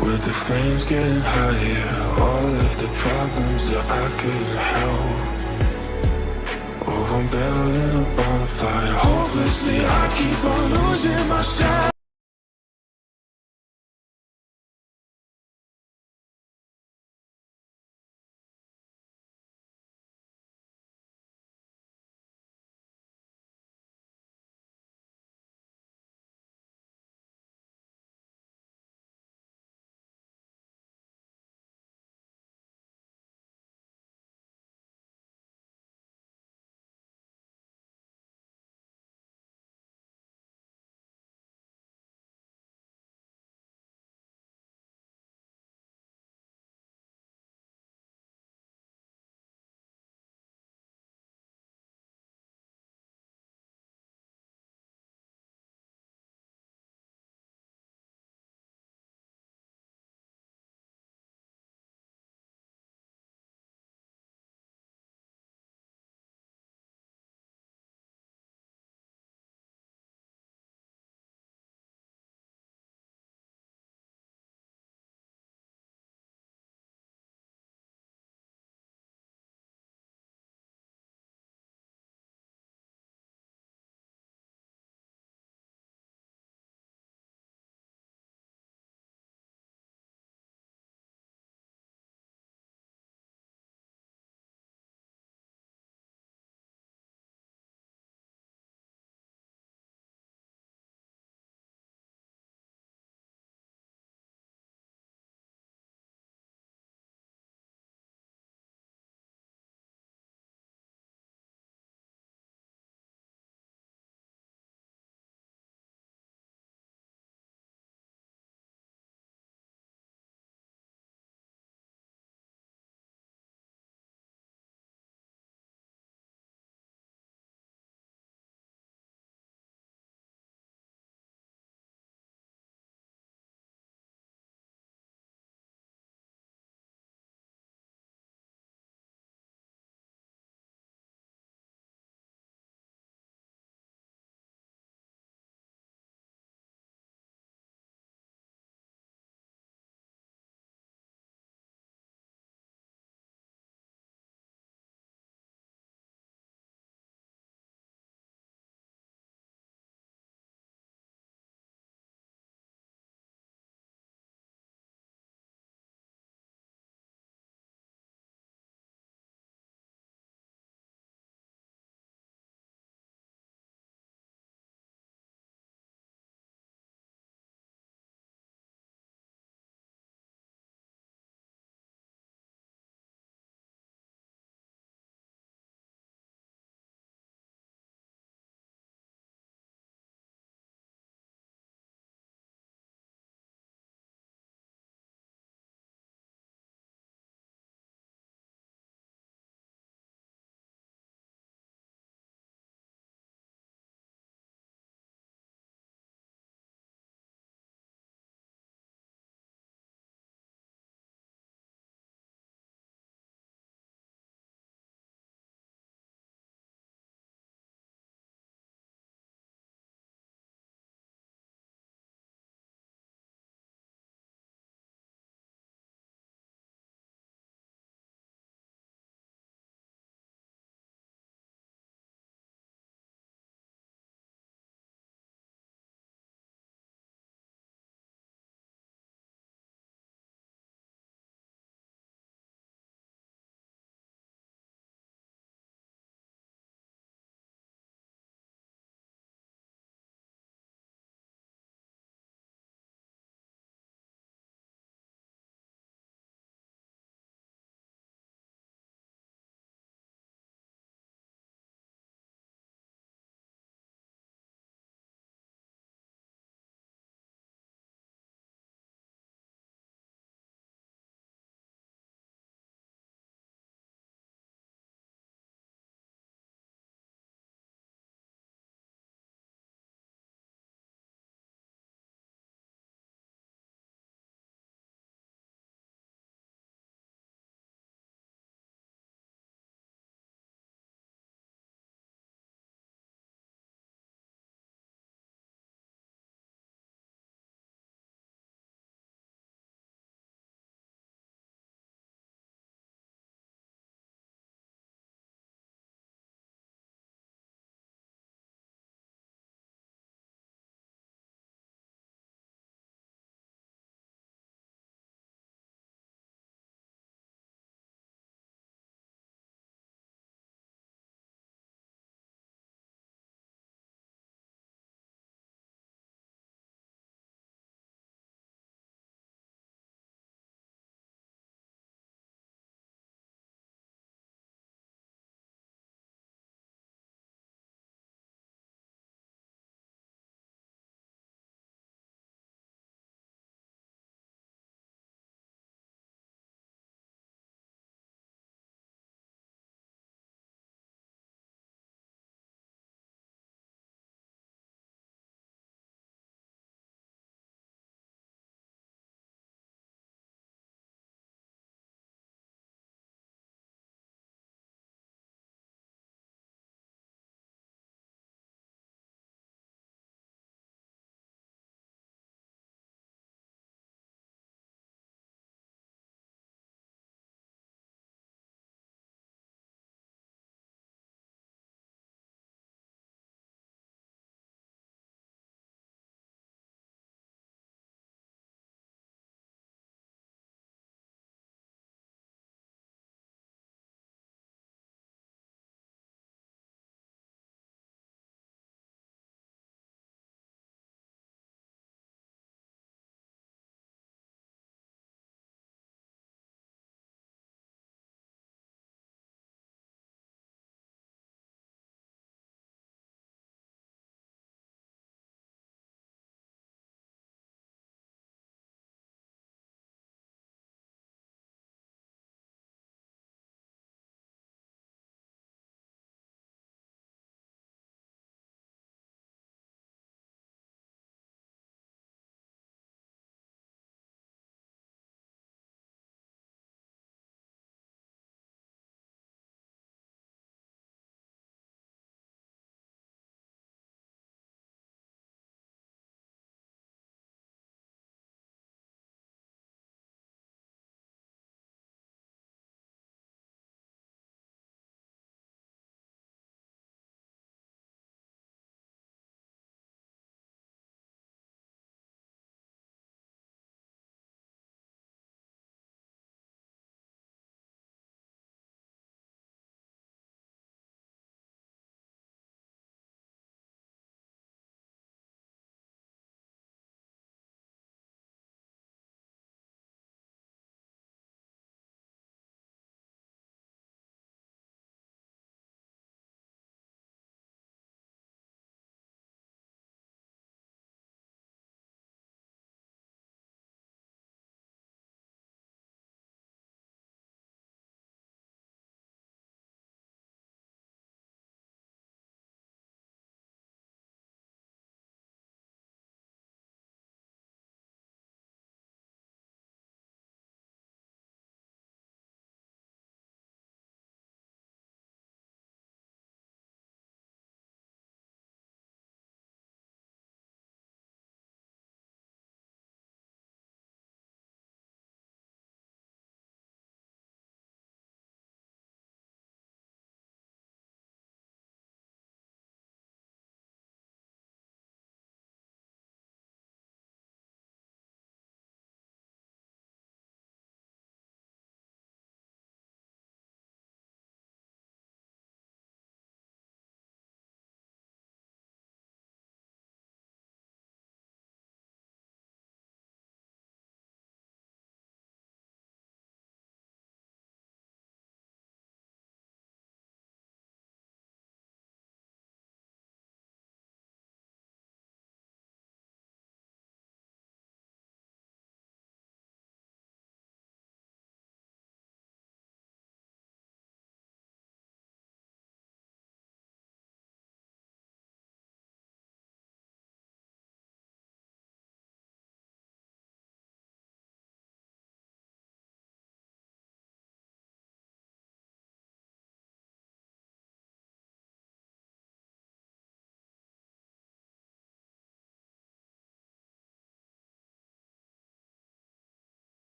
[SPEAKER 3] With the flames getting higher, all of the problems that I couldn't help. Oh, I'm building a bonfire. Hopelessly I keep on losing myself.